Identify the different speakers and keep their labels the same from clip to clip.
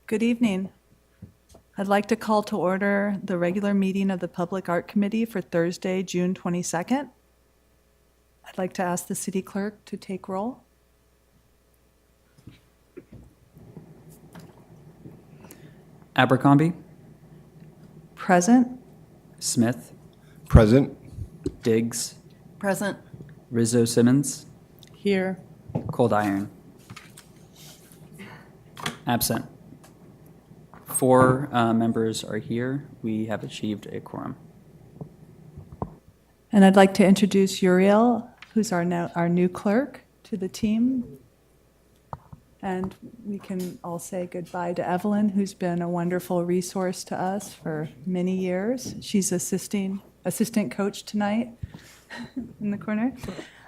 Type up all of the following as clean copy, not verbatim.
Speaker 1: Good evening. I'd like to call to order the regular meeting of the Public Art Committee for Thursday, June 22nd. I'd like to ask the city clerk to take roll.
Speaker 2: Abercrombie,
Speaker 1: Present.
Speaker 2: Smith,
Speaker 3: Present.
Speaker 2: Diggs,
Speaker 1: Present.
Speaker 2: Rizzo Simmons,
Speaker 1: Here.
Speaker 2: Cold Iron. Absent. 4 members are here. We have achieved a quorum.
Speaker 1: And I'd like to introduce Uriel, who's our new clerk, to the team. And we can all say goodbye to Evelyn, who's been a wonderful resource to us for many years. She's assistant coach tonight in the corner.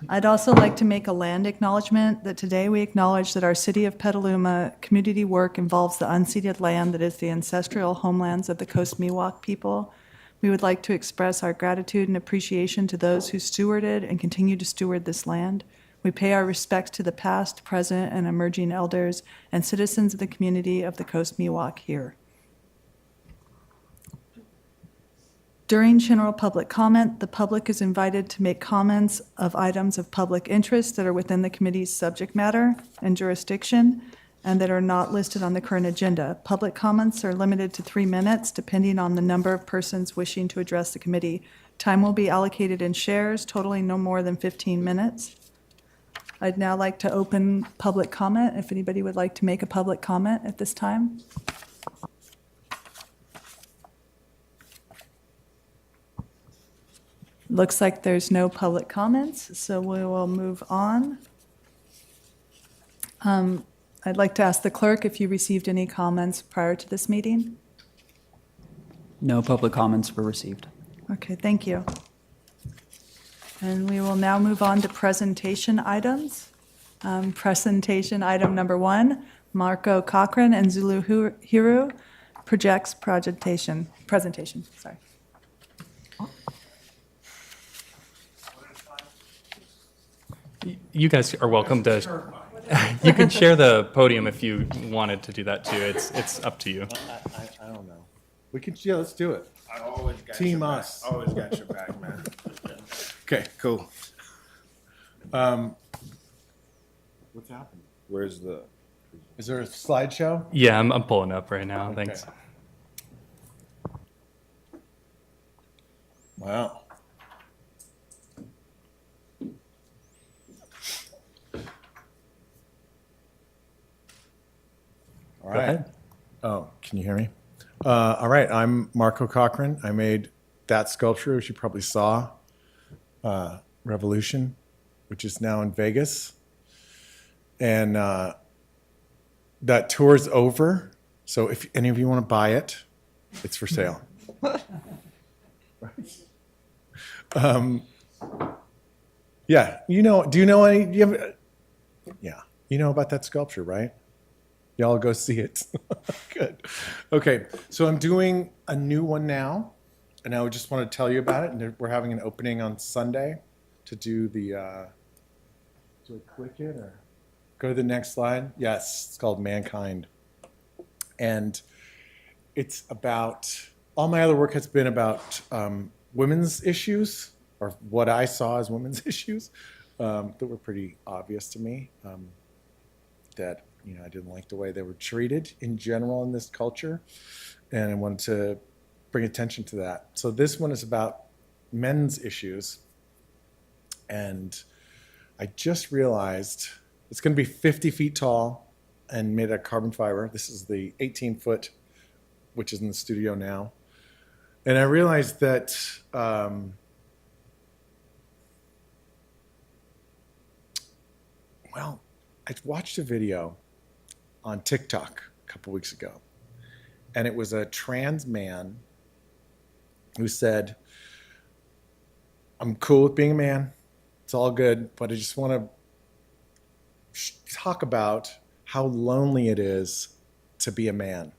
Speaker 1: I'd also like to make a land acknowledgement that today we acknowledge that our City of Petaluma community work involves the unceded land that is the ancestral homelands of the Coast Miwok people. We would like to express our gratitude and appreciation to those who stewarded and continue to steward this land. We pay our respects to the past, present, and emerging elders and citizens of the community of the Coast Miwok here. During general public comment, the public is invited to make comments of items of public interest that are within the committee's subject matter and jurisdiction and that are not listed on the current agenda. Public comments are limited to 3 minutes, depending on the number of persons wishing to address the committee. Time will be allocated in shares, totaling no more than 15 minutes. I'd now like to open public comment, if anybody would like to make a public comment at this time. Looks like there's no public comments, so we will move on. I'd like to ask the clerk if you received any comments prior to this meeting.
Speaker 2: No public comments were received.
Speaker 1: Okay, thank you. And we will now move on to presentation items. Presentation item number 1, Marco Cochran and Zulu Hiru projects presentation, sorry.
Speaker 4: You guys are welcome to. You can share the podium if you wanted to do that too. It's up to you.
Speaker 3: I don't know. We can, yeah, let's do it.
Speaker 5: I always got
Speaker 3: Team
Speaker 5: your
Speaker 3: us.
Speaker 5: back. Always got your back, man.
Speaker 3: Okay, cool. What's happening?
Speaker 5: Where's the?
Speaker 3: Is there a slideshow?
Speaker 4: Yeah, I'm pulling up right now. Thanks.
Speaker 3: Okay. Wow. All
Speaker 4: Go
Speaker 3: right.
Speaker 4: ahead.
Speaker 3: Oh, can you hear me? All right, I'm Marco Cochran. I made that sculpture, which you probably saw, Revolution, which is now in Vegas. And that tour is over. So if any of you want to buy it, it's for sale. Yeah, do you know yeah, you know about that sculpture, right? Y'all go see it. Good. Okay, so I'm doing a new one now, and I just want to tell you about it. And we're having an opening on Sunday to do the. Do I click it or go to the next slide? Yes, it's called Mankind, and it's about. All my other work has been about women's issues, or what I saw as women's issues, that were pretty obvious to me. That. I didn't like the way they were treated in general in this culture, and I wanted to bring attention to that. So this one is about men's issues, and I just realized it's going to be 50 feet tall and made out of carbon fiber. This is the 18-foot, which is in the studio now. And I realized that I watched a video on TikTok a couple weeks ago. And it was a trans man who said, I'm cool with being a man. It's all good. But I just want to talk about how lonely it is to be a man.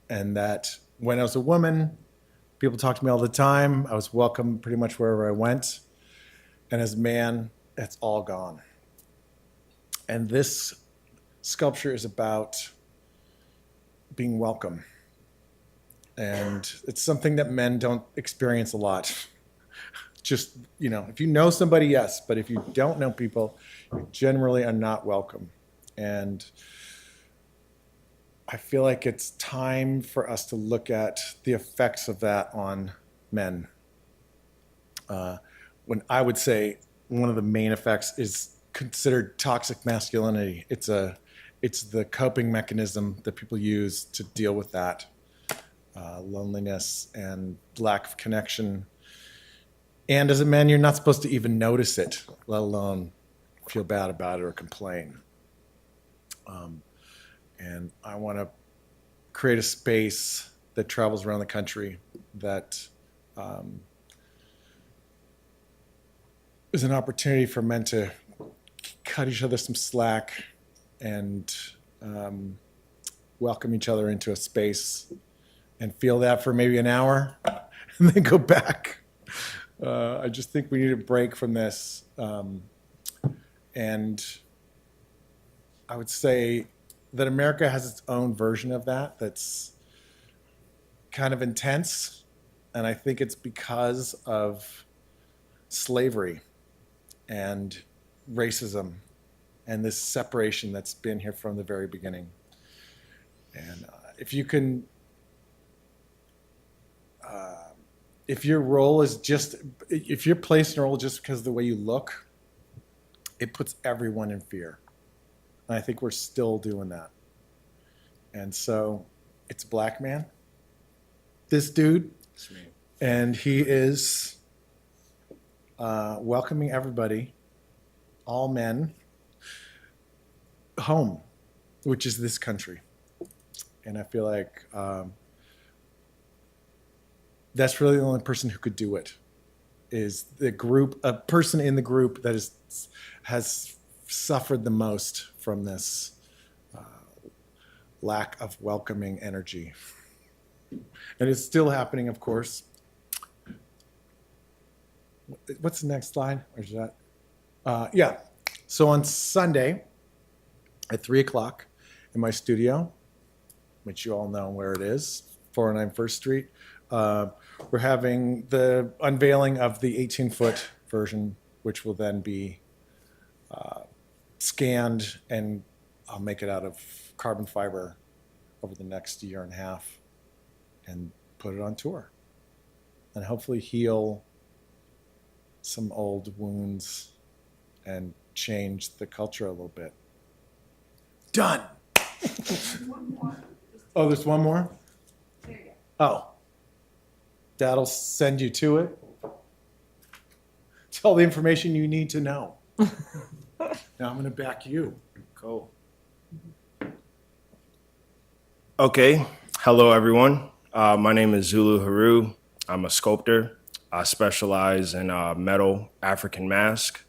Speaker 3: And that when I was a woman, people talked to me all the time. I was welcome pretty much wherever I went. And as a man, it's all gone. And this sculpture is about being welcome. And it's something that men don't experience a lot. Just, if you know somebody, yes, but if you don't know people, you generally are not welcome. And I feel like it's time for us to look at the effects of that on men. When I would say one of the main effects is considered toxic masculinity. It's the coping mechanism that people use to deal with that loneliness and lack of connection. And as a man, you're not supposed to even notice it, let alone feel bad about it or complain. And I want to create a space that travels around the country that is an opportunity for men to cut each other some slack and welcome each other into a space and feel that for maybe an hour and then go back. I just think we need a break from this. And I would say that America has its own version of that that's kind of intense. And I think it's because of slavery and racism and this separation that's been here from the very beginning. And if you can, if your role is just, if you're placed in a role just because of the way you look, it puts everyone in fear. And I think we're still doing that. And so it's a black man, this dude, and he is welcoming everybody, all men, home, which is this country. And I feel like that's really the only person who could do it, is the group, a person in the group that has suffered the most from this lack of welcoming energy. And it's still happening, of course. What's the next slide? Or is that? Yeah. So on Sunday at 3:00 in my studio, which you all know where it is, 409 First Street, we're having the unveiling of the 18-foot version, which will then be scanned, and I'll make it out of carbon fiber over the next year and a half and put it on tour and hopefully heal some old wounds and change the culture a little bit. Done. Oh, there's one more? There you go. Oh. That'll send you to it. It's all the information you need to know. Now I'm going to back you.
Speaker 5: Cool. Okay. Hello, everyone. My name is Zulu Haru. I'm a sculptor. I specialize in metal African mask.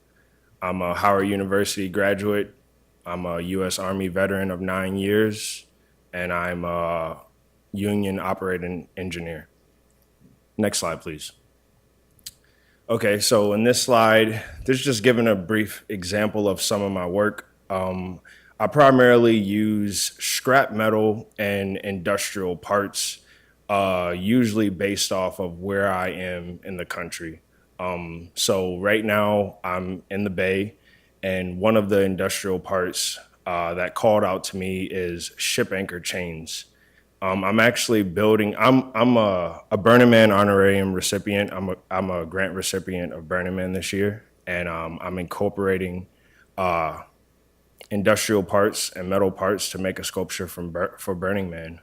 Speaker 5: I'm a Howard University graduate. I'm a U.S. Army veteran of 9 years, and I'm a union operating engineer. Next slide, please. Okay, so in this slide, this is just giving a brief example of some of my work. I primarily use scrap metal and industrial parts, usually based off of where I am in the country. So right now I'm in the Bay, and one of the industrial parts that called out to me is ship anchor chains. I'm actually building. I'm a Burning Man honorarium recipient. I'm a grant recipient of Burning Man this year, and I'm incorporating industrial parts and metal parts to make a sculpture for Burning Man.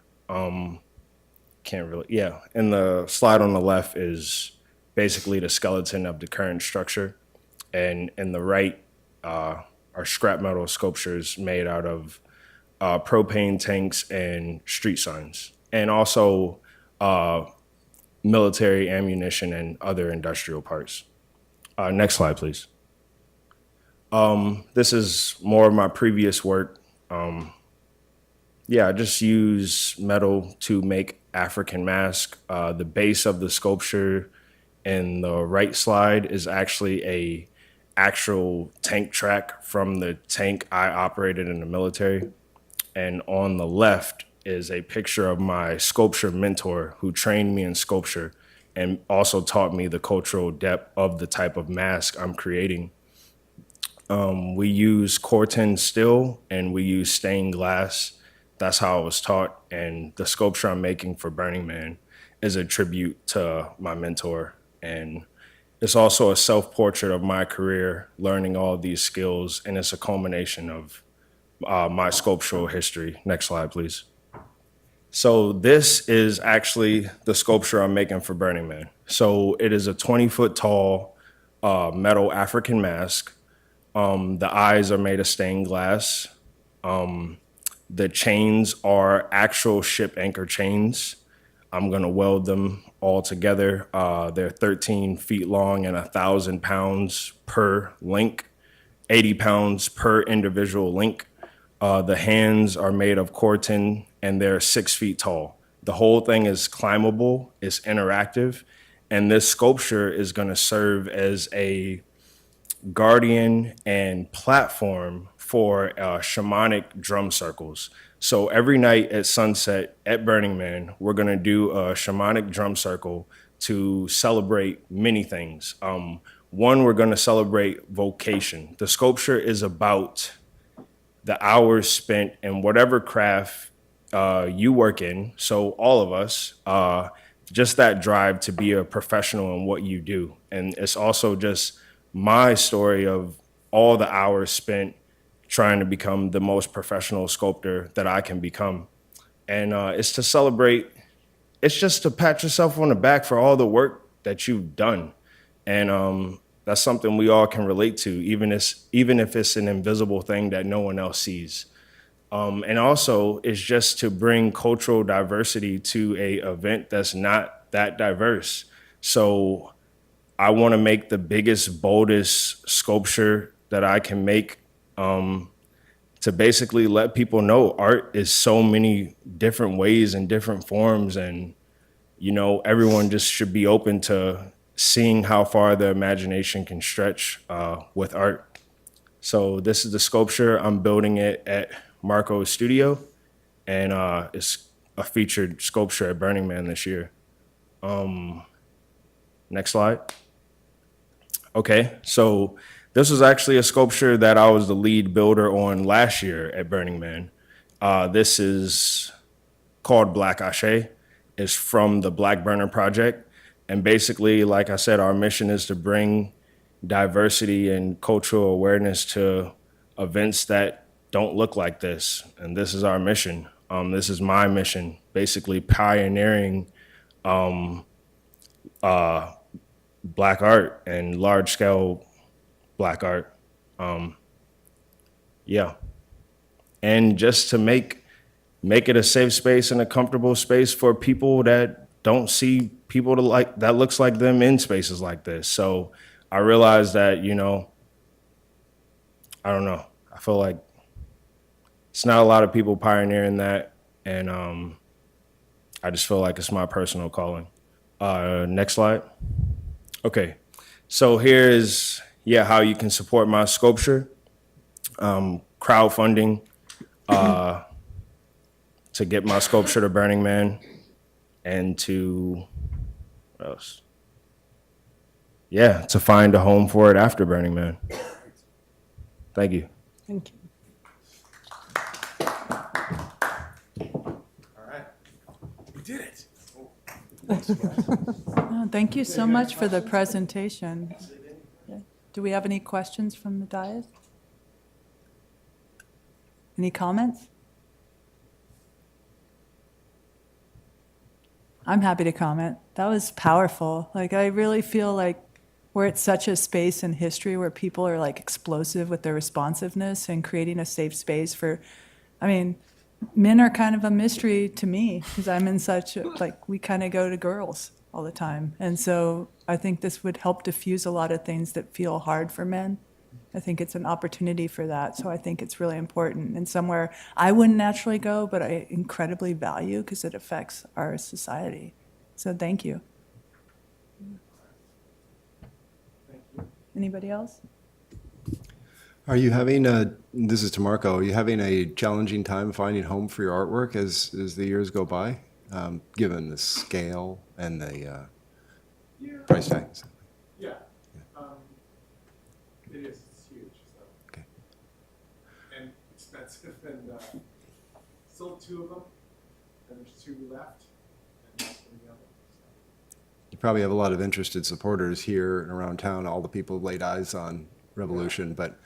Speaker 5: Can't really, yeah. And the slide on the left is basically the skeleton of the current structure, and in the right are scrap metal sculptures made out of propane tanks and street signs, and also military ammunition and other industrial parts. Next slide, please. This is more of my previous work. I just use metal to make African mask. The base of the sculpture in the right slide is actually a actual tank track from the tank I operated in the military. And on the left is a picture of my sculpture mentor who trained me in sculpture and also taught me the cultural depth of the type of mask I'm creating. We use Corten steel and we use stained glass. That's how I was taught. And the sculpture I'm making for Burning Man is a tribute to my mentor. And it's also a self-portrait of my career, learning all these skills. And it's a culmination of my sculptural history. Next slide, please. So this is actually the sculpture I'm making for Burning Man. So it is a 20-foot tall metal African mask. The eyes are made of stained glass. The chains are actual ship anchor chains. I'm gonna weld them all together. They're 13 feet long and 1,000 pounds per link, 80 pounds per individual link. The hands are made of Corten and they're 6 feet tall. The whole thing is climbable, it's interactive, and this sculpture is gonna serve as a guardian and platform for shamanic drum circles. So every night at sunset at Burning Man, we're gonna do a shamanic drum circle to celebrate many things. One, we're gonna celebrate vocation. The sculpture is about the hours spent in whatever craft you work in. So all of us, just that drive to be a professional in what you do. And it's also just my story of all the hours spent trying to become the most professional sculptor that I can become. And it's to celebrate, it's just to pat yourself on the back for all the work that you've done. And that's something we all can relate to, even if it's an invisible thing that no one else sees. And also, it's just to bring cultural diversity to a event that's not that diverse. So I want to make the biggest, boldest sculpture that I can make to basically let people know art is so many different ways and different forms. And, you know, everyone just should be open to seeing how far their imagination can stretch with art. So this is the sculpture. I'm building it at Marco's studio, and it's a featured sculpture at Burning Man this year. Next slide. Okay, so this was actually a sculpture that I was the lead builder on last year at Burning Man. This is called Black Ashe. It's from the Black Burner Project. And basically, like I said, our mission is to bring diversity and cultural awareness to events that don't look like this. And this is our mission. This is my mission, basically pioneering Black art and large scale Black art. Yeah. And just to make it a safe space and a comfortable space for people that don't see people that looks like them in spaces like this. So I realized that, you know, I don't know. I feel like it's not a lot of people pioneering that. And I just feel like it's my personal calling. Next slide. Okay. So here is, how you can support my sculpture. Crowdfunding to get my sculpture to Burning Man and to, what else? Yeah, to find a home for it after Burning Man. Thank you.
Speaker 1: Thank you.
Speaker 3: All right. We did it.
Speaker 1: Oh, thank you so much for the presentation. Yeah. Do we have any questions from the dais? Any comments? I'm happy to comment. That was powerful. Like, I really feel like we're at such a space in history where people are like explosive with their responsiveness and creating a safe space for, I mean, men are kind of a mystery to me because I'm in such, like, we kind of go to girls all the time. And so I think this would help diffuse a lot of things that feel hard for men. I think it's an opportunity for that. So I think it's really important and somewhere I wouldn't naturally go, but I incredibly value because it affects our society. So thank you. Anybody else?
Speaker 6: Are you having this is to Marco, are you having a challenging time finding home for your artwork as the years go by, given the scale and the price tags?
Speaker 3: Yeah. It is. It's huge. So.
Speaker 6: Okay.
Speaker 3: And expensive. And still 2 of them. And there's 2 left. And that's going to be other.
Speaker 6: You probably have a lot of interested supporters here and around town, all the people who laid eyes on Revolution, but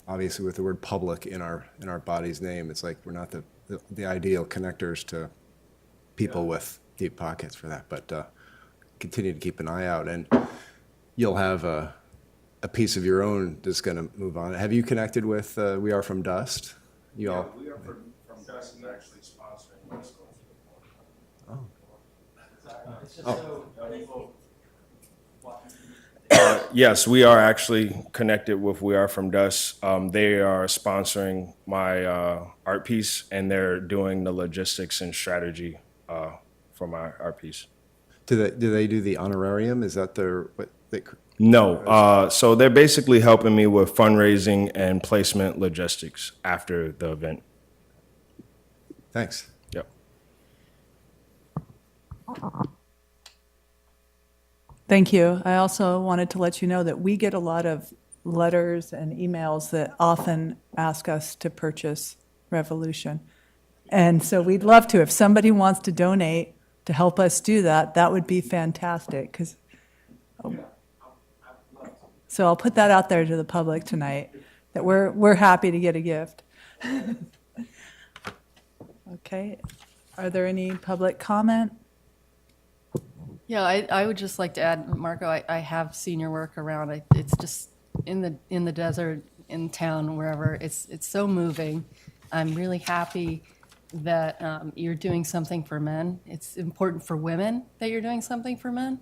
Speaker 6: obviously with the word public in our body's name, it's like we're not the ideal connectors to people with deep pockets for that, but continue to keep an eye out, and you'll have a piece of your own that's going to move on. Have you connected with We Are From Dust? You all?
Speaker 5: We are from Dust is actually sponsoring my school. Yes, we are actually connected with We Are From Dust. They are sponsoring my art piece, and they're doing the logistics and strategy for my art piece.
Speaker 6: Do they do the honorarium? Is that their what they?
Speaker 5: No, so they're basically helping me with fundraising and placement logistics after the event.
Speaker 6: Thanks.
Speaker 5: Yep.
Speaker 1: Thank you. I also wanted to let you know that we get a lot of letters and emails that often ask us to purchase Revolution. And so we'd love to. If somebody wants to donate to help us do that, that would be fantastic. So I'll put that out there to the public tonight, that we're happy to get a gift. Okay. Are there any public comment?
Speaker 7: Yeah, I would just like to add, Marco, I have seen your work around. It's just in the desert, in town, wherever. It's so moving. I'm really happy that you're doing something for men. It's important for women that you're doing something for men.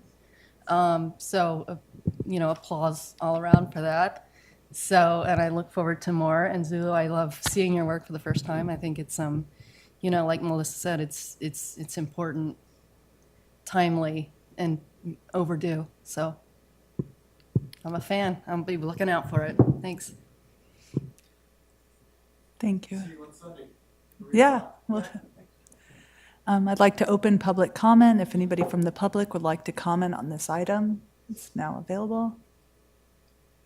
Speaker 7: Applause all around for that. So, and I look forward to more. And Zulu, I love seeing your work for the first time. I think it's like Melissa said, it's important, timely, and overdue. So I'm a fan. I'll be looking out for it. Thanks.
Speaker 1: Thank you.
Speaker 3: See you on Sunday.
Speaker 1: Yeah. Well, I'd like to open public comment. If anybody from the public would like to comment on this item, it's now available.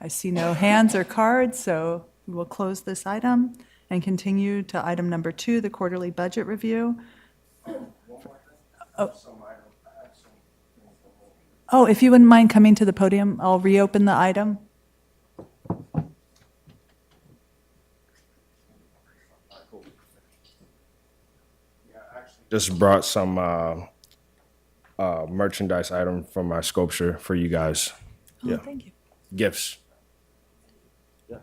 Speaker 1: I see no hands or cards, so we will close this item and continue to item number 2, the quarterly budget review. Oh, if you wouldn't mind coming to the podium, I'll reopen the item.
Speaker 5: Just brought some merchandise item from my sculpture for you guys.
Speaker 1: Oh,
Speaker 5: Yeah.
Speaker 1: thank you.
Speaker 5: Gifts. Yes.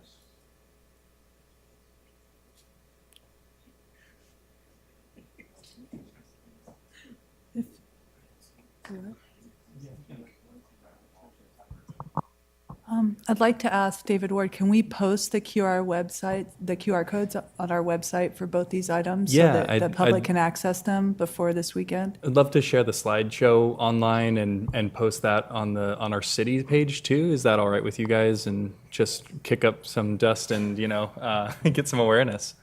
Speaker 1: I'd like to ask David Ward, can we post the QR codes on our website for both these items?
Speaker 4: Yeah,
Speaker 1: So that the public
Speaker 4: I'd-
Speaker 1: can access them before this weekend?
Speaker 4: I'd love to share the slideshow online and post that on our city page too. Is that all right with you guys? And just kick up some dust and get some awareness.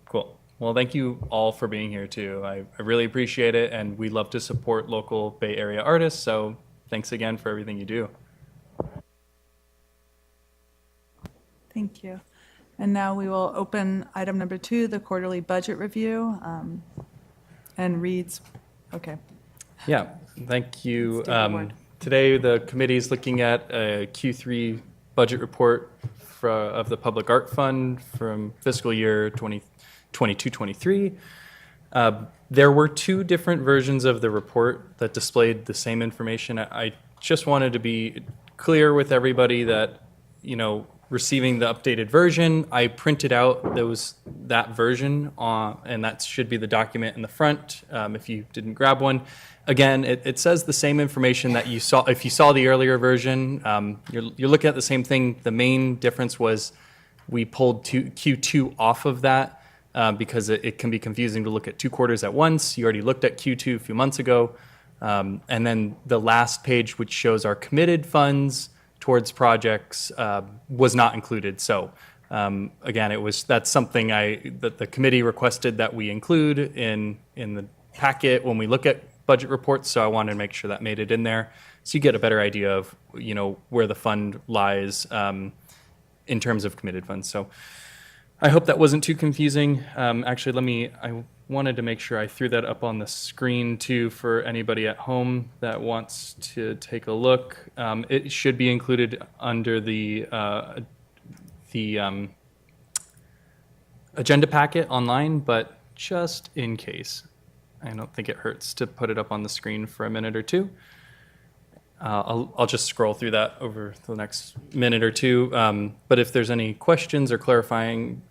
Speaker 4: Cool. Well, thank you all for being here too. I really appreciate it, and we love to support local Bay Area artists. So thanks again for everything you do.
Speaker 1: Thank you. And now we will open item number 2, the quarterly budget review, and reads, okay.
Speaker 4: Yeah, thank you.
Speaker 1: David Ward.
Speaker 4: Today, the committee is looking at a Q3 budget report of the Public Art Fund from fiscal year 2022-23. There were 2 different versions of the report that displayed the same information. I just wanted to be clear with everybody that, receiving the updated version, I printed out that version, and that should be the document in the front if you didn't grab one. Again, it says the same information that you saw. If you saw the earlier version, you're looking at the same thing. The main difference was we pulled Q2 off of that because it can be confusing to look at 2 quarters at once. You already looked at Q2 a few months ago. And then the last page, which shows our committed funds towards projects, was not included. So Again, that's something that the committee requested that we include in the packet when we look at budget reports. So I wanted to make sure that made it in there, so you get a better idea of where the fund lies in terms of committed funds. So I hope that wasn't too confusing. Actually, I wanted to make sure I threw that up on the screen too for anybody at home that wants to take a look. It should be included under the agenda packet online, but just in case, I don't think it hurts to put it up on the screen for a minute or two. I'll just scroll through that over the next minute or two. But if there's any questions or clarifying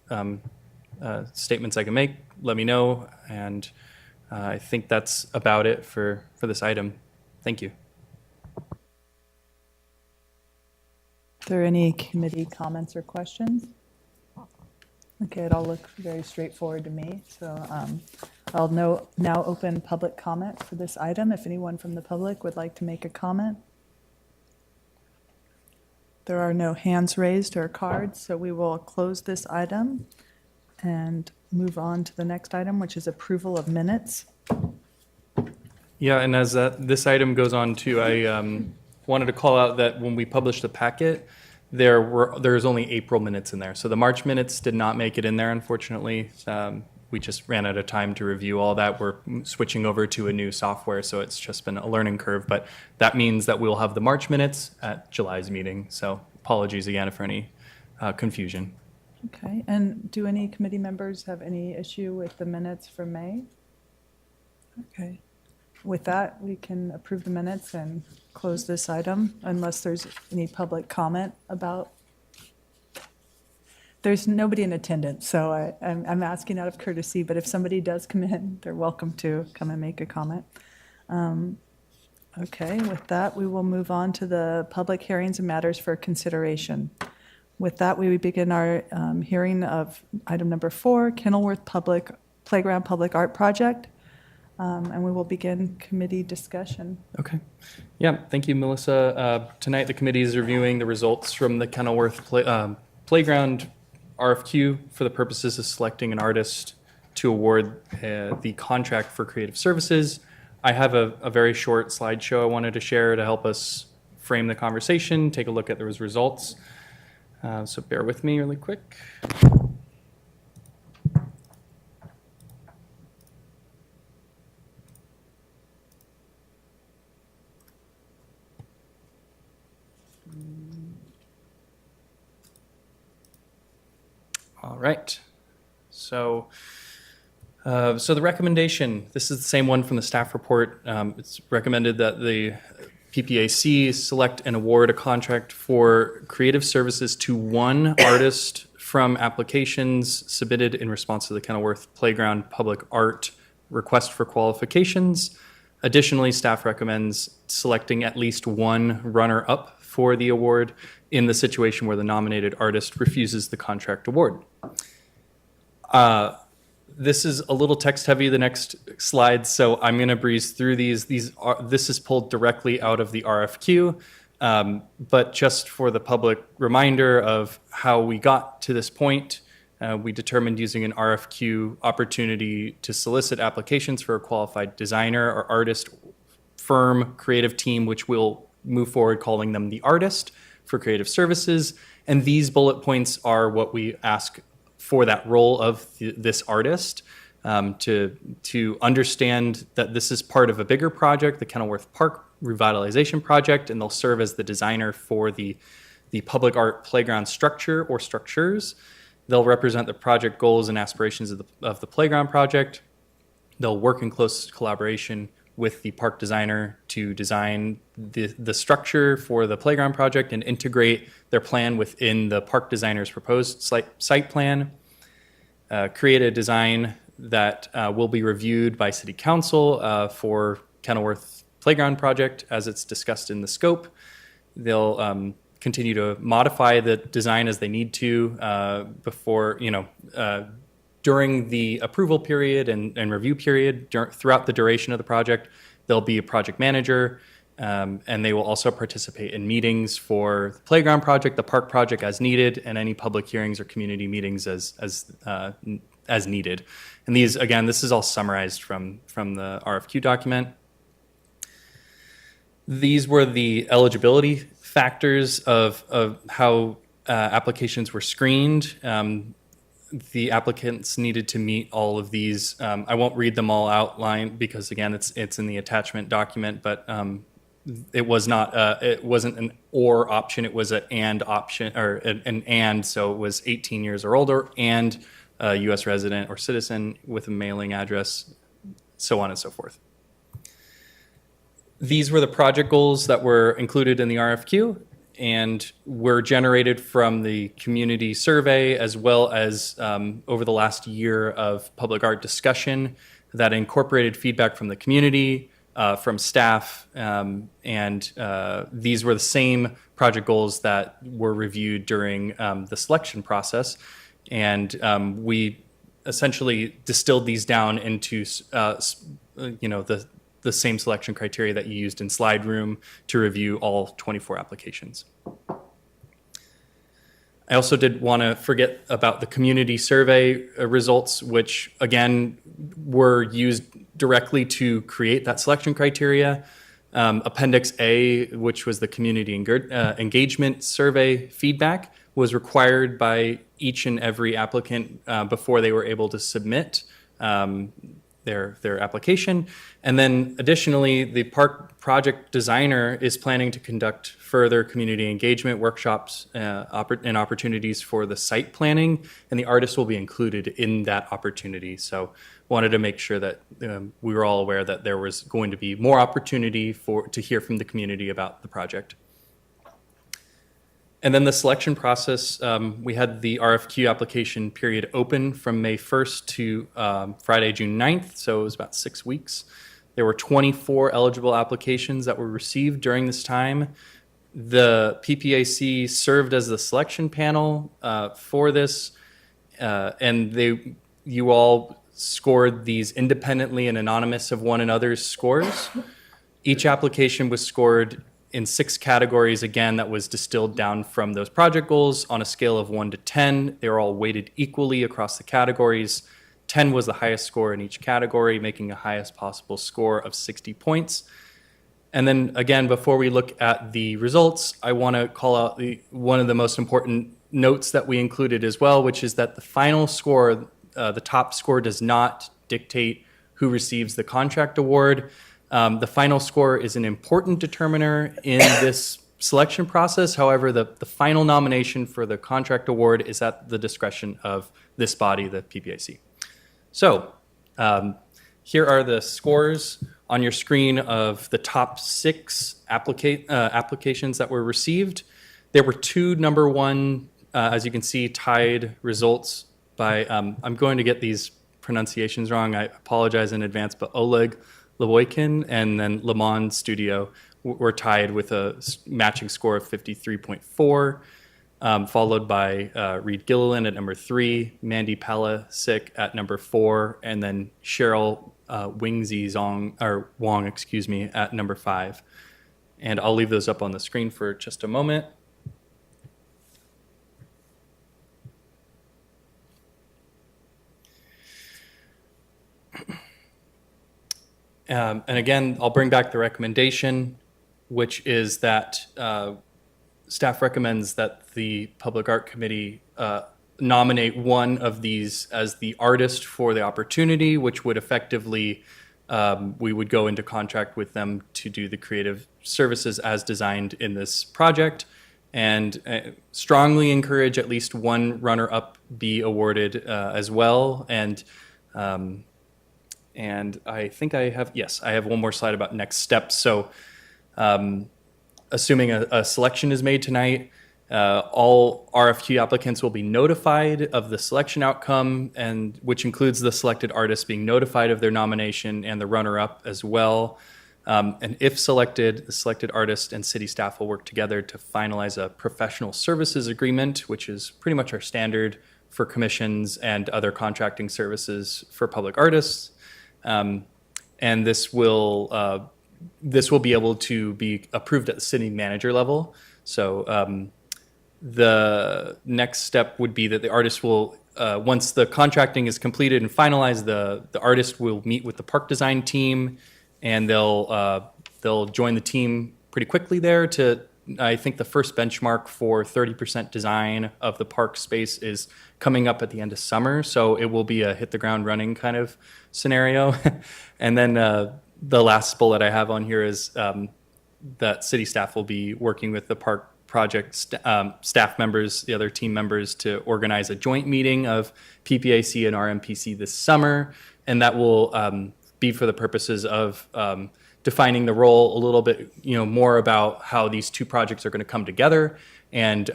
Speaker 4: statements I can make, let me know. And I think that's about it for this item. Thank you.
Speaker 1: Are there any committee comments or questions? Okay, it all looked very straightforward to me. So I'll now open public comment for this item. If anyone from the public would like to make a comment. There are no hands raised or cards, so we will close this item and move on to the next item, which is approval of minutes.
Speaker 4: Yeah, and as this item goes on too, I wanted to call out that when we published the packet, there's only April minutes in there. So the March minutes did not make it in there, unfortunately. We just ran out of time to review all that. We're switching over to a new software, so it's just been a learning curve. But that means that we'll have the March minutes at July's meeting. So apologies again for any confusion.
Speaker 1: Okay, and do any committee members have any issue with the minutes for May? Okay, with that, we can approve the minutes and close this item unless there's any public comment about. There's nobody in attendance, so I'm asking out of courtesy, but if somebody does come in, they're welcome to come and make a comment. Okay, with that, we will move on to the public hearings and matters for consideration. With that, we begin our hearing of item number 4, Kenilworth Playground Public Art Project, and we will begin committee discussion.
Speaker 4: Okay. Yeah, thank you, Melissa. Tonight, the committee is reviewing the results from the Kenilworth Playground RFQ for the purposes of selecting an artist to award the contract for creative services. I have a very short slideshow I wanted to share to help us frame the conversation, take a look at those results. So bear with me really quick. All right. So the recommendation, this is the same one from the staff report. It's recommended that the PPAC select and award a contract for creative services to one artist from applications submitted in response to the Kenilworth Playground Public Art request for qualifications. Additionally, staff recommends selecting at least one runner-up for the award in the situation where the nominated artist refuses the contract award. This is a little text heavy, the next slide, so I'm going to breeze through these. This is pulled directly out of the RFQ, but just for the public reminder of how we got to this point, we determined using an RFQ opportunity to solicit applications for a qualified designer or artist firm creative team, which we'll move forward calling them the artist for creative services. And these bullet points are what we ask for that role of this artist, to understand that this is part of a bigger project, the Kenilworth Park Revitalization Project, and they'll serve as the designer for the public art playground structure or structures. They'll represent the project goals and aspirations of the playground project. They'll work in close collaboration with the park designer to design the structure for the playground project and integrate their plan within the park designer's proposed site plan. Create a design that will be reviewed by City Council for Kenilworth Playground Project as it's discussed in the scope. They'll continue to modify the design as they need to during the approval period and review period. Throughout the duration of the project, there'll be a project manager And they will also participate in meetings for the playground project, the park project as needed, and any public hearings or community meetings as needed. And these, again, this is all summarized from the RFQ document. These were the eligibility factors of how applications were screened. The applicants needed to meet all of these. I won't read them all outlined because, again, it's in the attachment document, but it was not, it wasn't an or option, it was an and option, or an and, so it was 18 years or older and a U.S. resident or citizen with a mailing address, so on and so forth. These were the project goals that were included in the RFQ and were generated from the community survey as well as over the last year of public art discussion that incorporated feedback from the community, from staff, and these were the same project goals that were reviewed during the selection process. And we essentially distilled these down into, the same selection criteria that you used in Slide Room to review all 24 applications. I also did want to forget about the community survey results, which again were used directly to create that selection criteria. Appendix A, which was the community engagement survey feedback, was required by each and every applicant before they were able to submit their application. And then additionally, the park project designer is planning to conduct further community engagement workshops and opportunities for the site planning, and the artist will be included in that opportunity. So wanted to make sure that we were all aware that there was going to be more opportunity to hear from the community about the project. And then the selection process, we had the RFQ application period open from May 1st to Friday, June 9th, so it was about 6 weeks. There were 24 eligible applications that were received during this time. The PPAC served as the selection panel for this, and you all scored these independently and anonymous of one another's scores. Each application was scored in 6 categories, again, that was distilled down from those project goals on a scale of 1 to 10. They were all weighted equally across the categories. 10 was the highest score in each category, making a highest possible score of 60 points. And then again, before we look at the results, I want to call out one of the most important notes that we included as well, which is that the final score, the top score, does not dictate who receives the contract award. The final score is an important determiner in this selection process. However, the final nomination for the contract award is at the discretion of this body, the PPAC. So here are the scores on your screen of the top 6 applications that were received. There were 2 number 1, as you can see, tied results by, I'm going to get these pronunciations wrong. I apologize in advance, but Oleg Lavoykin and then Le Monde Studio were tied with a matching score of 53.4, followed by Reed Gilliland at number 3, Mandy Palasic at number 4, and then Cheryl Wang, at number 5. And I'll leave those up on the screen for just a moment. And again, I'll bring back the recommendation, which is that staff recommends that the Public Art Committee nominate one of these as the artist for the opportunity, which would effectively, we would go into contract with them to do the creative services as designed in this project, and strongly encourage at least one runner-up be awarded as well. And I think I have one more slide about next steps. So assuming a selection is made tonight, all RFQ applicants will be notified of the selection outcome, and which includes the selected artist being notified of their nomination and the runner-up as well. And if selected, the selected artist and city staff will work together to finalize a professional services agreement, which is pretty much our standard for commissions and other contracting services for public artists. And this will this will be able to be approved at the city manager level. So the next step would be that the artist will, once the contracting is completed and finalized, the artist will meet with the park design team, and they'll join the team pretty quickly there to, I think the first benchmark for 30% design of the park space is coming up at the end of summer. So it will be a hit the ground running kind of scenario. And then the last bullet I have on here is that city staff will be working with the park project staff members, the other team members, to organize a joint meeting of PPAC and RMPC this summer. And that will be for the purposes of defining the role a little bit, more about how these two projects are going to come together, and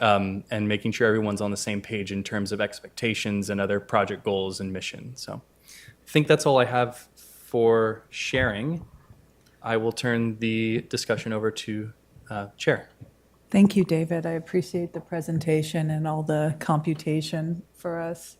Speaker 4: making sure everyone's on the same page in terms of expectations and other project goals and mission. So I think that's all I have for sharing. I will turn the discussion over to Chair.
Speaker 1: Thank you, David. I appreciate the presentation and all the computation for us.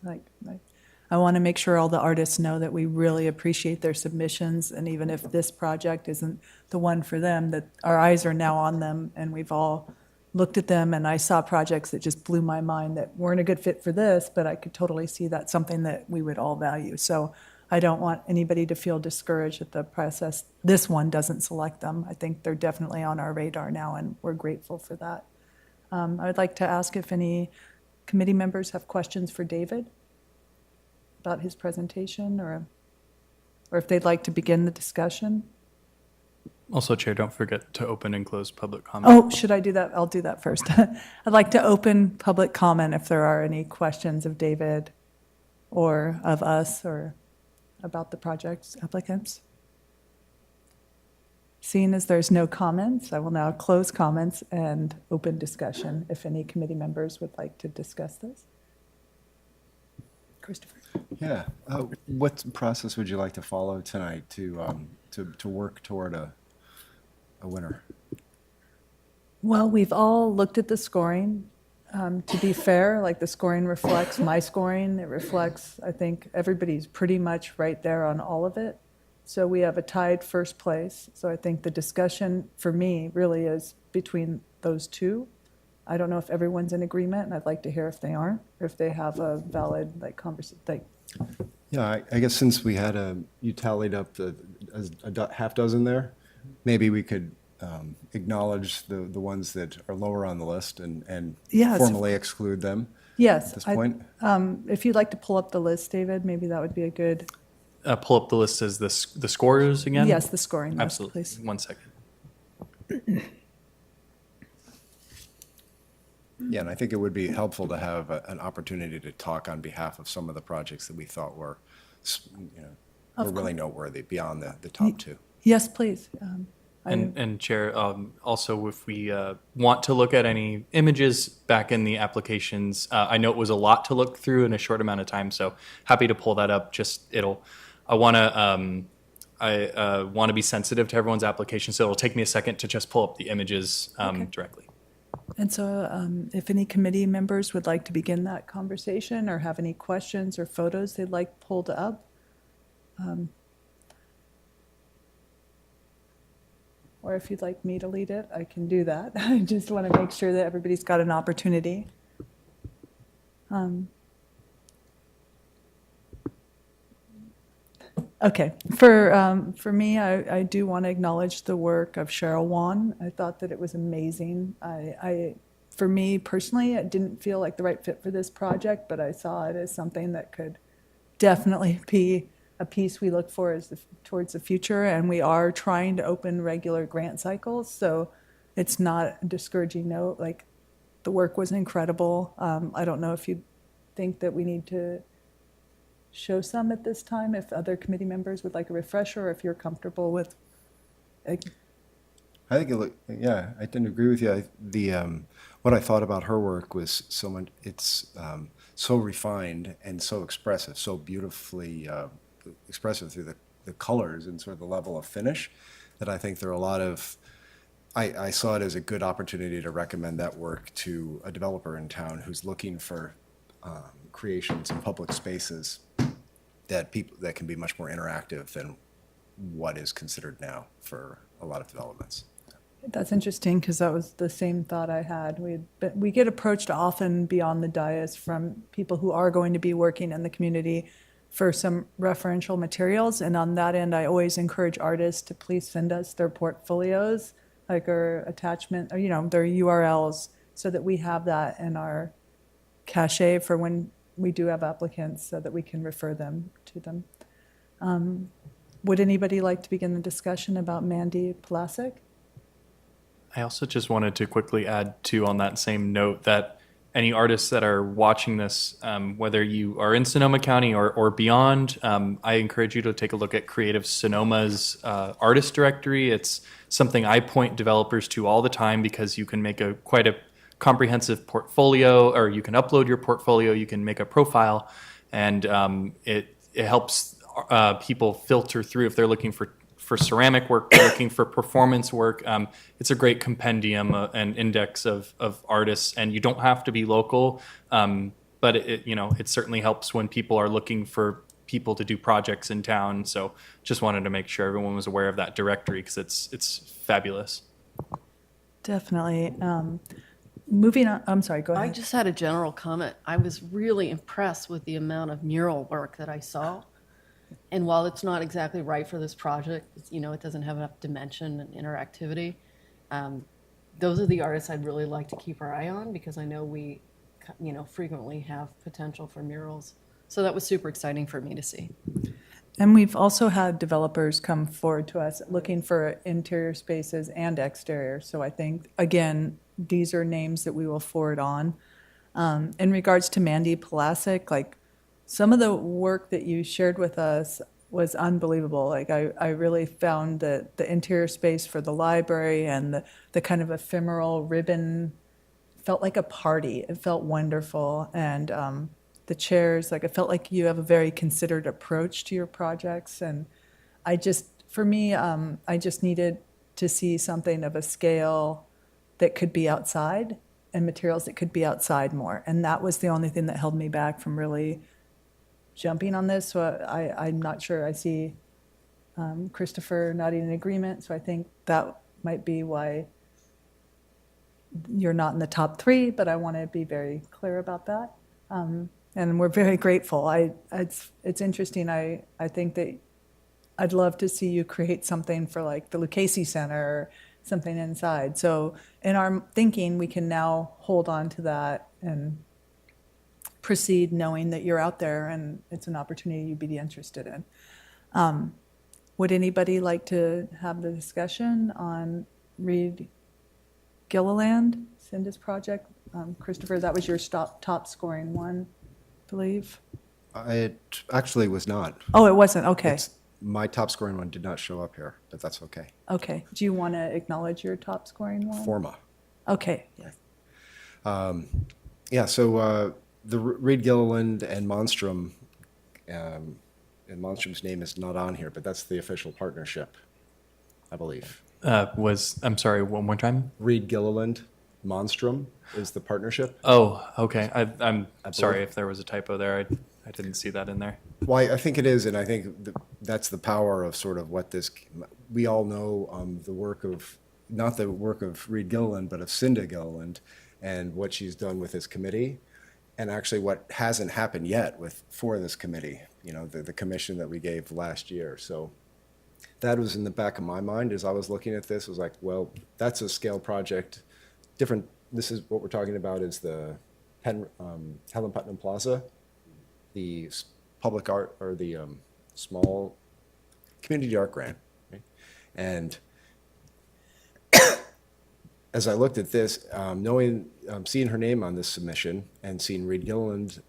Speaker 1: I want to make sure all the artists know that we really appreciate their submissions, and even if this project isn't the one for them, that our eyes are now on them, and we've all looked at them, and I saw projects that just blew my mind that weren't a good fit for this, but I could totally see that's something that we would all value. So I don't want anybody to feel discouraged that the process, this one doesn't select them. I think they're definitely on our radar now, and we're grateful for that. I would like to ask if any committee members have questions for David about his presentation, or if they'd like to begin the discussion.
Speaker 4: Also, Chair, don't forget to open and close public comment.
Speaker 1: Oh, should I do that? I'll do that first. I'd like to open public comment if there are any questions of David or of us or about the project's applicants. Seeing as there's no comments, I will now close comments and open discussion if any committee members would like to discuss this. Christopher.
Speaker 6: Yeah. What process would you like to follow tonight to work toward a winner?
Speaker 1: Well, we've all looked at the scoring. To be fair, the scoring reflects my scoring. It reflects, I think, everybody's pretty much right there on all of it. So we have a tied first place. So I think the discussion for me really is between those two. I don't know if everyone's in agreement, and I'd like to hear if they aren't, or if they have a valid conversation.
Speaker 6: Yeah, I guess since we had you tallied up a half dozen there, maybe we could acknowledge the ones that are lower on the list and
Speaker 1: Yes.
Speaker 6: formally exclude them
Speaker 1: Yes.
Speaker 6: at this point.
Speaker 1: If you'd like to pull up the list, David, maybe that would be a good.
Speaker 4: Pull up the list as the scores again?
Speaker 1: Yes, the scoring list,
Speaker 4: Absolutely.
Speaker 1: please.
Speaker 4: 1 second.
Speaker 6: Yeah, and I think it would be helpful to have an opportunity to talk on behalf of some of the projects that we thought were really noteworthy beyond the top two.
Speaker 1: Yes, please.
Speaker 4: And Chair, also if we want to look at any images back in the applications, I know it was a lot to look through in a short amount of time, so happy to pull that up. I want to be sensitive to everyone's application, so it'll take me a second to just pull up the images directly.
Speaker 1: And so if any committee members would like to begin that conversation or have any questions or photos they'd like pulled up. Or if you'd like me to lead it, I can do that. I just want to make sure that everybody's got an opportunity. Okay, for me, I do want to acknowledge the work of Cheryl Wan. I thought that it was amazing. For me personally, it didn't feel like the right fit for this project, but I saw it as something that could definitely be a piece we look for towards the future. And we are trying to open regular grant cycles, so it's not a discouraging note. The work was incredible. I don't know if you think that we need to show some at this time, if other committee members would like a refresher, or if you're comfortable with.
Speaker 6: I think I didn't agree with you. What I thought about her work was it's so refined and so expressive, so beautifully expressive through the colors and sort of the level of finish, that I think there are a lot of, I saw it as a good opportunity to recommend that work to a developer in town who's looking for creations in public spaces that can be much more interactive than what is considered now for a lot of developments.
Speaker 1: That's interesting because that was the same thought I had. We get approached often beyond the dais from people who are going to be working in the community for some referential materials. And on that end, I always encourage artists to please send us their portfolios, like our attachment, or, their URLs, so that we have that in our cache for when we do have applicants so that we can refer them to them. Would anybody like to begin the discussion about Mandy Plasek?
Speaker 4: I also just wanted to quickly add too on that same note that any artists that are watching this, whether you are in Sonoma County or beyond, I encourage you to take a look at Creative Sonoma's artist directory. It's something I point developers to all the time because you can make quite a comprehensive portfolio, or you can upload your portfolio, you can make a profile, and it helps people filter through if they're looking for ceramic work, they're looking for performance work. It's a great compendium and index of artists, and you don't have to be local, but it certainly helps when people are looking for people to do projects in town. So just wanted to make sure everyone was aware of that directory because it's fabulous.
Speaker 1: Definitely. Moving on, I'm sorry, go
Speaker 7: I
Speaker 1: ahead.
Speaker 7: just had a general comment. I was really impressed with the amount of mural work that I saw. And while it's not exactly right for this project, it doesn't have enough dimension and interactivity. Those are the artists I'd really like to keep our eye on because I know we, frequently have potential for murals. So that was super exciting for me to see.
Speaker 1: And we've also had developers come forward to us looking for interior spaces and exterior. So I think, again, these are names that we will forward on. In regards to Mandy Plasek, like some of the work that you shared with us was unbelievable. Like I really found that the interior space for the library and the kind of ephemeral ribbon felt like a party. It felt wonderful. And the chairs, like it felt like you have a very considered approach to your projects. And I just needed to see something of a scale that could be outside and materials that could be outside more. And that was the only thing that held me back from really jumping on this. So I'm not sure. I see Christopher nodding in agreement. So I think that might be why you're not in the top 3, but I want to be very clear about that. And we're very grateful. It's interesting. I think that I'd love to see you create something for like the Lucchese Center or something inside. So in our thinking, we can now hold on to that and proceed knowing that you're out there and it's an opportunity you'd be interested in. Would anybody like to have the discussion on Reed Gilliland, Cinda's project? Christopher, that was your top scoring one, I believe.
Speaker 6: It actually was not.
Speaker 1: Oh, it wasn't. Okay.
Speaker 6: My top scoring one did not show up here, but that's okay.
Speaker 1: Okay. Do you want to acknowledge your top scoring one?
Speaker 6: Forma.
Speaker 1: Okay.
Speaker 6: Yeah, so the Reed Gilliland and Monstrum, and Monstrum's name is not on here, but that's the official partnership, I believe.
Speaker 4: I'm sorry, one more time?
Speaker 6: Reed Gilliland, Monstrum is the partnership.
Speaker 4: Oh, okay. I'm sorry if there was a typo there. I didn't see that in there.
Speaker 6: Well, I think it is, and I think that's the power of sort of what this. We all know the work of, not the work of Reed Gilliland, but of Cinda Gilliland, and what she's done with this committee, and actually what hasn't happened yet for this committee. The commission that we gave last year. So that was in the back of my mind as I was looking at this. Was like, well, that's a scale project. Different. This is what we're talking about is the Helen Putnam Plaza, the public art or the small community art grant, right? And as I looked at this, seeing her name on this submission and seeing Reed Gilliland,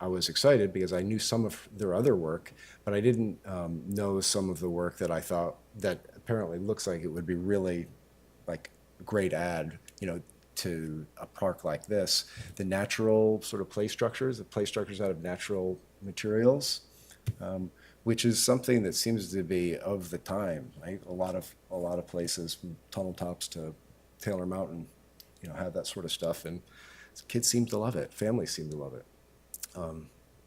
Speaker 6: I was excited because I knew some of their other work, but I didn't know some of the work that I thought that apparently looks like it would be really like a great add, to a park like this. The natural sort of play structures out of natural materials, which is something that seems to be of the time, right? A lot of places, from Tunnel Tops to Taylor Mountain, have that sort of stuff, and kids seem to love it. Families seem to love it.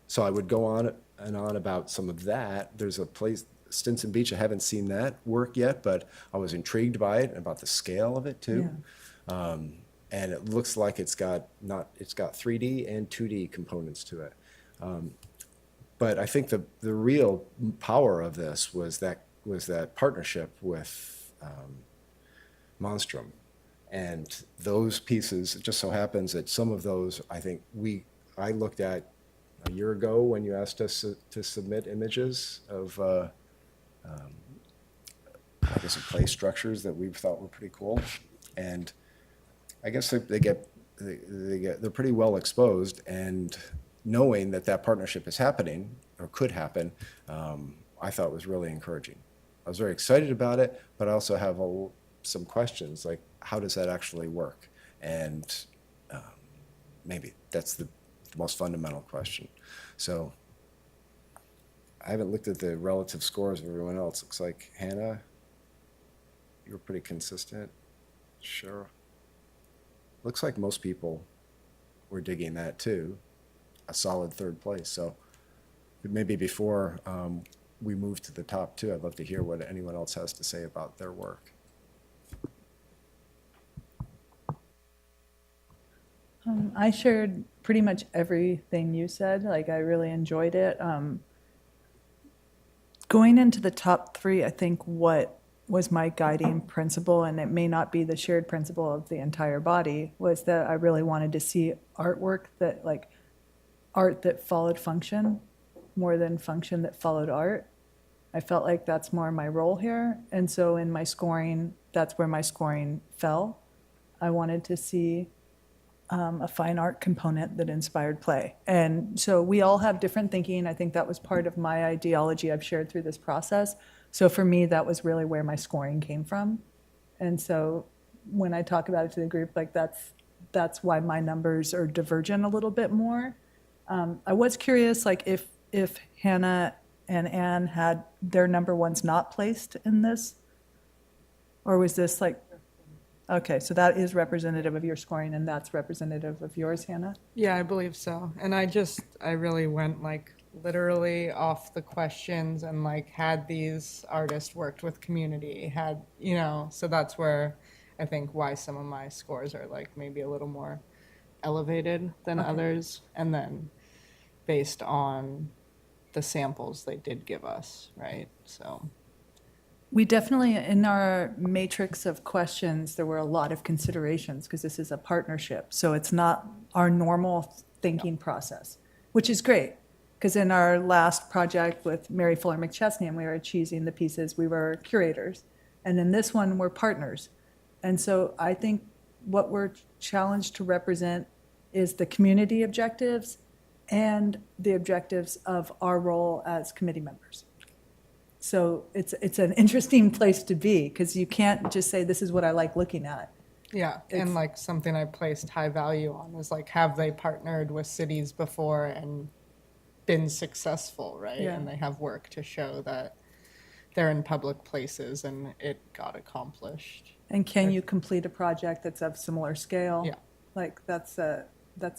Speaker 6: So I would go on and on about some of that. There's a place, Stinson Beach. I haven't seen that work yet, but I was intrigued by it and about the scale of it too. And it looks like it's got 3D and 2D components to it. But I think the real power of this was that partnership with Monstrum. And those pieces, it just so happens that some of those, I looked at a year ago when you asked us to submit images of, I guess, of play structures that we thought were pretty cool. And I guess they're pretty well exposed, and knowing that partnership is happening or could happen, I thought was really encouraging. I was very excited about it, but I also have some questions like, how does that actually work? And maybe that's the most fundamental question. So I haven't looked at the relative scores of everyone else. Looks like Hannah, you were pretty consistent. Sure. Looks like most people were digging that too. A solid third place. So maybe before we move to the top two, I'd love to hear what anyone else has to say about their work.
Speaker 1: I shared pretty much everything you said. Like, I really enjoyed it. Going into the top three, I think what was my guiding principle, and it may not be the shared principle of the entire body, was that I really wanted to see artwork that, like, art that followed function more than function that followed art. I felt like that's more my role here. And so in my scoring, that's where my scoring fell. I wanted to see a fine art component that inspired play. And so we all have different thinking. I think that was part of my ideology I've shared through this process. So for me, that was really where my scoring came from. And so when I talk about it to the group, like that's why my numbers are divergent a little bit more. I was curious, like if Hannah and Anne had their number ones not placed in this, or was this like, okay, so that is representative of your scoring, and that's representative of yours, Hannah?
Speaker 8: Yeah, I believe so. And I really went like literally off the questions and like had these artists worked with community, so that's where I think why some of my scores are like maybe a little more elevated than others. And then based on the samples they did give us, right? So.
Speaker 1: We definitely, in our matrix of questions, there were a lot of considerations because this is a partnership. So it's not our normal thinking process, which is great. Because in our last project with Mary Fuller McChesney, and we were choosing the pieces, we were curators. And in this one, we're partners. And so I think what we're challenged to represent is the community objectives and the objectives of our role as committee members. So it's an interesting place to be because you can't just say, this is what I like looking at.
Speaker 8: Yeah, and like something I placed high value on was like, have they partnered with cities before and been successful, right?
Speaker 1: Yeah.
Speaker 8: And they have work to show that they're in public places and it got accomplished.
Speaker 1: And can you complete a project that's of similar scale?
Speaker 8: Yeah.
Speaker 1: Like that's a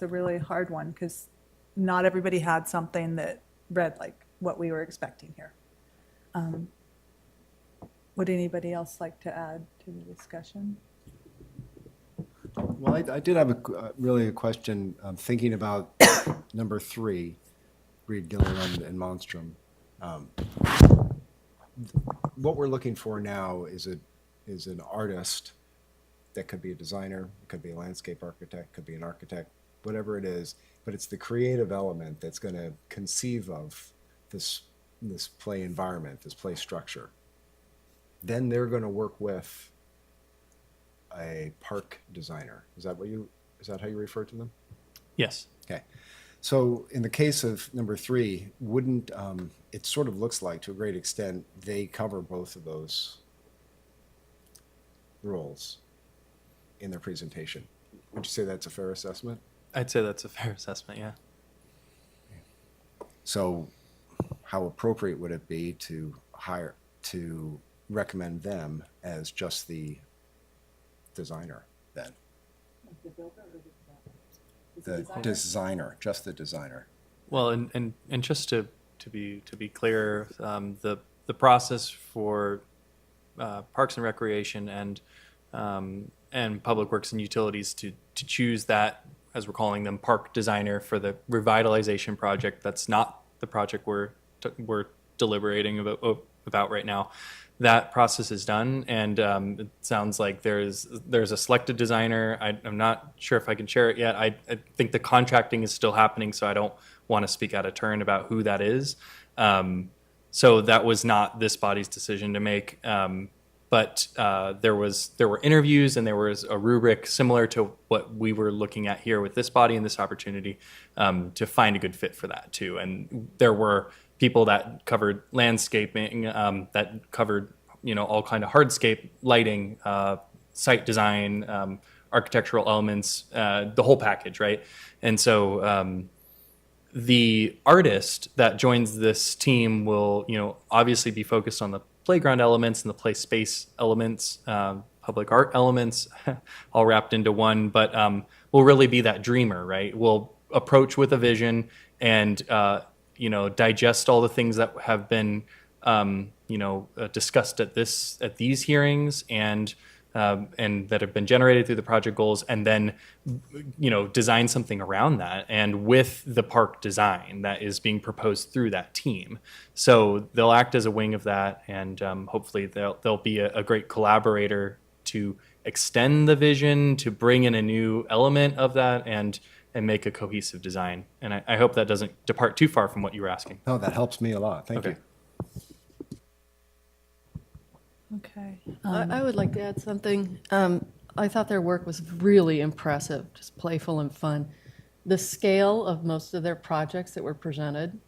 Speaker 1: really hard one because not everybody had something that read like what we were expecting here. Would anybody else like to add to the discussion?
Speaker 6: Well, I did have a question, thinking about number 3, Reed Gilliland and Monstrum. What we're looking for now is an artist that could be a designer, it could be a landscape architect, could be an architect, whatever it is, but it's the creative element that's going to conceive of this play environment, this play structure. Then they're going to work with a park designer. Is that how you refer to them?
Speaker 4: Yes.
Speaker 6: Okay. So in the case of number 3, wouldn't it sort of looks like to a great extent they cover both of those roles in their presentation? Would you say that's a fair assessment?
Speaker 4: I'd say that's a fair assessment, yeah.
Speaker 6: So how appropriate would it be to recommend them as just the designer then? The designer, just the designer.
Speaker 4: Well, and just to be clear, the the process for Parks and Recreation and Public Works and Utilities to choose that, as we're calling them, park designer for the revitalization project. That's not the project we're deliberating about right now. That process is done, and it sounds like there's a selected designer. I'm not sure if I can share it yet. I think the contracting is still happening, so I don't want to speak out of turn about who that is. So that was not this body's decision to make. But there were interviews, and there was a rubric similar to what we were looking at here with this body and this opportunity to find a good fit for that too. And there were people that covered landscaping, that covered all kind of hardscape, lighting, site design, architectural elements, the whole package, right? And so the artist that joins this team will obviously be focused on the playground elements and the play space elements, public art elements, all wrapped into one. But we'll really be that dreamer, right? We'll approach with a vision and digest all the things that have been discussed at these hearings and that have been generated through the project goals, and then design something around that and with the park design that is being proposed through that team. So they'll act as a wing of that, and hopefully they'll be a great collaborator to extend the vision, to bring in a new element of that, and make a cohesive design. And I hope that doesn't depart too far from what you were asking.
Speaker 6: Oh, that helps me a lot. Thank you.
Speaker 1: Okay.
Speaker 7: I would like to add something. I thought their work was really impressive, just playful and fun. The scale of most of their projects that were presented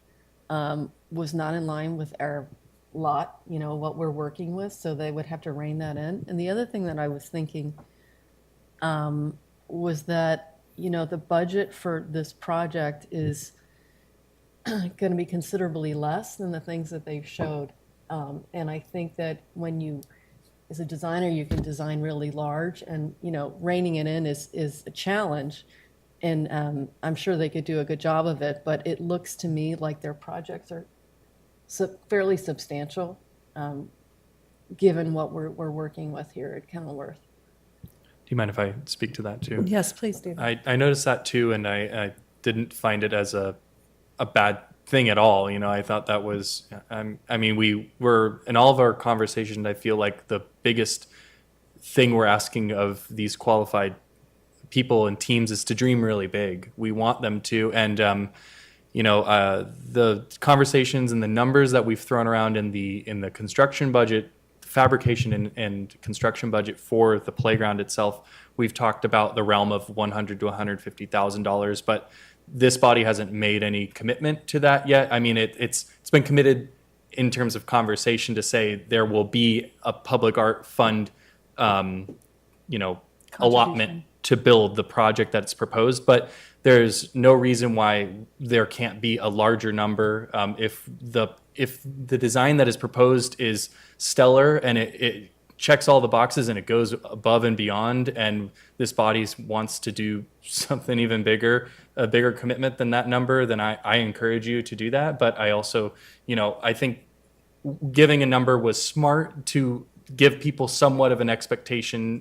Speaker 7: was not in line with our lot, what we're working with, so they would have to rein that in. And the other thing that I was thinking was that, the budget for this project is going to be considerably less than the things that they've showed. And I think that when you, as a designer, you can design really large, and reining it in is a challenge. And I'm sure they could do a good job of it, but it looks to me like their projects are fairly substantial, given what we're working with here at Kenilworth.
Speaker 4: Do you mind if I speak to that too?
Speaker 1: Yes, please do.
Speaker 4: I noticed that too, and I didn't find it as a bad thing at all. I thought that was, we were, in all of our conversations, I feel like the biggest thing we're asking of these qualified people and teams is to dream really big. We want them to, and the conversations and the numbers that we've thrown around in the construction budget, fabrication and construction budget for the playground itself, we've talked about the realm of $100,000 to $150,000, but this body hasn't made any commitment to that yet. It's been committed in terms of conversation to say there will be a public art fund, allotment to build the project that's proposed, but there's no reason why there can't be a larger number if the design that is proposed is stellar and it checks all the boxes and it goes above and beyond, and this body wants to do something even bigger, a bigger commitment than that number, then I encourage you to do that. But I also, I think giving a number was smart to give people somewhat of an expectation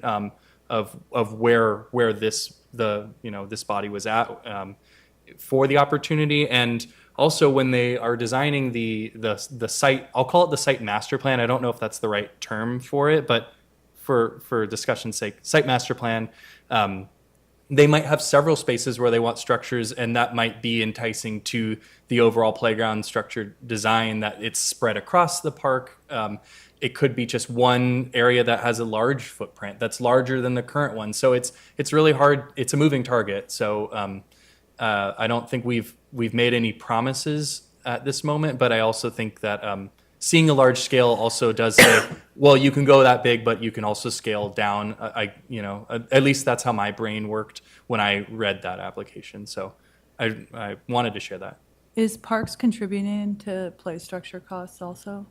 Speaker 4: of where this body was at for the opportunity. And also when they are designing the site, I'll call it the site master plan. I don't know if that's the right term for it, but for discussion's sake, site master plan, they might have several spaces where they want structures, and that might be enticing to the overall playground structure design, that it's spread across the park. It could be just one area that has a large footprint that's larger than the current one. So it's really hard. It's a moving target. So I don't think we've made any promises at this moment, but I also think that seeing a large scale also does say, well, you can go that big, but you can also scale down. At least that's how my brain worked when I read that application. So I wanted to share that.
Speaker 1: Is Parks contributing to play structure costs also?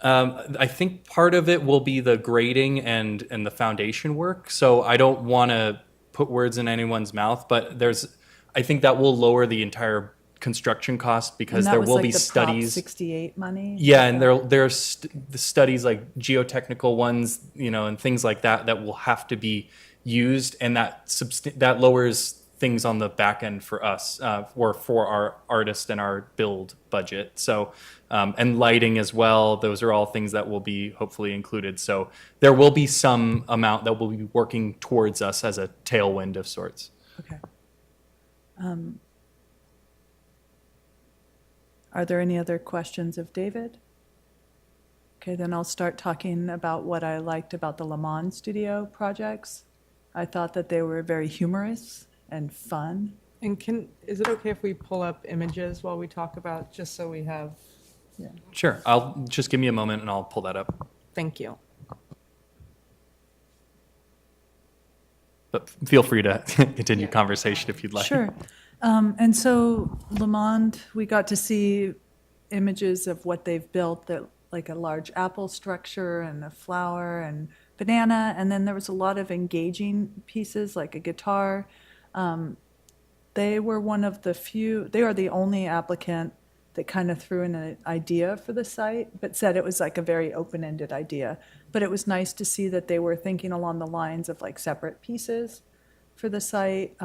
Speaker 4: I think part of it will be the grading and the foundation work. So I don't want to put words in anyone's mouth, but I think that will lower the entire construction costs because
Speaker 1: And that
Speaker 4: there
Speaker 1: was
Speaker 4: will
Speaker 1: like
Speaker 4: be
Speaker 1: the Prop
Speaker 4: studies.
Speaker 1: 68 money?
Speaker 4: Yeah, and there's the studies like geotechnical ones, and things like that that will have to be used, and that lowers things on the back end for us, or for our artist and our build budget. So, and lighting as well. Those are all things that will be hopefully included. So there will be some amount that will be working towards us as a tailwind of sorts.
Speaker 1: Okay. Are there any other questions of David? Okay, then I'll start talking about what I liked about the Le Mans Studio projects. I thought that they were very humorous and fun.
Speaker 8: And is it okay if we pull up images while we talk about, just so we have,
Speaker 4: Sure. I'll just give me a moment and I'll pull that up.
Speaker 8: thank you.
Speaker 4: But feel free to continue conversation if you'd like.
Speaker 1: Sure. And so Lamond, we got to see images of what they've built, that like a large apple structure and a flower and banana. And then there was a lot of engaging pieces like a guitar. They were one of the few, they are the only applicant that kind of threw in an idea for the site, but said it was like a very open-ended idea. But it was nice to see that they were thinking along the lines of like separate pieces for the site.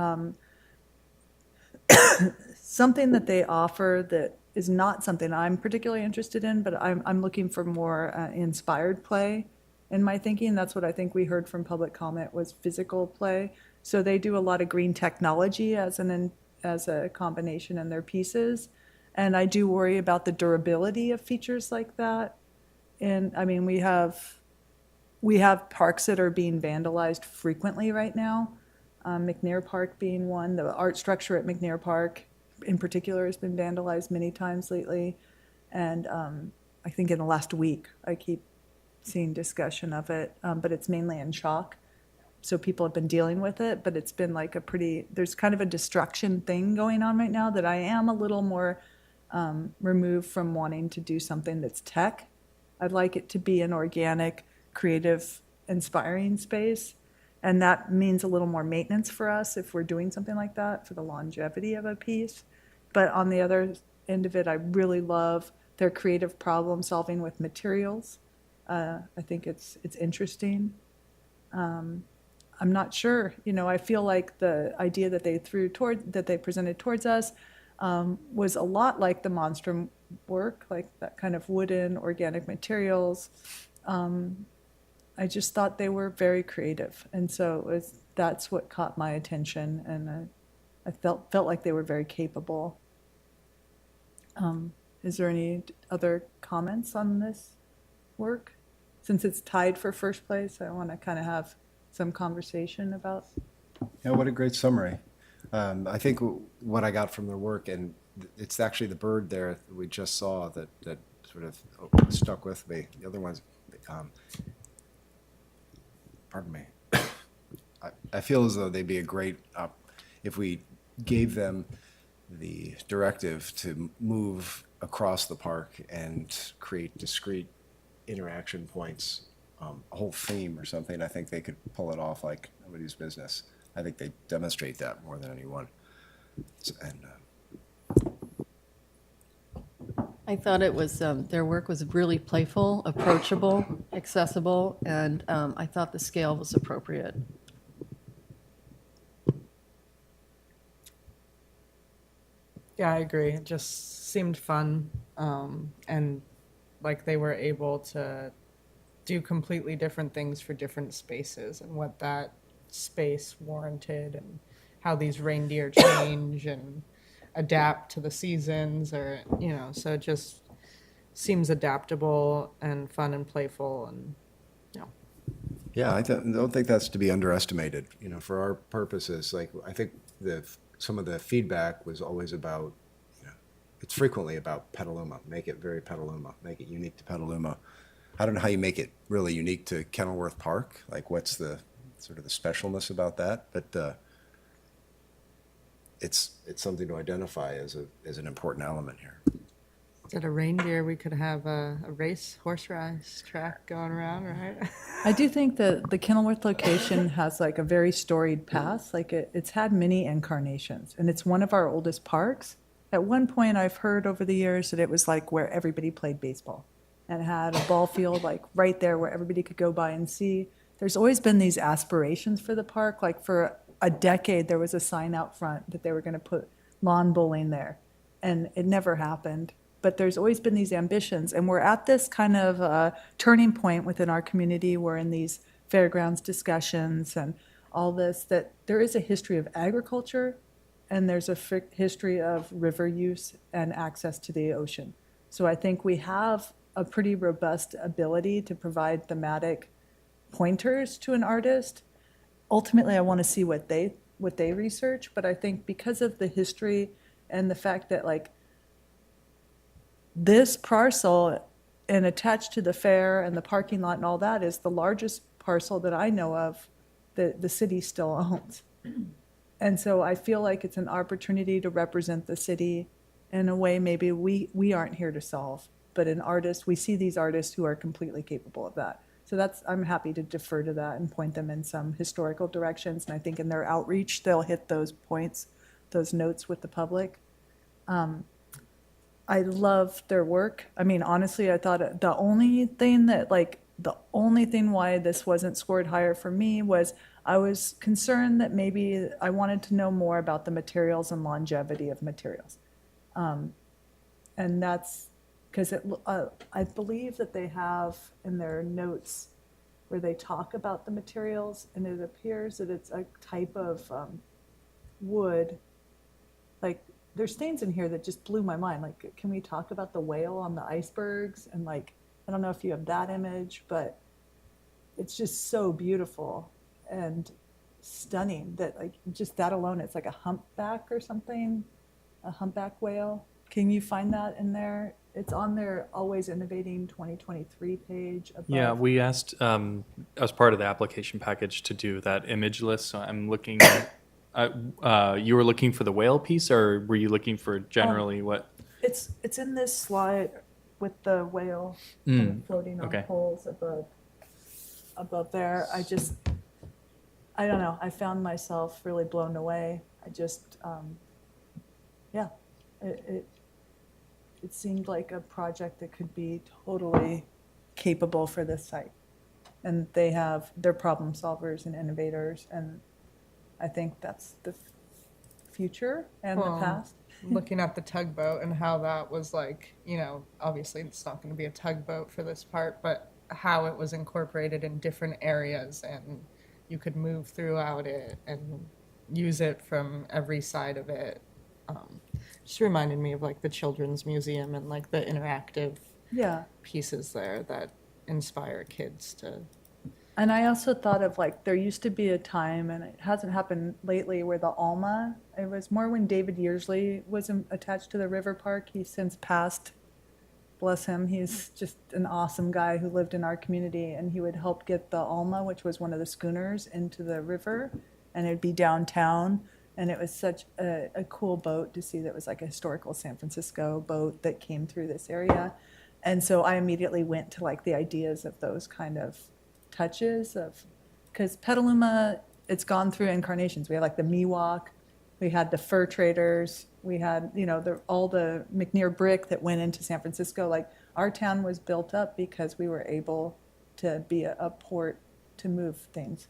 Speaker 1: Something that they offer that is not something I'm particularly interested in, but I'm looking for more inspired play in my thinking. That's what I think we heard from public comment was physical play. So they do a lot of green technology as a combination in their pieces. And I do worry about the durability of features like that. And I mean, we have parks that are being vandalized frequently right now. McNair Park being one. The art structure at McNair Park in particular has been vandalized many times lately. And I think in the last week, I keep seeing discussion of it, but it's mainly in chalk. So people have been dealing with it, but it's been like there's kind of a destruction thing going on right now that I am a little more removed from wanting to do something that's tech. I'd like it to be an organic, creative, inspiring space. And that means a little more maintenance for us if we're doing something like that for the longevity of a piece. But on the other end of it, I really love their creative problem solving with materials. I think it's interesting. I'm not sure, I feel like the idea that they presented towards us was a lot like the Monstrum work, like that kind of wooden organic materials. I just thought they were very creative, and so that's what caught my attention, and I felt like they were very capable. Is there any other comments on this work? Since it's tied for first place, I want to kind of have some conversation about.
Speaker 6: Yeah, what a great summary. I think what I got from their work, and it's actually the bird there that we just saw that sort of stuck with me. The other ones, pardon me. I feel as though they'd be a great, if we gave them the directive to move across the park and create discrete interaction points, a whole theme or something, I think they could pull it off like nobody's business. I think they demonstrate that more than anyone. And
Speaker 7: I thought it was, their work was really playful, approachable, accessible, and I thought the scale was appropriate.
Speaker 8: Yeah, I agree. It just seemed fun, and like they were able to do completely different things for different spaces and what that space warranted and how these reindeer change and adapt to the seasons, or so it just seems adaptable and fun and playful, and
Speaker 6: yeah, I don't think that's to be underestimated. For our purposes, like I think some of the feedback was always about, it's frequently about Petaluma. Make it very Petaluma. Make it unique to Petaluma. I don't know how you make it really unique to Kenilworth Park. Like, what's the sort of the specialness about that? But it's something to identify as an important element here.
Speaker 8: instead of reindeer, we could have a horse race track going around, right?
Speaker 1: I do think that the Kenilworth location has like a very storied past. Like it's had many incarnations, and it's one of our oldest parks. At one point, I've heard over the years that it was like where everybody played baseball and had a ball field like right there where everybody could go by and see. There's always been these aspirations for the park. Like for a decade, there was a sign out front that they were going to put lawn bowling there, and it never happened. But there's always been these ambitions, and we're at this kind of turning point within our community. We're in these fairgrounds discussions and all this, that there is a history of agriculture and there's a history of river use and access to the ocean. So I think we have a pretty robust ability to provide thematic pointers to an artist. Ultimately, I want to see what they research, but I think because of the history and the fact that like this parcel and attached to the fair and the parking lot and all that is the largest parcel that I know of that the city still owns. And so I feel like it's an opportunity to represent the city in a way maybe we aren't here to solve, but an artist, we see these artists who are completely capable of that. So I'm happy to defer to that and point them in some historical directions. And I think in their outreach, they'll hit those points, those notes with the public. I love their work. I mean, honestly, I thought the only thing why this wasn't scored higher for me was I was concerned that maybe I wanted to know more about the materials and longevity of materials. And that's because I believe that they have in their notes where they talk about the materials, and it appears that it's a type of wood. Like, there's things in here that just blew my mind. Like, can we talk about the whale on the icebergs? And like, I don't know if you have that image, but it's just so beautiful and stunning that like just that alone, it's like a humpback or something, a humpback whale. Can you find that in there? It's on their Always Innovating 2023 page above.
Speaker 4: Yeah, we asked as part of the application package to do that image list. So I'm looking at, you were looking for the whale piece, or were you looking for generally what?
Speaker 1: It's in this slide with the whale kind of floating on
Speaker 4: okay.
Speaker 1: poles above there. I don't know. I found myself really blown away. I just, it seemed like a project that could be totally capable for this site. And they're problem solvers and innovators, and I think that's the future and the
Speaker 8: Well,
Speaker 1: past.
Speaker 8: Looking at the tugboat and how that was like, obviously it's not going to be a tugboat for this part, but how it was incorporated in different areas and you could move throughout it and use it from every side of it. Just reminded me of like the Children's Museum and like the interactive
Speaker 1: Yeah.
Speaker 8: pieces there that inspire kids to.
Speaker 1: And I also thought of like, there used to be a time, and it hasn't happened lately, where the Alma, it was more when David Yearsley was attached to the river park. He's since passed, bless him. He's just an awesome guy who lived in our community, and he would help get the Alma, which was one of the schooners, into the river, and it'd be downtown. And it was such a cool boat to see that was like a historical San Francisco boat that came through this area. And so I immediately went to like the ideas of those kind of touches of, because Petaluma, it's gone through incarnations. We had like the Miwok, we had the fur traders, we had, all the McNear brick that went into San Francisco. Like our town was built up because we were able to be a port to move things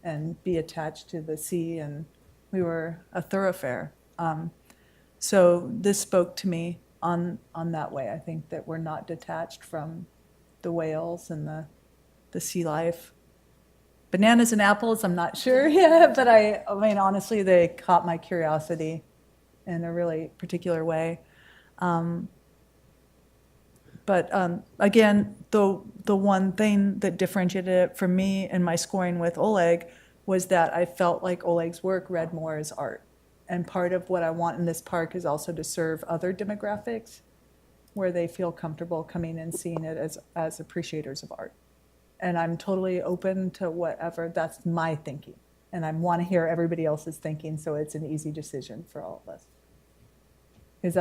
Speaker 1: and be attached to the sea, and we were a thoroughfare. So this spoke to me on that way. I think that we're not detached from the whales and the sea life. Bananas and apples, I'm not sure yet, but I mean, honestly, they caught my curiosity in a really particular way. But again, the one thing that differentiated it from me and my scoring with Oleg was that I felt like Oleg's work read more as art. And part of what I want in this park is also to serve other demographics where they feel comfortable coming and seeing it as appreciators of art. And I'm totally open to whatever, that's my thinking. And I want to hear everybody else's thinking, so it's an easy decision for all of us. Because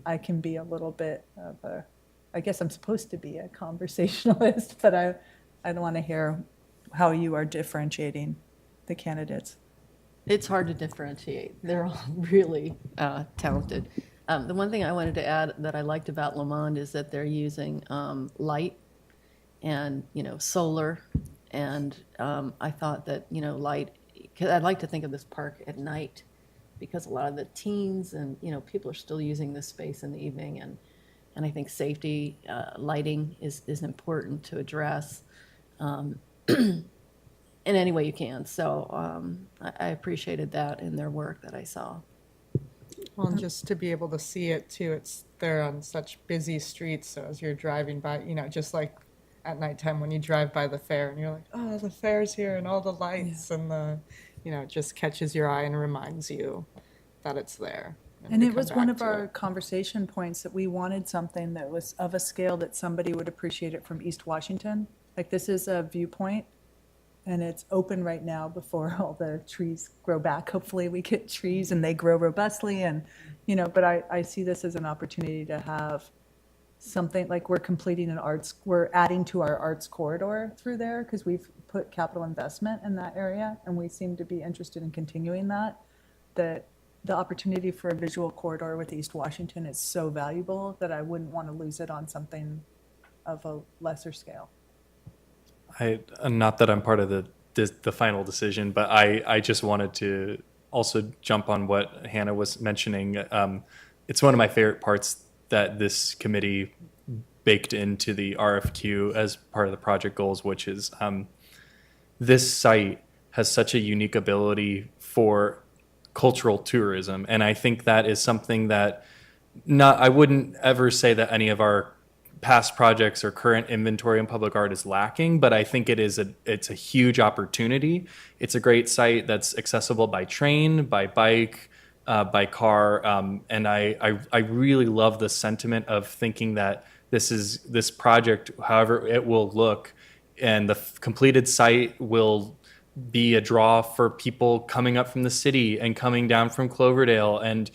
Speaker 1: I can be a little bit of I guess I'm supposed to be a conversationalist, but I don't want to hear how you are differentiating the candidates.
Speaker 7: It's hard to differentiate. They're all really talented. The one thing I wanted to add that I liked about Lamond is that they're using light and, solar. And I thought that, light, because I'd like to think of this park at night because a lot of the teens and, people are still using this space in the evening. And I think safety, lighting is important to address in any way you can. So I appreciated that in their work that I saw.
Speaker 8: Well, and just to be able to see it too, they're on such busy streets. So as you're driving by, just like at nighttime when you drive by the fair and you're like, oh, the fair's here and all the lights and it just catches your eye and reminds you that it's there.
Speaker 1: And
Speaker 8: to
Speaker 1: it
Speaker 8: come
Speaker 1: was one
Speaker 8: back
Speaker 1: of
Speaker 8: to
Speaker 1: our
Speaker 8: it.
Speaker 1: conversation points that we wanted something that was of a scale that somebody would appreciate it from East Washington. Like this is a viewpoint and it's open right now before all the trees grow back. Hopefully we get trees and they grow robustly and, but I see this as an opportunity to have something like we're adding to our arts corridor through there because we've put capital investment in that area and we seem to be interested in continuing that. The opportunity for a visual corridor with East Washington is so valuable that I wouldn't want to lose it on something of a lesser scale.
Speaker 4: Not that I'm part of the final decision, but I just wanted to also jump on what Hannah was mentioning. It's one of my favorite parts that this committee baked into the RFQ as part of the project goals, which is this site has such a unique ability for cultural tourism. And I think that is something that I wouldn't ever say that any of our past projects or current inventory in public art is lacking, but I think it's a huge opportunity. It's a great site that's accessible by train, by bike, by car. And I really love the sentiment of thinking that this project, however it will look, and the completed site will be a draw for people coming up from the city and coming down from Cloverdale and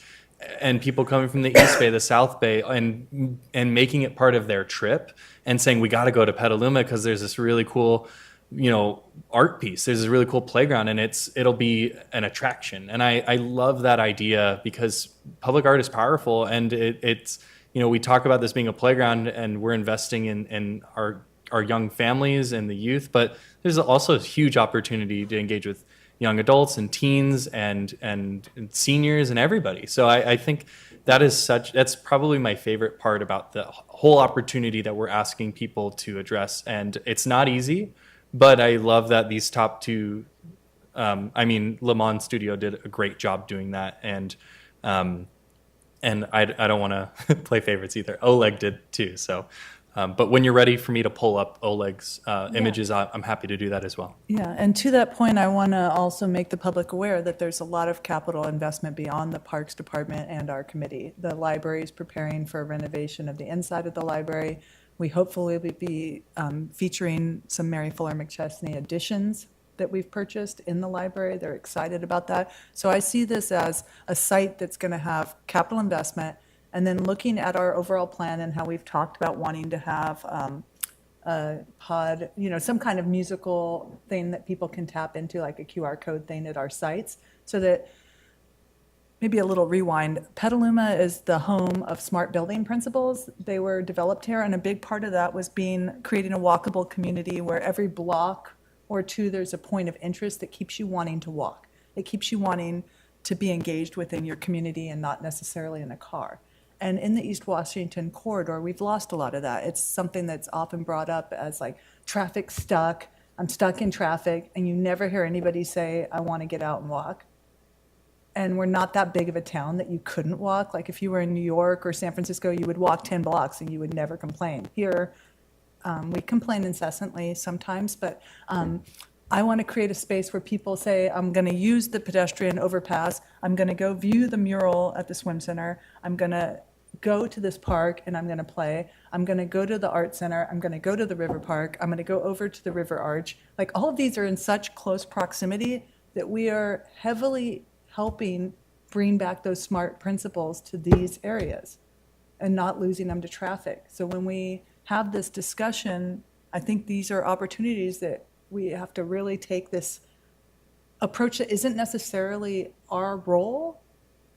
Speaker 4: people coming from the East Bay, the South Bay, and making it part of their trip and saying, we got to go to Petaluma because there's this really cool, art piece. There's this really cool playground and it'll be an attraction. And I love that idea because public art is powerful and it's, we talk about this being a playground and we're investing in our young families and the youth, but there's also a huge opportunity to engage with young adults and teens and seniors and everybody. So I think that's probably my favorite part about the whole opportunity that we're asking people to address. And it's not easy, but I love that these top two, Le Mans Studio did a great job doing that. And I don't want to play favorites either. Oleg did too. So, but when you're ready for me to pull up Oleg's images, I'm happy to do that as well.
Speaker 1: Yeah, and to that point, I want to also make the public aware that there's a lot of capital investment beyond the Parks Department and our committee. The library is preparing for a renovation of the inside of the library. We hopefully will be featuring some Mary Fuller McChesney additions that we've purchased in the library. They're excited about that. So I see this as a site that's going to have capital investment. And then looking at our overall plan and how we've talked about wanting to have a pod, some kind of musical thing that people can tap into, like a QR code thing at our sites, so that maybe a little rewind. Petaluma is the home of smart building principles. They were developed here, and a big part of that was creating a walkable community where every block or two there's a point of interest that keeps you wanting to walk. It keeps you wanting to be engaged within your community and not necessarily in a car. And in the East Washington corridor, we've lost a lot of that. It's something that's often brought up as like traffic stuck. I'm stuck in traffic, and you never hear anybody say, I want to get out and walk. And we're not that big of a town that you couldn't walk. Like if you were in New York or San Francisco, you would walk 10 blocks and you would never complain. Here, we complain incessantly sometimes, but I want to create a space where people say, I'm going to use the pedestrian overpass. I'm going to go view the mural at the swim center. I'm going to go to this park and I'm going to play. I'm going to go to the art center. I'm going to go to the river park. I'm going to go over to the river arch. Like all of these are in such close proximity that we are heavily helping bring back those smart principles to these areas and not losing them to traffic. So when we have this discussion, I think these are opportunities that we have to really take this approach that isn't necessarily our role,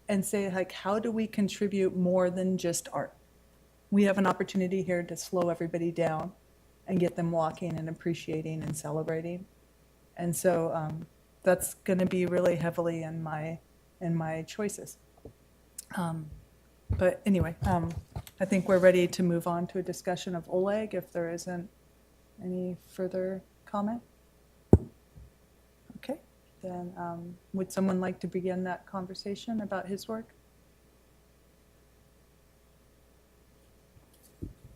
Speaker 1: and say, like, how do we contribute more than just art? We have an opportunity here to slow everybody down and get them walking and appreciating and celebrating. And so that's going to be really heavily in my choices. But anyway, I think we're ready to move on to a discussion of Oleg if there isn't any further comment. Okay, then would someone like to begin that conversation about his work?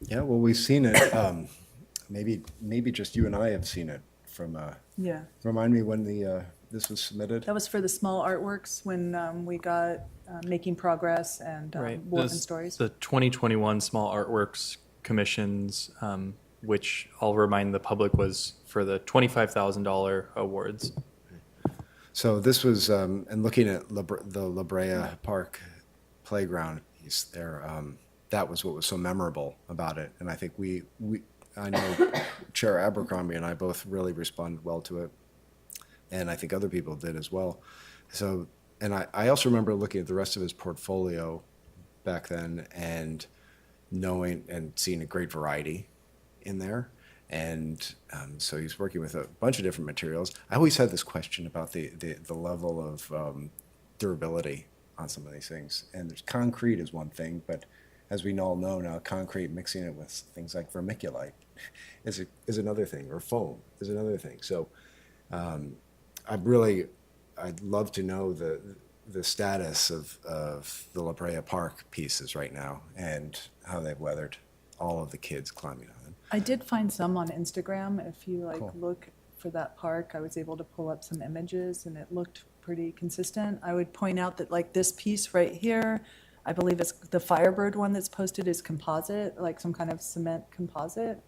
Speaker 6: Yeah, well, we've seen it. Maybe just you and I have seen it from.
Speaker 1: Yeah,
Speaker 6: Remind me when this was submitted.
Speaker 1: that was for the small artworks when we got Making Progress and
Speaker 4: Right.
Speaker 1: Wolf and
Speaker 4: Those-
Speaker 1: Stories.
Speaker 4: The 2021 Small Artworks Commissions, which I'll remind the public was for the $25,000 awards.
Speaker 6: So this was, and looking at the La Brea Park playground piece there, that was what was so memorable about it. And I think I know Chair Abercrombie and I both really responded well to it. And I think other people did as well. So, and I also remember looking at the rest of his portfolio back then and knowing and seeing a great variety in there. And so he's working with a bunch of different materials. I always had this question about the level of durability on some of these things. And there's concrete is one thing, but as we all know now, concrete mixing it with things like vermiculite is another thing, or foam is another thing. So I'd love to know the status of the La Brea Park pieces right now and how they've weathered all of the kids climbing on them.
Speaker 1: I did find some on Instagram. If you
Speaker 6: Cool.
Speaker 1: look for that park, I was able to pull up some images and it looked pretty consistent. I would point out that like this piece right here, I believe it's the Firebird one that's posted is composite, like some kind of cement composite.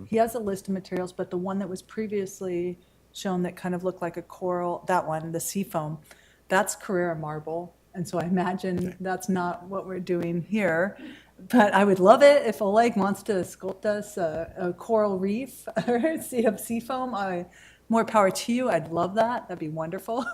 Speaker 1: He has a list of materials, but the one that was previously shown that kind of looked like a coral, that one, the seafoam, that's Carrara marble. And so I imagine that's not what we're doing here. But I would love it if Oleg wants to sculpt us a coral reef or seafoam. More power to you. I'd love that. That'd be wonderful.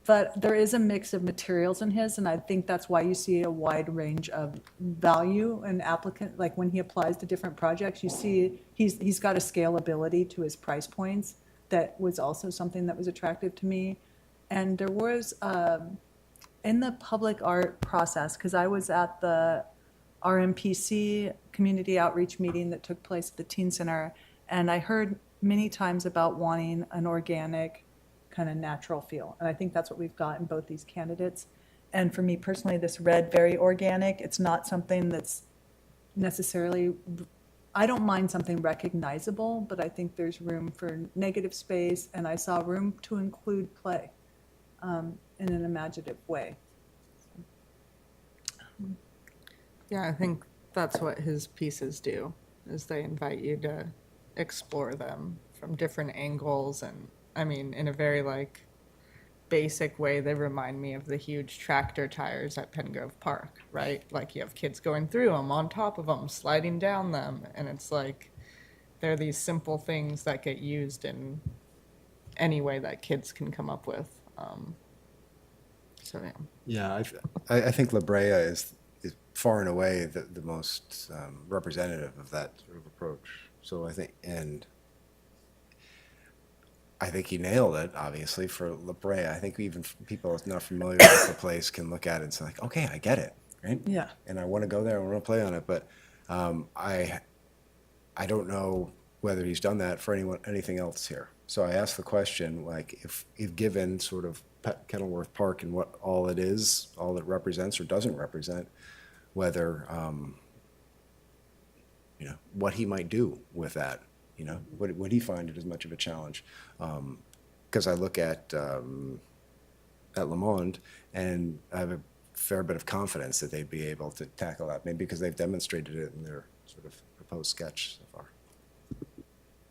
Speaker 1: But there is a mix of materials in his, and I think that's why you see a wide range of value and applicant, like when he applies to different projects, you see he's got a scalability to his price points that was also something that was attractive to me. And there was, in the public art process, because I was at the RMPC community outreach meeting that took place at the Teen Center, and I heard many times about wanting an organic kind of natural feel. And I think that's what we've got in both these candidates. And for me personally, this red, very organic, it's not something that's necessarily, I don't mind something recognizable, but I think there's room for negative space, and I saw room to include play in an imaginative way.
Speaker 8: Yeah, I think that's what his pieces do, is they invite you to explore them from different angles. And I mean, in a very like basic way, they remind me of the huge tractor tires at Pengrove Park, right? Like you have kids going through them, on top of them, sliding down them. And it's like, they're these simple things that get used in any way that kids can come up with. So yeah.
Speaker 6: Yeah, I think La Brea is far and away the most representative of that sort of approach. So I think he nailed it, obviously, for La Brea. I think even people not familiar with the place can look at it and say, like, okay, I get it, right?
Speaker 1: Yeah.
Speaker 6: And I want to go there, I want to play on it, but I don't know whether he's done that for anything else here. So I asked the question, like, if given sort of Kenilworth Park and what all it is, all it represents or doesn't represent, whether, what he might do with that. Would he find it as much of a challenge? Because I look at Le Monde, and I have a fair bit of confidence that they'd be able to tackle that, maybe because they've demonstrated it in their sort of proposed sketch so far.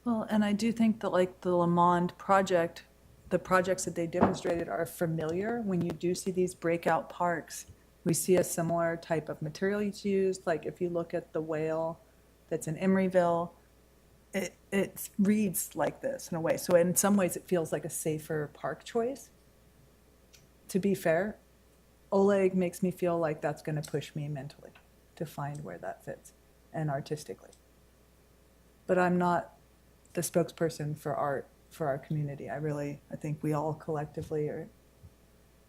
Speaker 1: Well, and I do think that like the Le Monde project, the projects that they demonstrated are familiar. When you do see these breakout parks, we see a similar type of material used. Like if you look at the whale that's in Emeryville, it reads like this in a way. So in some ways, it feels like a safer park choice, to be fair. Oleg makes me feel like that's going to push me mentally to find where that fits and artistically. But I'm not the spokesperson for art for our community. I think we all collectively are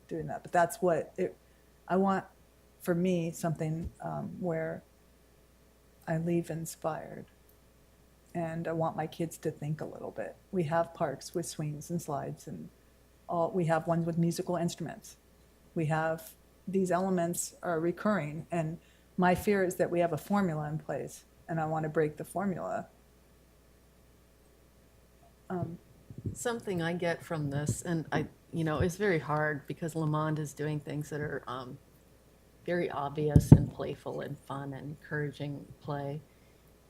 Speaker 1: doing that. But that's what I want for me, something where I leave inspired. And I want my kids to think a little bit. We have parks with swings and slides, and we have ones with musical instruments. We have these elements are recurring, and my fear is that we have a formula in place, and I want to break the formula.
Speaker 7: Something I get from this, and it's very hard because Lamond is doing things that are very obvious and playful and fun and encouraging play.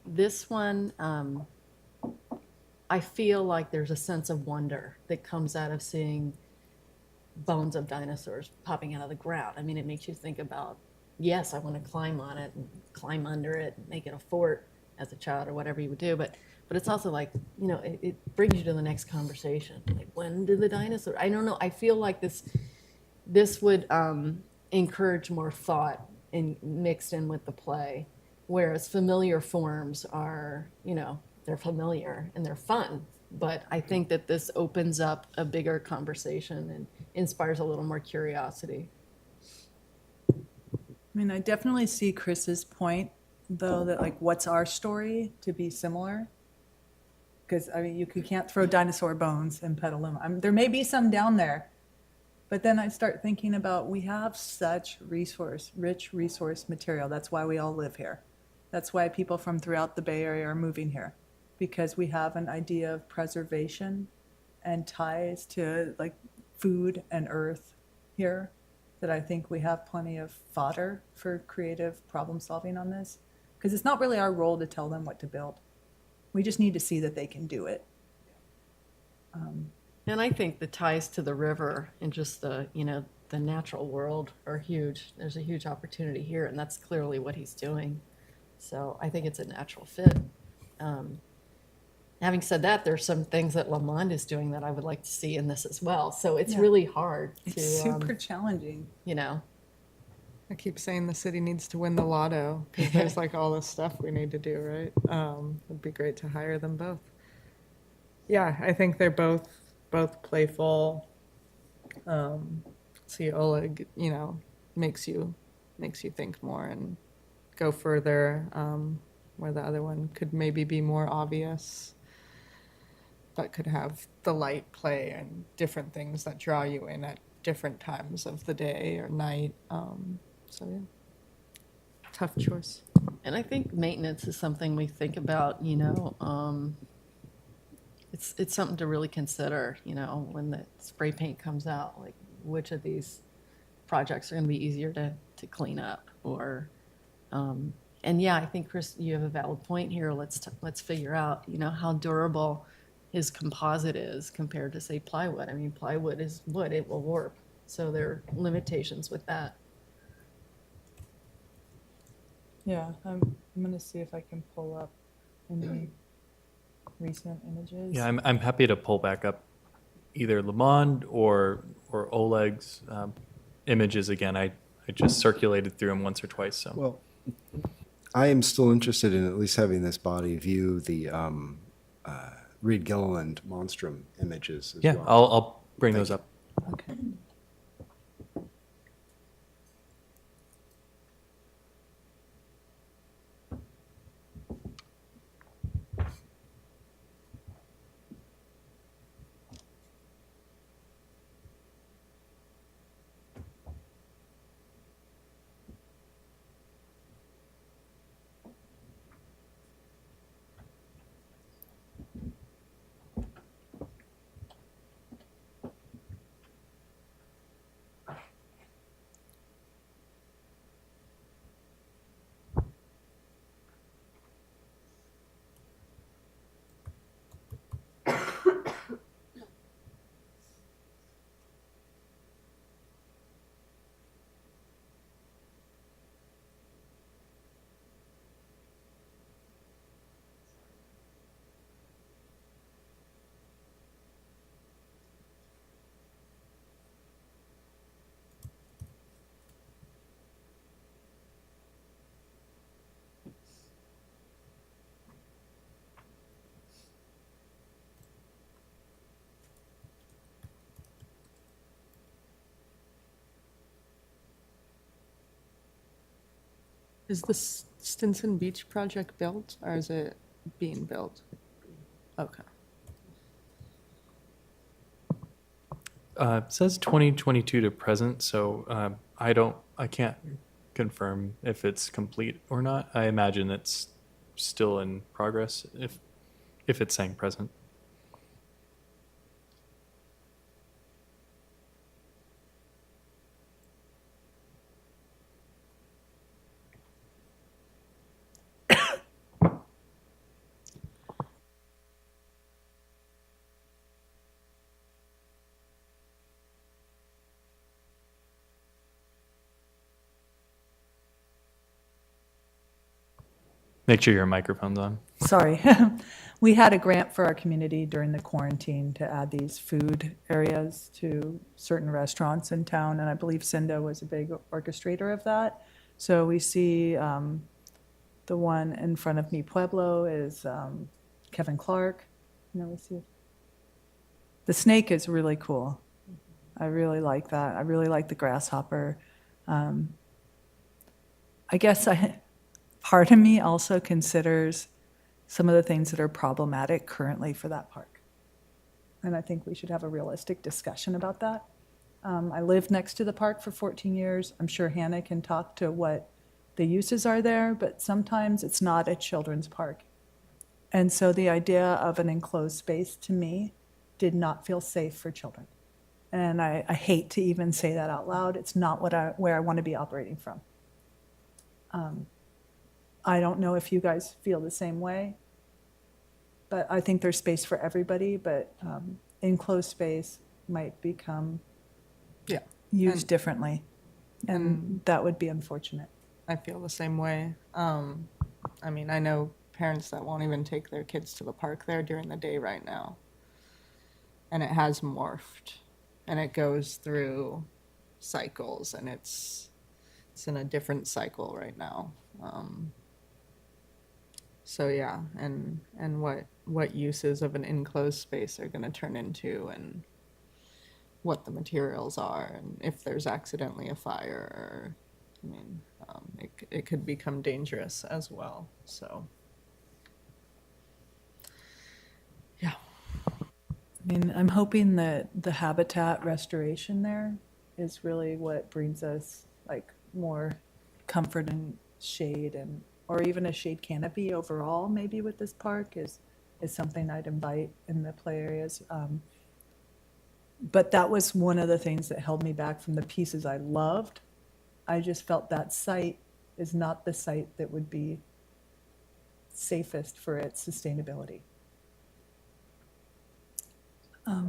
Speaker 7: This one, I feel like there's a sense of wonder that comes out of seeing bones of dinosaurs popping out of the ground. I mean, it makes you think about, yes, I want to climb on it and climb under it and make it a fort as a child or whatever you would do. But it's also like, it brings you to the next conversation. Like, when did the dinosaur? I don't know. I feel like this would encourage more thought mixed in with the play. Whereas familiar forms are, they're familiar and they're fun. But I think that this opens up a bigger conversation and inspires a little more curiosity.
Speaker 1: I mean, I definitely see Chris's point, though, that like, what's our story to be similar? Because, I mean, you can't throw dinosaur bones in Petaluma. I mean, there may be some down there, but then I start thinking about we have such rich resource material. That's why we all live here. That's why people from throughout the Bay Area are moving here, because we have an idea of preservation and ties to like food and earth here, that I think we have plenty of fodder for creative problem solving on this. Because it's not really our role to tell them what to build. We just need to see that they can do it.
Speaker 7: And I think the ties to the river and just the natural world are huge. There's a huge opportunity here, and that's clearly what he's doing. So I think it's a natural fit. Having said that, there's some things that Lamond is doing that I would like to see in this as well. So it's really hard to,
Speaker 1: It's super challenging.
Speaker 8: I keep saying the city needs to win the lotto because there's like all this stuff we need to do, right? It'd be great to hire them both. Yeah, I think they're both playful. See, Oleg, makes you think more and go further, where the other one could maybe be more obvious, but could have the light play and different things that draw you in at different times of the day or night. So yeah, tough choice.
Speaker 7: and I think maintenance is something we think about, it's something to really consider, when the spray paint comes out, like which of these projects are going to be easier to clean up or, and yeah, I think Chris, you have a valid point here. Let's figure out, how durable his composite is compared to say plywood. I mean, plywood is wood, it will warp. So there are limitations with that.
Speaker 1: Yeah, I'm going to see if I can pull up any recent images.
Speaker 4: Yeah, I'm happy to pull back up either Lamond or Oleg's images again. I just circulated through them once or twice. So
Speaker 6: Well, I am still interested in at least having this body view the Reed Gilliland Monstrum images as
Speaker 4: yeah,
Speaker 6: well.
Speaker 4: I'll bring those up.
Speaker 1: Okay.
Speaker 8: Is the Stinson Beach project built or is it being built? Okay.
Speaker 4: It says 2022 to present, so I can't confirm if it's complete or not. I imagine it's still in progress if it's saying present. Make sure your microphone's on.
Speaker 1: Sorry. We had a grant for our community during the quarantine to add these food areas to certain restaurants in town, and I believe Cinda was a big orchestrator of that. So we see the one in front of Mi Pueblo is Kevin Clark. You know, we see the snake is really cool. I really like that. I really like the grasshopper. I guess part of me also considers some of the things that are problematic currently for that park. And I think we should have a realistic discussion about that. I lived next to the park for 14 years. I'm sure Hannah can talk to what the uses are there, but sometimes it's not a children's park. And so the idea of an enclosed space to me did not feel safe for children. And I hate to even say that out loud. It's not where I want to be operating from. I don't know if you guys feel the same way, but I think there's space for everybody, but enclosed space might become
Speaker 8: Yeah.
Speaker 1: used differently, and that would be unfortunate.
Speaker 8: I feel the same way. I mean, I know parents that won't even take their kids to the park there during the day right now. And it has morphed and it goes through cycles and it's in a different cycle right now. So yeah, and what uses of an enclosed space are going to turn into and what the materials are and if there's accidentally a fire or, I mean, it could become dangerous as well. So, yeah.
Speaker 1: I mean, I'm hoping that the habitat restoration there is really what brings us like more comfort and shade and, or even a shade canopy overall, maybe with this park is something I'd invite in the play areas. But that was one of the things that held me back from the pieces I loved. I just felt that site is not the site that would be safest for its sustainability.
Speaker 6: I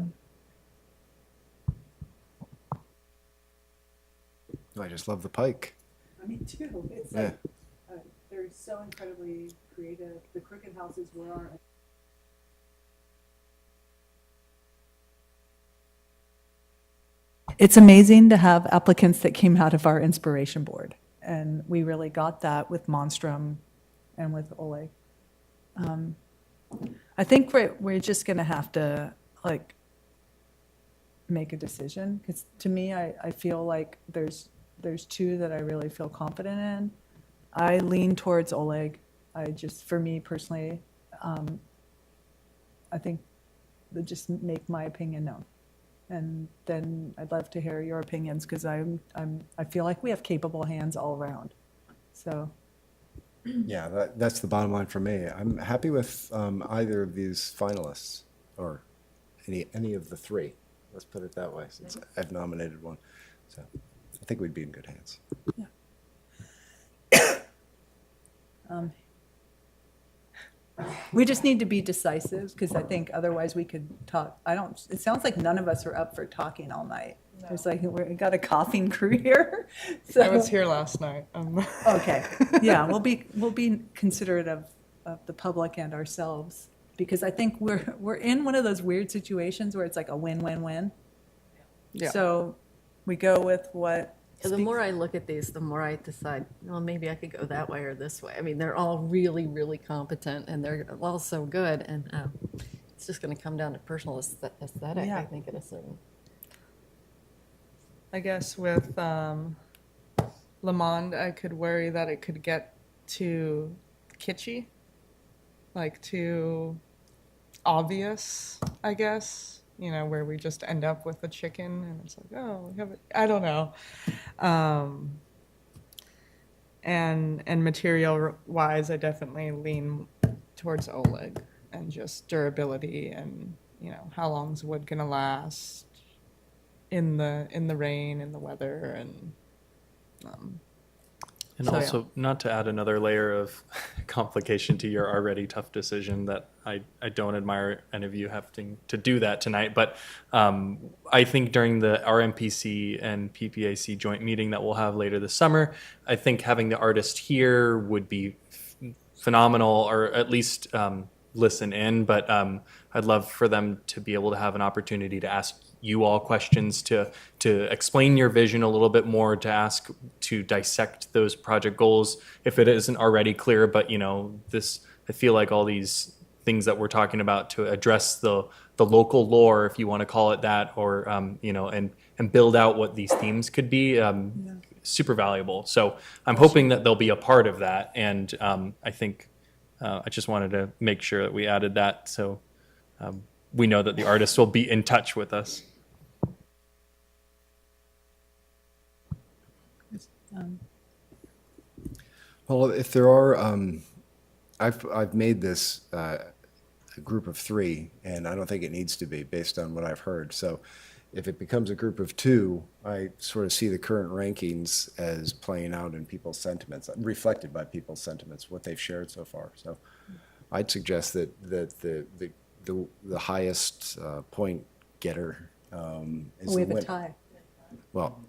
Speaker 6: just love the pike.
Speaker 1: Me too. It's
Speaker 6: Yeah.
Speaker 1: They're so incredibly creative. The crooked houses were our. It's amazing to have applicants that came out of our inspiration board, and we really got that with Monstrum and with Oleg. I think we're just going to have to like make a decision because to me, I feel like there's two that I really feel confident in. I lean towards Oleg. For me personally, I think that just make my opinion known. And then I'd love to hear your opinions because I feel like we have capable hands all around. So
Speaker 6: Yeah, that's the bottom line for me. I'm happy with either of these finalists or any of the three. Let's put it that way, since I've nominated one. So I think we'd be in good hands.
Speaker 1: we just need to be decisive because I think otherwise we could talk. It sounds like none of us are up for talking all night. It's like we got a coughing crew here. So
Speaker 8: I was here last night.
Speaker 1: Okay, yeah, we'll be considerate of the public and ourselves because I think we're in one of those weird situations where it's like a win-win-win.
Speaker 8: Yeah.
Speaker 1: So we go with what.
Speaker 7: The more I look at these, the more I decide, well, maybe I could go that way or this way. I mean, they're all really, really competent and they're all so good. And it's just going to come down to personal aesthetic,
Speaker 1: Yeah.
Speaker 7: I think, at a certain.
Speaker 8: I guess with Lamond, I could worry that it could get too kitschy, like too obvious, I guess. You know, where we just end up with a chicken and it's like, oh, we have it. I don't know. And material wise, I definitely lean towards Oleg and just durability and, you know, how long's wood gonna last in the rain, in the weather, and
Speaker 4: And
Speaker 8: So, yeah.
Speaker 4: also, not to add another layer of complication to your already tough decision, that I don't admire any of you having to do that tonight, but I think during the RMPC and PPAC joint meeting that we'll have later this summer, I think having the artist here would be phenomenal, or at least listen in, but I'd love for them to be able to have an opportunity to ask you all questions, to explain your vision a little bit more, to dissect those project goals if it isn't already clear. But you know, I feel like all these things that we're talking about to address the local lore, if you want to call it that, or you know, and build out what these themes could be, super valuable. So I'm hoping that they'll be a part of that, and I think I just wanted to make sure that we added that, so we know that the artists will be in touch with us.
Speaker 6: Well, if there are, I've made this a group of 3, and I don't think it needs to be based on what I've heard. So if it becomes a group of 2, I sort of see the current rankings as playing out in people's sentiments, reflected by people's sentiments, what they've shared so far. So I'd suggest that the highest point getter is
Speaker 1: We
Speaker 6: the
Speaker 1: have a
Speaker 6: winner.
Speaker 1: tie.
Speaker 6: Well,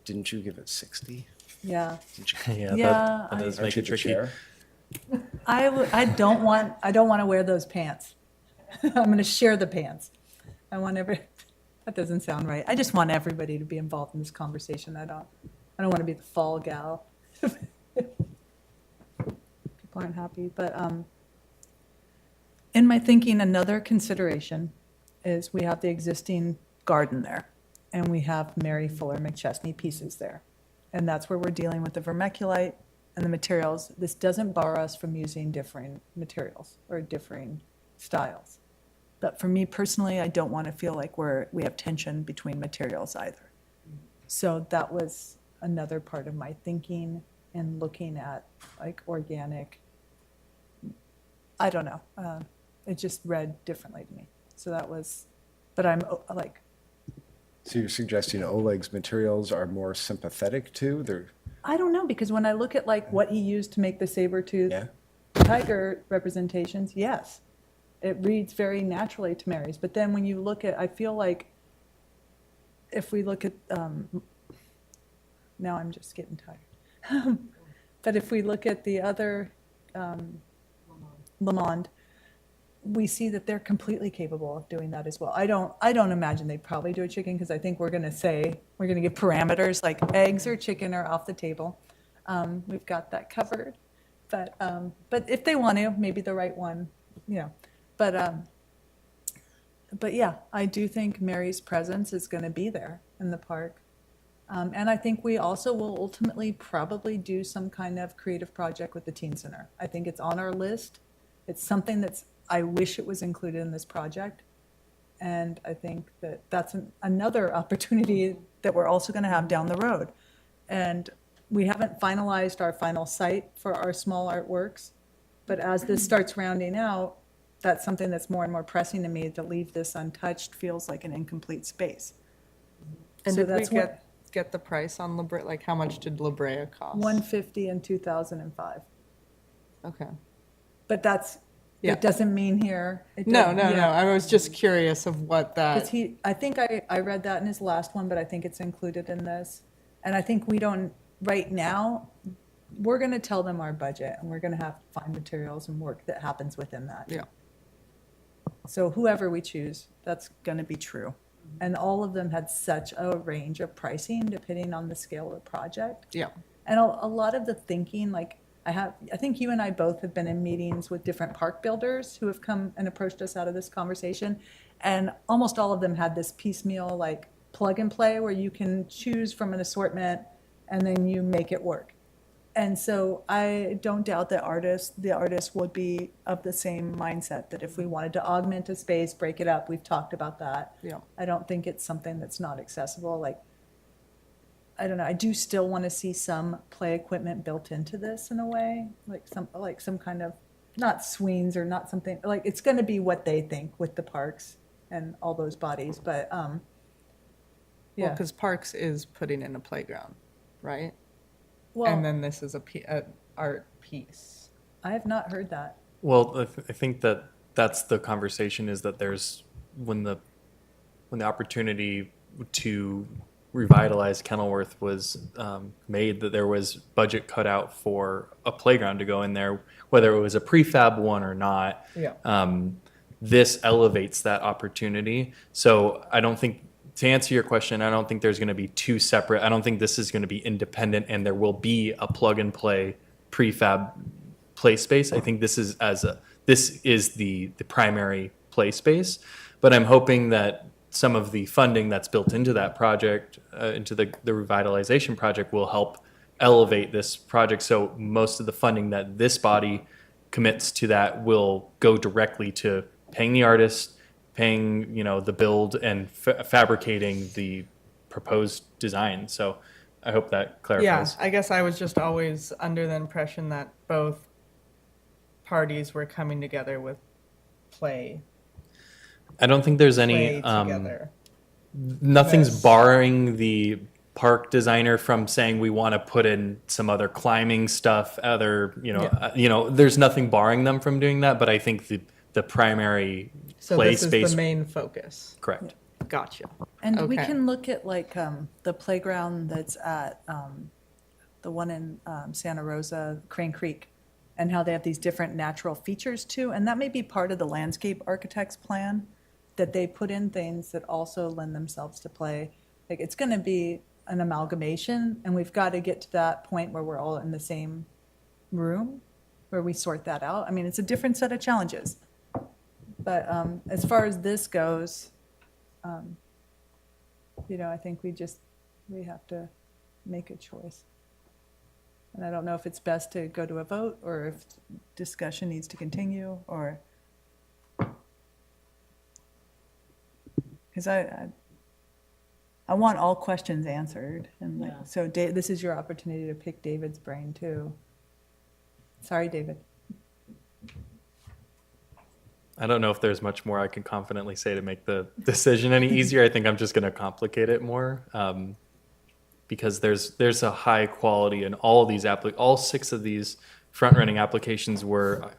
Speaker 6: didn't you give it 60?
Speaker 1: Yeah.
Speaker 4: Yeah,
Speaker 1: Yeah,
Speaker 4: that does
Speaker 6: Aren't
Speaker 4: make
Speaker 6: you
Speaker 4: it
Speaker 6: the
Speaker 4: tricky.
Speaker 6: chair?
Speaker 1: I don't want to wear those pants. I'm going to share the pants. I want that doesn't sound right. I just want everybody to be involved in this conversation. I don't want to be the fall gal. People aren't happy, but in my thinking, another consideration is we have the existing garden there, and we have Mary Fuller McChesney pieces there. And that's where we're dealing with the vermiculite and the materials. This doesn't bar us from using differing materials or differing styles. But for me personally, I don't want to feel like we have tension between materials either. So that was another part of my thinking and looking at like organic. I don't know. It just read differently to me. So that was, but I'm like,
Speaker 6: So you're suggesting Oleg's materials are more sympathetic to? They're,
Speaker 1: I don't know, because when I look at like what he used to make the saber-tooth
Speaker 6: yeah?
Speaker 1: tiger representations, yes, it reads very naturally to Mary's. But then when you look at, I feel like if we look at, now I'm just getting tired. But if we look at the other Lamond, we see that they're completely capable of doing that as well. I don't imagine they'd probably do a chicken, because I think we're going to give parameters like eggs or chicken are off the table. We've got that covered. But if they want to, maybe the right one, you know. But yeah, I do think Mary's presence is going to be there in the park. And I think we also will ultimately probably do some kind of creative project with the Teen Center. I think it's on our list. It's something I wish it was included in this project. And I think that's another opportunity that we're also going to have down the road. And we haven't finalized our final site for our small artworks, but as this starts rounding out, that's something that's more and more pressing to me. To leave this untouched feels like an incomplete space.
Speaker 8: And
Speaker 1: So
Speaker 8: did we
Speaker 1: that's what-
Speaker 8: get the price on La Brea? Like, how much did La Brea cost?
Speaker 1: $150 in 2005.
Speaker 8: Okay.
Speaker 1: But
Speaker 8: Yeah.
Speaker 1: it doesn't mean here.
Speaker 8: No. I was just curious of what
Speaker 1: Because
Speaker 8: that.
Speaker 1: I think I read that in his last one, but I think it's included in this. And I think we don't, right now, we're going to tell them our budget, and we're going to have to find materials and work that happens within that.
Speaker 8: Yeah.
Speaker 1: So whoever we choose, that's going to be true. And all of them had such a range of pricing depending on the scale of the project.
Speaker 8: Yeah.
Speaker 1: And a lot of the thinking, like I think you and I both have been in meetings with different park builders who have come and approached us out of this conversation. And almost all of them had this piecemeal, like plug and play, where you can choose from an assortment and then you make it work. And so I don't doubt that the artist would be of the same mindset, that if we wanted to augment a space, break it up, we've talked about that.
Speaker 8: Yeah.
Speaker 1: I don't think it's something that's not accessible, like, I don't know, I do still want to see some play equipment built into this in a way, like some kind of, not swings or not something, like, it's going to be what they think with the parks and all those bodies, but,
Speaker 8: Well,
Speaker 1: yeah.
Speaker 8: because Parks is putting in a playground, right?
Speaker 1: Well,
Speaker 8: And then this is a art piece.
Speaker 1: I have not heard that.
Speaker 4: Well, I think that that's the conversation, is that there's, when the opportunity to revitalize Kenilworth was made, that there was budget cut out for a playground to go in there, whether it was a prefab one or not.
Speaker 8: Yeah.
Speaker 4: This elevates that opportunity. So I don't think, to answer your question, I don't think there's going to be two separate. I don't think this is going to be independent and there will be a plug and play prefab play space. I think this is the primary play space, but I'm hoping that some of the funding that's built into that project, into the revitalization project, will help elevate this project. So most of the funding that this body commits to that will go directly to paying the artist, paying, the build, and fabricating the proposed design. So I hope that
Speaker 8: Yeah,
Speaker 4: clarifies.
Speaker 8: I guess I was just always under the impression that both parties were coming together with play
Speaker 4: I don't think there's any,
Speaker 8: together.
Speaker 4: nothing's
Speaker 8: Yes.
Speaker 4: barring the park designer from saying we want to put in some other climbing stuff, there's nothing barring them from doing that, but I think the primary
Speaker 8: So
Speaker 4: play
Speaker 8: this is
Speaker 4: space,
Speaker 8: the main focus.
Speaker 4: correct.
Speaker 8: Gotcha.
Speaker 1: And we
Speaker 8: Okay.
Speaker 1: can look at like the playground that's at the one in Santa Rosa, Crane Creek, and how they have these different natural features too. And that may be part of the landscape architect's plan, that they put in things that also lend themselves to play. Like, it's going to be an amalgamation, and we've got to get to that point where we're all in the same room, where we sort that out. I mean, it's a different set of challenges. But as far as this goes, I think we have to make a choice. And I don't know if it's best to go to a vote, or if discussion needs to continue, or, because I want all questions answered, and like, so this is your opportunity to pick David's brain too. Sorry, David.
Speaker 4: I don't know if there's much more I can confidently say to make the decision any easier. I think I'm just going to complicate it more, because there's a high quality in all of these all 6 of these front running applications were,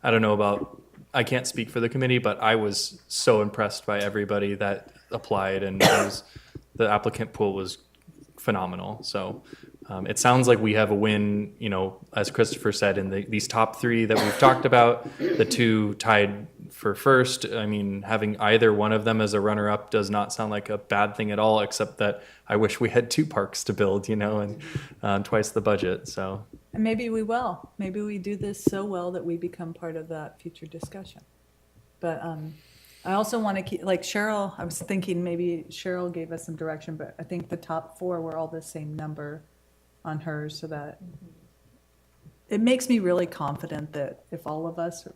Speaker 4: I don't know about, I can't speak for the committee, but I was so impressed by everybody that applied, and the applicant pool was phenomenal. So it sounds like we have a win, as Christopher said, in these top 3 that we've talked about, the 2 tied for first. I mean, having either one of them as a runner-up does not sound like a bad thing at all, except that I wish we had 2 parks to build, and twice the budget. So
Speaker 1: And maybe we will. Maybe we do this so well that we become part of that future discussion. But I also want to keep, like Cheryl, I was thinking maybe Cheryl gave us some direction, but I think the top 4 were all the same number on hers, so that it makes me really confident that if all of us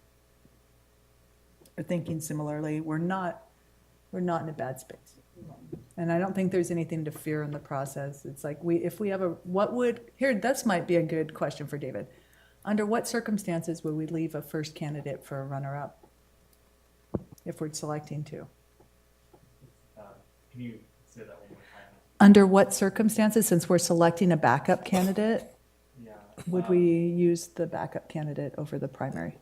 Speaker 1: are thinking similarly, we're not in a bad space. And I don't think there's anything to fear in the process. It's like if we have this might be a good question for David. Under what circumstances would we leave a first candidate for a runner-up if we're selecting 2?
Speaker 4: can you say that one more time?
Speaker 1: Under what circumstances, since we're selecting a backup candidate, would we use the backup candidate over the primary?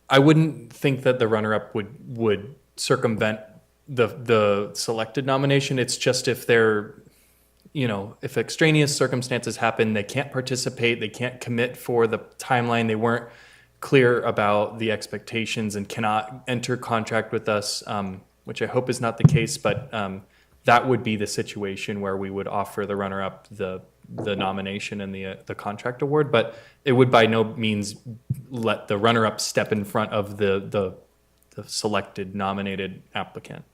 Speaker 4: I wouldn't think that the runner-up would circumvent the selected nomination. It's just if they're, if extraneous circumstances happen, they can't participate, they can't commit for the timeline, they weren't clear about the expectations and cannot enter contract with us, which I hope is not the case, but that would be the situation where we would offer the runner-up the nomination and the contract award, but it would by no means let the runner-up step in front of the selected nominated applicant.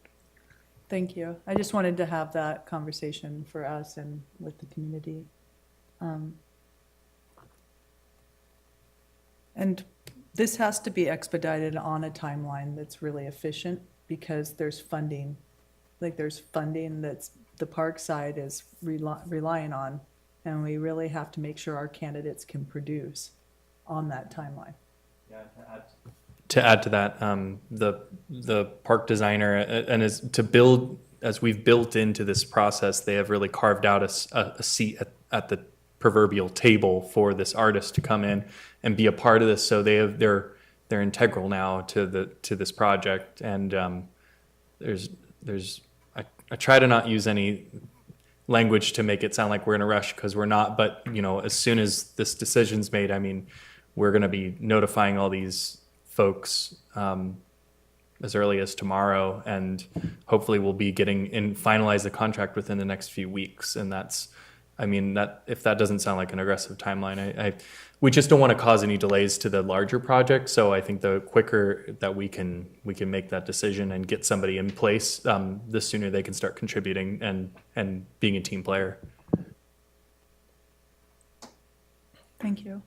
Speaker 1: Thank you. I just wanted to have that conversation for us and with the community. And this has to be expedited on a timeline that's really efficient because there's funding. Like there's funding that's the park side is relying on. And we really have to make sure our candidates can produce on that timeline.
Speaker 4: To add to that, the park designer and as we've built into this process, they have really carved out a seat at the proverbial table for this artist to come in and be a part of this. So they're integral now to this project. And I try to not use any language to make it sound like we're in a rush, because we're not. But as soon as this decision's made, I mean, we're going to be notifying all these folks as early as tomorrow, and hopefully we'll be finalize the contract within the next few weeks. And if that doesn't sound like an aggressive timeline, we just don't want to cause any delays to the larger project. So I think the quicker that we can make that decision and get somebody in place, the sooner they can start contributing and being a team player.
Speaker 1: Thank you.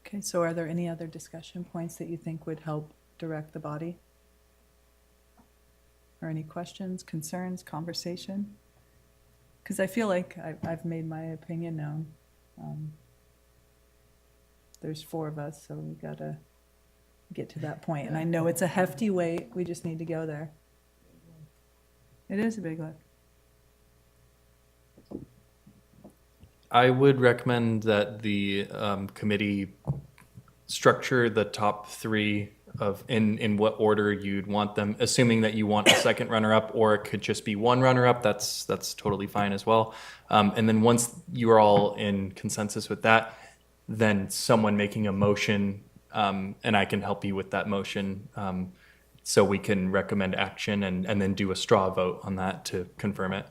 Speaker 1: Okay, so are there any other discussion points that you think would help direct the body? Or any questions, concerns, conversation? Because I feel like I've made my opinion known. There's 4 of us, so we gotta get to that point. And I know it's a hefty weight, we just need to go there. It is a big lift.
Speaker 4: I would recommend that the committee structure the top 3 in what order you'd want them, assuming that you want a second runner-up, or it could just be 1 runner-up. That's totally fine as well. And then once you are all in consensus with that, then someone making a motion, and I can help you with that motion, so we can recommend action and then do a straw vote on that to confirm it.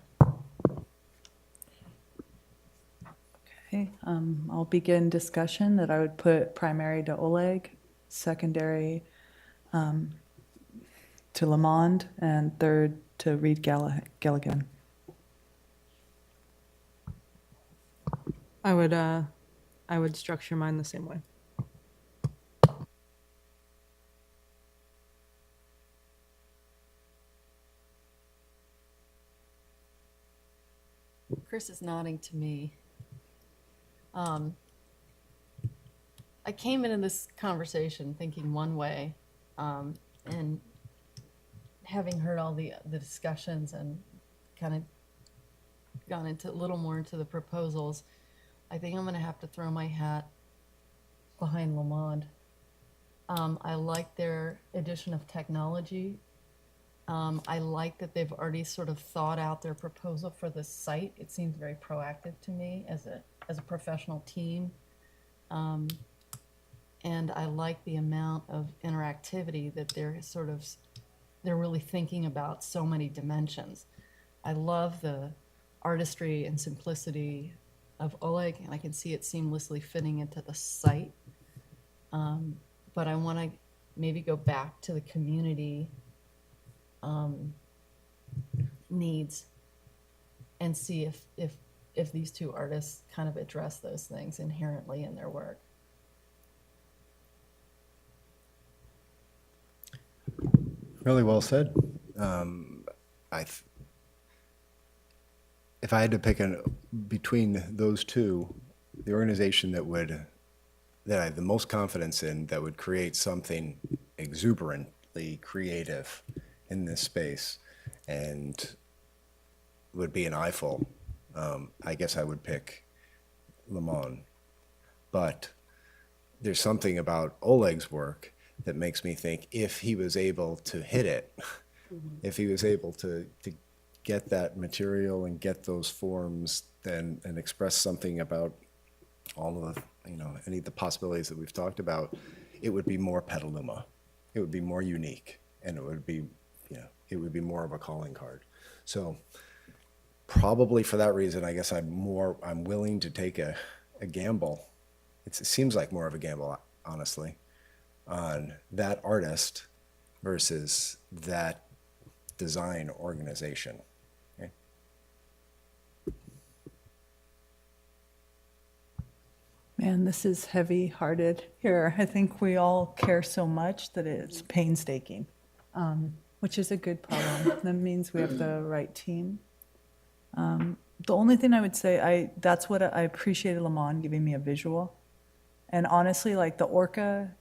Speaker 1: Okay, I'll begin discussion that I would put primary to Oleg, secondary to Lamond, and third to Reed Gilligan.
Speaker 8: I would structure mine the same way.
Speaker 7: Chris is nodding to me. I came into this conversation thinking one way, and having heard all the discussions and kind of gone into a little more into the proposals, I think I'm going to have to throw my hat behind Lamond. I like their addition of technology. I like that they've already sort of thought out their proposal for the site. It seems very proactive to me as a professional team. And I like the amount of interactivity that they're really thinking about so many dimensions. I love the artistry and simplicity of Oleg, and I can see it seamlessly fitting into the site. But I want to maybe go back to the community needs and see if these 2 artists kind of address those things inherently in their work.
Speaker 6: Really well said. If I had to pick between those 2, the organization that I have the most confidence in, that would create something exuberantly creative in this space and would be an eyeful, I guess I would pick Lamond. But there's something about Oleg's work that makes me think if he was able to hit it, if he was able to get that material and get those forms and express something about all of any of the possibilities that we've talked about, it would be more Petaluma. It would be more unique, and it would be more of a calling card. So probably for that reason, I guess I'm willing to take a gamble. It seems like more of a gamble, honestly, on that artist versus that design organization. Okay?
Speaker 1: Man, this is heavy-hearted here. I think we all care so much that it's painstaking, which is a good problem. That means we have the right team. The only thing I would say, that's what I appreciated Lamont giving me a visual. And honestly, like the orca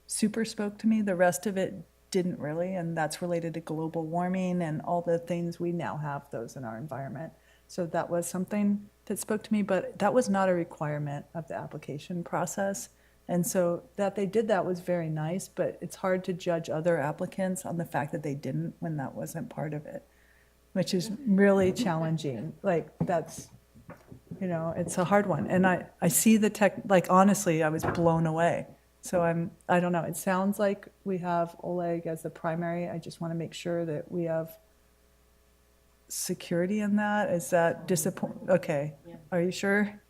Speaker 1: super spoke to me. The rest of it didn't really, and that's related to global warming and all the things we now have those in our environment. So that was something that spoke to me, but that was not a requirement of the application process. And so that they did that was very nice, but it's hard to judge other applicants on the fact that they didn't when that wasn't part of it, which is really challenging. Like that's, it's a hard one. And I see the tech, like honestly, I was blown away. So I don't know, it sounds like we have Oleg as the primary. I just want to make sure that we have security in that. Is that okay. Are you sure?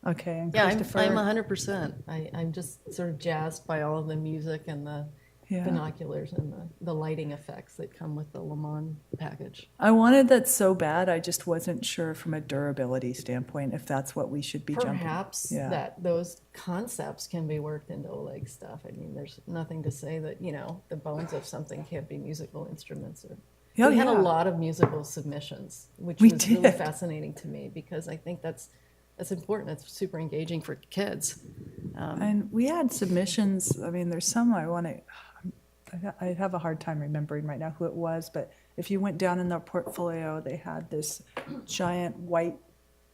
Speaker 1: Okay, and
Speaker 7: Yeah,
Speaker 1: Christopher?
Speaker 7: I'm 100%. I'm just sort of jazzed by all of the music and the
Speaker 1: Yeah.
Speaker 7: binoculars and the lighting effects that come with the Le Mans package.
Speaker 1: I wanted that so bad, I just wasn't sure from a durability standpoint if that's what we should be jumping.
Speaker 7: Perhaps
Speaker 1: Yeah.
Speaker 7: that those concepts can be worked into Oleg stuff. I mean, there's nothing to say that, the bones of something can't be musical instruments.
Speaker 1: Oh,
Speaker 7: We had a
Speaker 1: yeah.
Speaker 7: lot of musical submissions, which
Speaker 1: We
Speaker 7: was really
Speaker 1: did.
Speaker 7: fascinating to me because I think that's important. It's super engaging for kids.
Speaker 1: And we had submissions, I mean, there's some I have a hard time remembering right now who it was, but if you went down in their portfolio, they had this giant white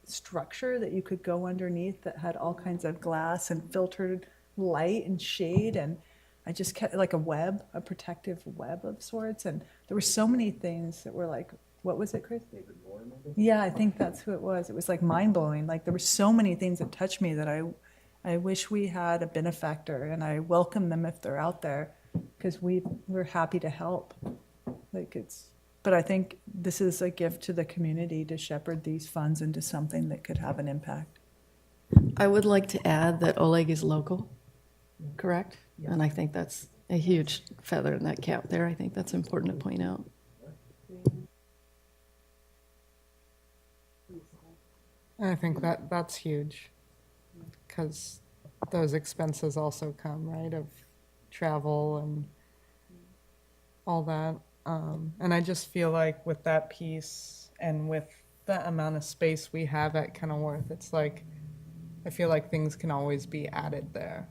Speaker 1: structure that you could go underneath that had all kinds of glass and filtered light and shade, and I just kept like a protective web of sorts, and there were so many things that were like, what was it, Chris? David Moore, maybe? Yeah, I think that's who it was. It was like mind-blowing. Like there were so many things that touched me that I wish we had a benefactor, and I welcome them if they're out there, because we're happy to help. But I think this is a gift to the community to shepherd these funds into something that could have an impact.
Speaker 7: I would like to add that Oleg is local, correct? And I think that's a huge feather in that cap there. I think that's important to point out.
Speaker 8: And I think that's huge, because those expenses also come, right, of travel and all that. And I just feel like with that piece and with the amount of space we have at Kenilworth, it's like, I feel like things can always be added there.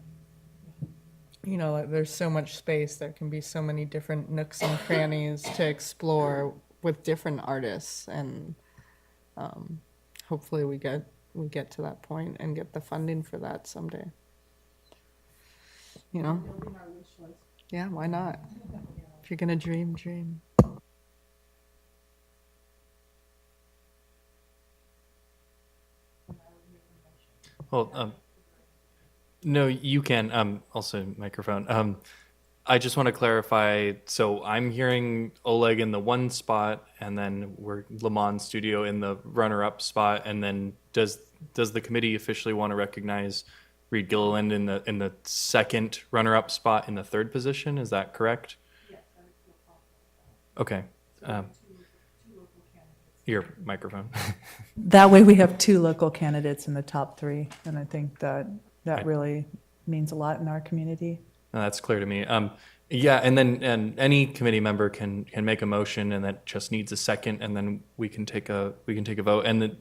Speaker 8: Like there's so much space, there can be so many different nooks and crannies to explore with different artists, and hopefully we get to that point and get the funding for that someday. Yeah, why not? If you're gonna dream, dream.
Speaker 4: Well, no, you can. Also, microphone. I just want to clarify. So I'm hearing Oleg in the one spot, and then we're Le Mans Studio in the runner-up spot, and then does the committee officially want to recognize Reed Gilliland in the second runner-up spot in the third position? Is that correct? Yes. Okay. Your microphone.
Speaker 1: That way we have 2 local candidates in the top 3, and I think that
Speaker 4: Right.
Speaker 1: really means a lot in our community.
Speaker 4: No, that's clear to me. Yeah, and any committee member can make a motion, and that just needs a second, and then we can take a vote. And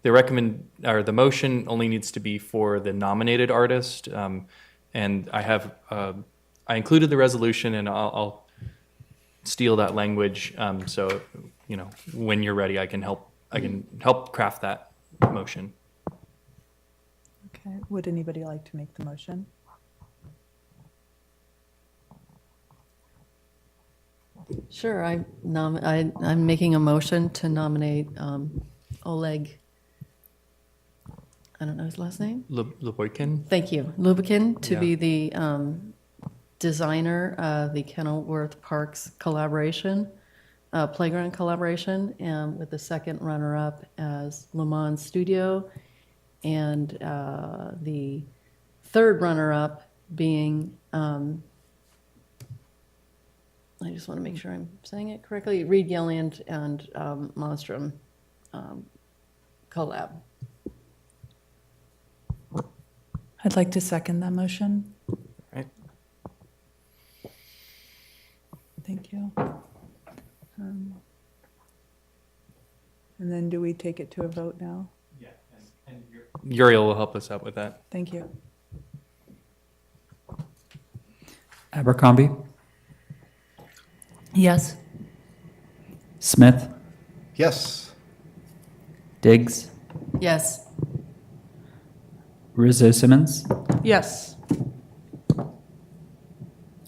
Speaker 4: the motion only needs to be for the nominated artist. And I included the resolution, and I'll steal that language. So when you're ready, I can help craft that motion.
Speaker 1: Okay, would anybody like to make the motion?
Speaker 7: Sure, I'm making a motion to nominate Oleg, I don't know his last name.
Speaker 4: Leboykin?
Speaker 7: Thank you, Lubikin, to
Speaker 4: Yeah.
Speaker 7: be the designer of the Kenilworth Parks collaboration, playground collaboration, and with the second runner-up as Le Mans Studio, and the third runner-up being, I just want to make sure I'm saying it correctly, Reed Gilliland and Monstrum collab.
Speaker 1: I'd like to second that motion.
Speaker 4: Right.
Speaker 1: Thank you. And then do we take it to a vote now?
Speaker 4: Uriel will help us out with that.
Speaker 1: Thank you.
Speaker 2: Abercrombie,
Speaker 1: Yes.
Speaker 2: Smith,
Speaker 6: Yes.
Speaker 2: Diggs,
Speaker 7: Yes.
Speaker 2: Rizzo Simmons.
Speaker 8: Yes.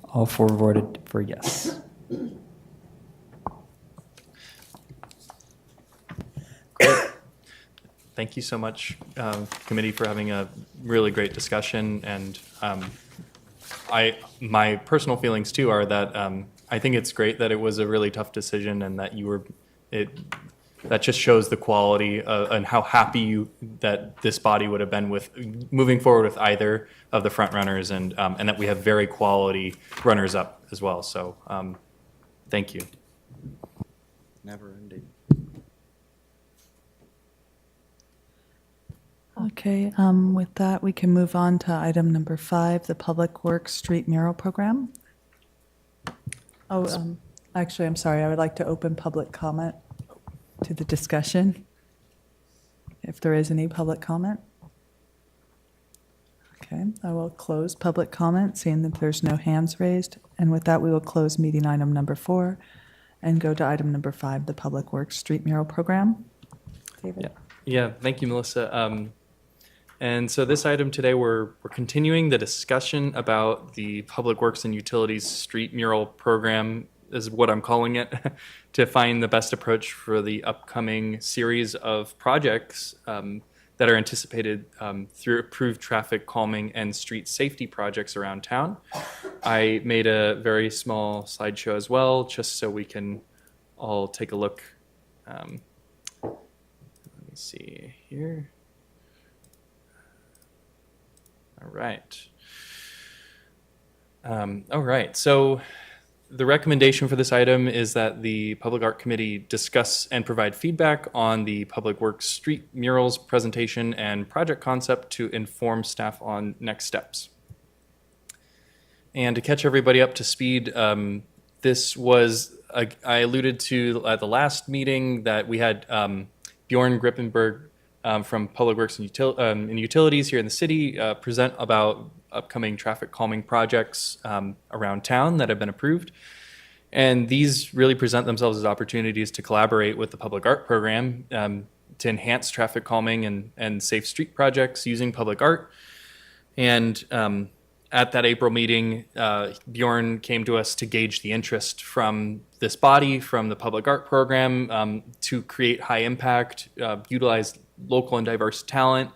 Speaker 2: All four voted for yes.
Speaker 4: Thank you so much, committee, for having a really great discussion. And my personal feelings too are that I think it's great that it was a really tough decision, and that that just shows the quality and how happy that this body would have been with moving forward with either of the front runners, and that we have very quality runners up as well. So thank you.
Speaker 6: Never ending.
Speaker 1: Okay, with that, we can move on to item number 5, the Public Works Street Mural Program. Oh, actually, I'm sorry, I would like to open public comment to the discussion, if there is any public comment. Okay, I will close public comment, seeing that there's no hands raised. And with that, we will close meeting item number 4 and go to item number 5, the Public Works Street Mural Program. David?
Speaker 4: Yeah, thank you, Melissa. And so this item today, we're continuing the discussion about the Public Works and Utilities Street Mural Program, is what I'm calling it, to find the best approach for the upcoming series of projects that are anticipated through approved traffic calming and street safety projects around town. I made a very small slideshow as well, just so we can all take a look. Let me see here. All right. All right. So the recommendation for this item is that the Public Art Committee discuss and provide feedback on the Public Works street murals presentation and project concept to inform staff on next steps. And to catch everybody up to speed, this was, I alluded to at the last meeting that we had Bjorn Grippenberg from Public Works and Utilities here in the city present about upcoming traffic calming projects around town that have been approved. And these really present themselves as opportunities to collaborate with the Public Art Program to enhance traffic calming and safe street projects using public art. And at that April meeting, Bjorn came to us to gauge the interest from this body, from the Public Art Program, to create high impact, utilize local and diverse talent,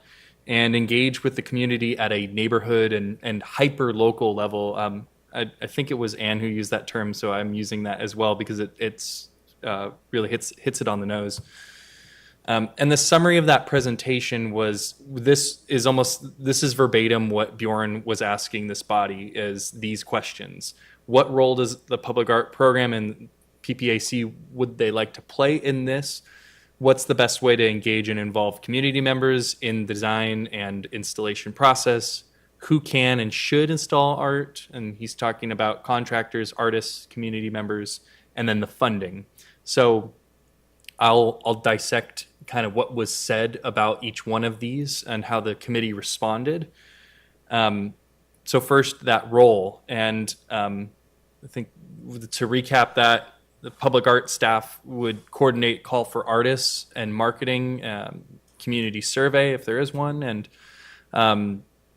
Speaker 4: and engage with the community at a neighborhood and hyper-local level. I think it was Anne who used that term, so I'm using that as well because it's really hits it on the nose. And the summary of that presentation was, this is verbatim what Bjorn was asking this body, is these questions. What role does the Public Art Program and PPAC would they like to play in this? What's the best way to engage and involve community members in the design and installation process? Who can and should install art? And he's talking about contractors, artists, community members, and then the funding. So I'll dissect kind of what was said about each one of these and how the committee responded. So first, that role. And I think to recap that, the public art staff would coordinate call for artists and marketing, community survey if there is one, and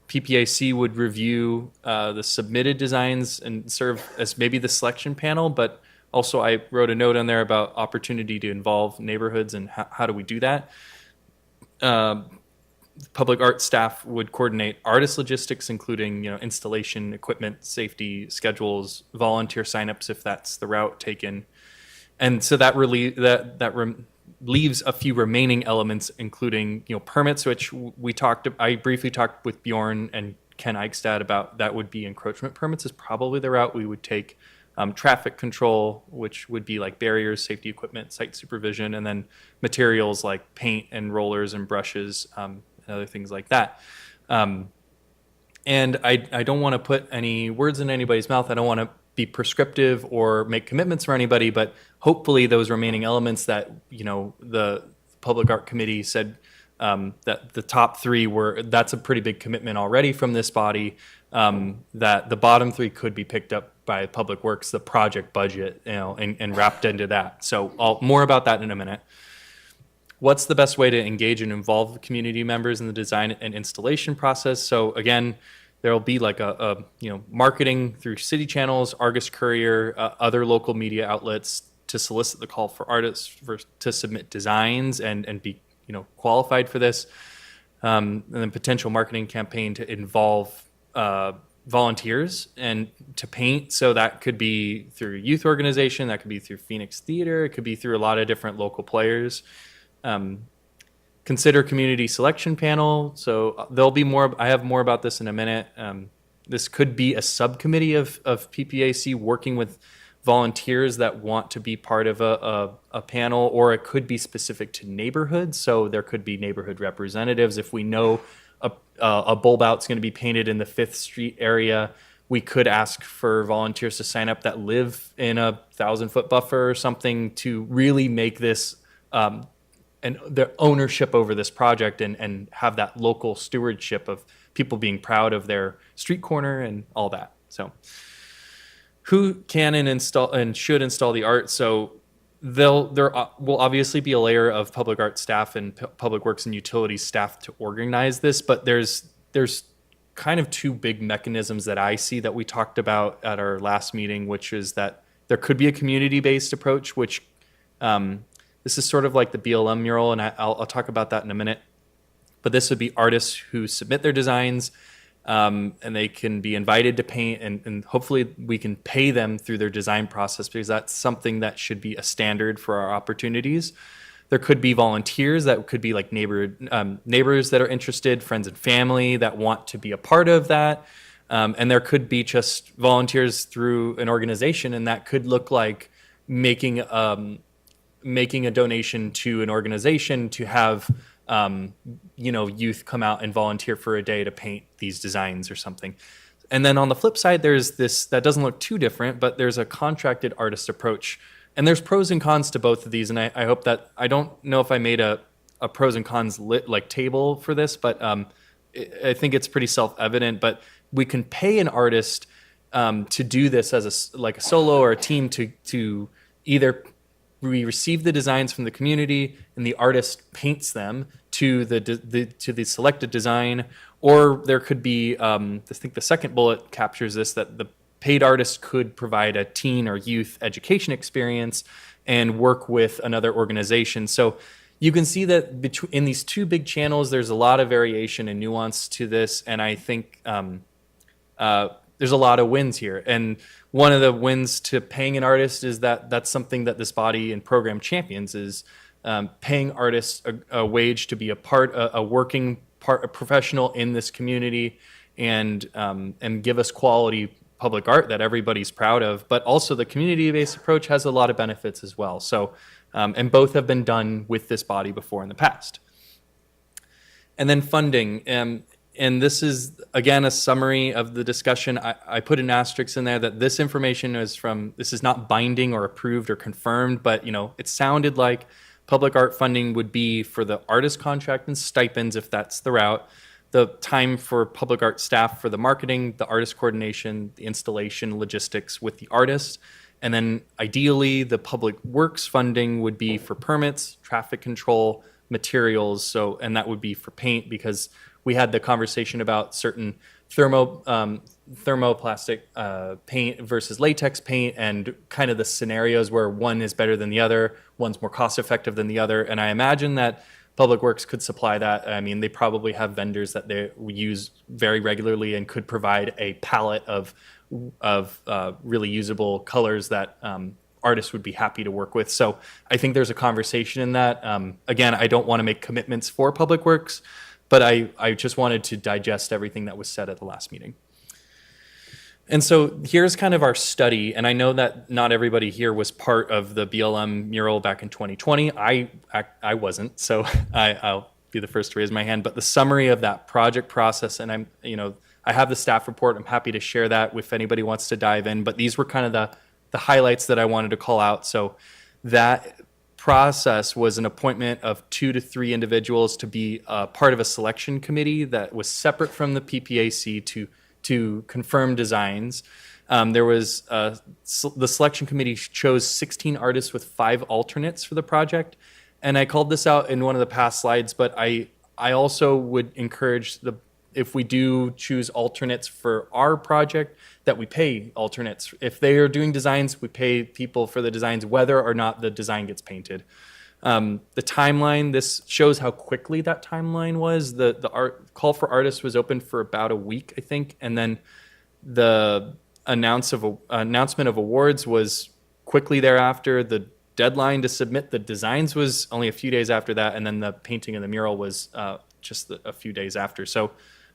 Speaker 4: PPAC would review the submitted designs and serve as maybe the selection panel, but also I wrote a note on there about opportunity to involve neighborhoods and how do we do that. Public art staff would coordinate artist logistics, including installation, equipment, safety, schedules, volunteer signups if that's the route taken. And so that leaves a few remaining elements, including permits, which I briefly talked with Bjorn and Ken Eichstad about. That would be encroachment permits is probably the route we would take. Traffic control, which would be like barriers, safety equipment, site supervision, and then materials like paint and rollers and brushes, and other things like that. And I don't want to put any words in anybody's mouth. I don't want to be prescriptive or make commitments for anybody, but hopefully those remaining elements that, the Public Art Committee said that the top three that's a pretty big commitment already from this body, that the bottom three could be picked up by Public Works, the project budget, and wrapped into that. So more about that in a minute. What's the best way to engage and involve community members in the design and installation process? So again, there'll be like a marketing through city channels, Argus Courier, other local media outlets to solicit the call for artists to submit designs and be qualified for this, and then potential marketing campaign to involve volunteers and to paint. So that could be through a youth organization, that could be through Phoenix Theater, it could be through a lot of different local players. Consider community selection panel. So there'll be more. I have more about this in a minute. This could be a subcommittee of PPAC working with volunteers that want to be part of a panel, or it could be specific to neighborhoods. So there could be neighborhood representatives. If we know a bulb out's going to be painted in the 5th Street area, we could ask for volunteers to sign up that live in a 1,000-foot buffer or something to really make this and their ownership over this project and have that local stewardship of people being proud of their street corner and all that. So who can install and should install the art? So there will obviously be a layer of public art staff and public works and utilities staff to organize this, but there's kind of two big mechanisms that I see that we talked about at our last meeting, which is that there could be a community-based approach, which this is sort of like the BLM mural, and I'll talk about that in a minute. But this would be artists who submit their designs, and they can be invited to paint, and hopefully we can pay them through their design process, because that's something that should be a standard for our opportunities. There could be volunteers that could be like neighbors that are interested, friends and family that want to be a part of that. And there could be just volunteers through an organization, and that could look like making a donation to an organization to have youth come out and volunteer for a day to paint these designs or something. And then on the flip side, there's this that doesn't look too different, but there's a contracted artist approach. And there's pros and cons to both of these. And I hope that, I don't know if I made a pros and cons table for this, but I think it's pretty self-evident. But we can pay an artist to do this as a solo or a team to either we receive the designs from the community and the artist paints them to the selected design, or there could be, I think the second bullet captures this, that the paid artist could provide a teen or youth education experience and work with another organization. So you can see that in these two big channels, there's a lot of variation and nuance to this, and I think there's a lot of wins here. And one of the wins to paying an artist is that that's something that this body and program champions, is paying artists a wage to be a working professional in this community, and give us quality public art that everybody's proud of. But also the community-based approach has a lot of benefits as well. So, and both have been done with this body before in the past. And then funding. And this is, again, a summary of the discussion. I put an asterisk in there that this information this is not binding or approved or confirmed, but it sounded like public art funding would be for the artist contract and stipends, if that's the route, the time for public art staff for the marketing, the artist coordination, the installation, logistics with the artist. And then ideally, the public works funding would be for permits, traffic control, materials. And that would be for paint, because we had the conversation about certain thermoplastic paint versus latex paint, and kind of the scenarios where one is better than the other, one's more cost effective than the other. And I imagine that Public Works could supply that. I mean, they probably have vendors that they use very regularly and could provide a palette of really usable colors that artists would be happy to work with. So I think there's a conversation in that. Again, I don't want to make commitments for Public Works, but I just wanted to digest everything that was said at the last meeting. And so here's kind of our study, and I know that not everybody here was part of the BLM mural back in 2020. I wasn't, so I'll be the first to raise my hand. But the summary of that project process, and I I have the staff report. I'm happy to share that if anybody wants to dive in. But these were kind of the highlights that I wanted to call out. So that process was an appointment of 2 to 3 individuals to be part of a selection committee that was separate from the PPAC to confirm designs. There was the selection committee chose 16 artists with 5 alternates for the project, and I called this out in one of the past slides. But I also would encourage if we do choose alternates for our project, that we pay alternates. If they are doing designs, we pay people for the designs, whether or not the design gets painted. The timeline, this shows how quickly that timeline was. The art call for artists was open for about a week, I think, and then the announcement of awards was quickly thereafter. The deadline to submit the designs was only a few days after that, and then the painting of the mural was just a few days after. So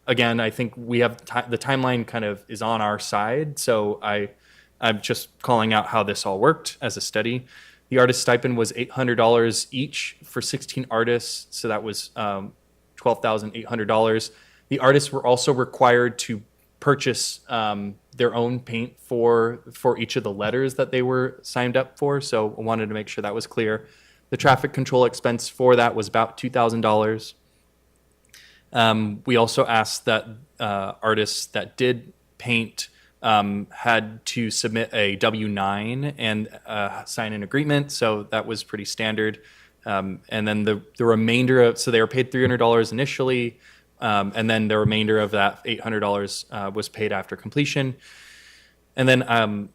Speaker 4: again, I think we have the timeline kind of is on our side. So I'm just calling out how this all worked as a study. The artist stipend was $800 each for 16 artists. So that was $12,800. The artists were also required to purchase their own paint for each of the letters that they were signed up for. So I wanted to make sure that was clear. The traffic control expense for that was about $2,000. We also asked that artists that did paint had to submit a W-9 and sign an agreement, so that was pretty standard. And then the remainder so they were paid $300 initially, and then the remainder of that $800 was paid after completion. And then I'm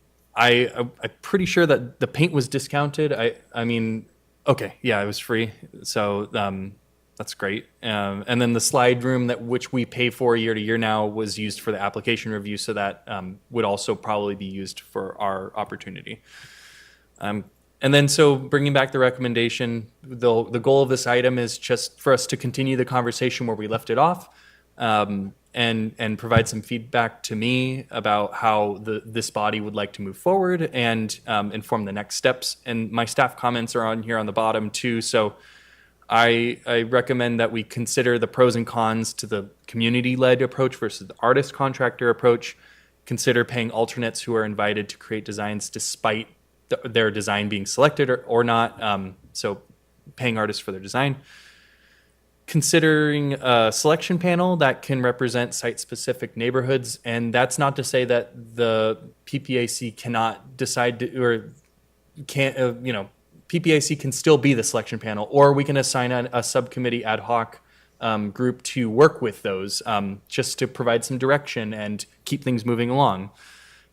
Speaker 4: pretty sure that the paint was discounted. I mean, okay, yeah, it was free, so that's great. And then the slide room which we pay for year to year now was used for the application review, so that would also probably be used for our opportunity. And then so bringing back the recommendation, the goal of this item is just for us to continue the conversation where we left it off, and provide some feedback to me about how this body would like to move forward, and inform the next steps. And my staff comments are on here on the bottom too. So I recommend that we consider the pros and cons to the community-led approach versus the artist-contractor approach. Consider paying alternates who are invited to create designs despite their design being selected or not, so paying artists for their design. Considering a selection panel that can represent site-specific neighborhoods, and that's not to say that the PPAC cannot decide or can't, PPAC can still be the selection panel, or we can assign a subcommittee ad hoc group to work with those, just to provide some direction and keep things moving along.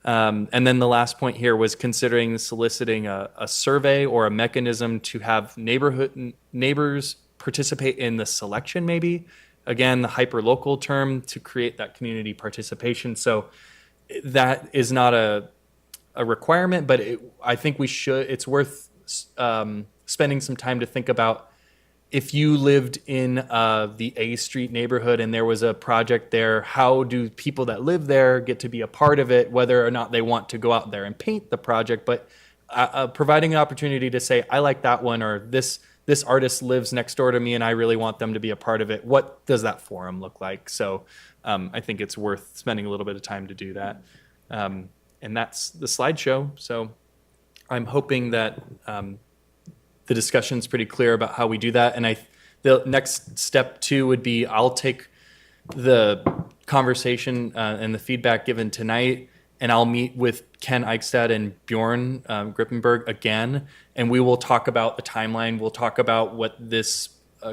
Speaker 4: And then the last point here was considering soliciting a survey or a mechanism to have neighbors participate in the selection, maybe. Again, the hyper-local term to create that community participation. So that is not a requirement, but I think it's worth spending some time to think about if you lived in the A Street neighborhood and there was a project there, how do people that live there get to be a part of it, whether or not they want to go out there and paint the project, but providing an opportunity to say, I like that one, or this artist lives next door to me and I really want them to be a part of it. What does that forum look like? So I think it's worth spending a little bit of time to do that. And that's the slideshow. So I'm hoping that the discussion's pretty clear about how we do that. And the next step too would be I'll take the conversation and the feedback given tonight, and I'll meet with Ken Eichstad and Bjorn Grippenberg again, and we will talk about the timeline. We'll talk about what this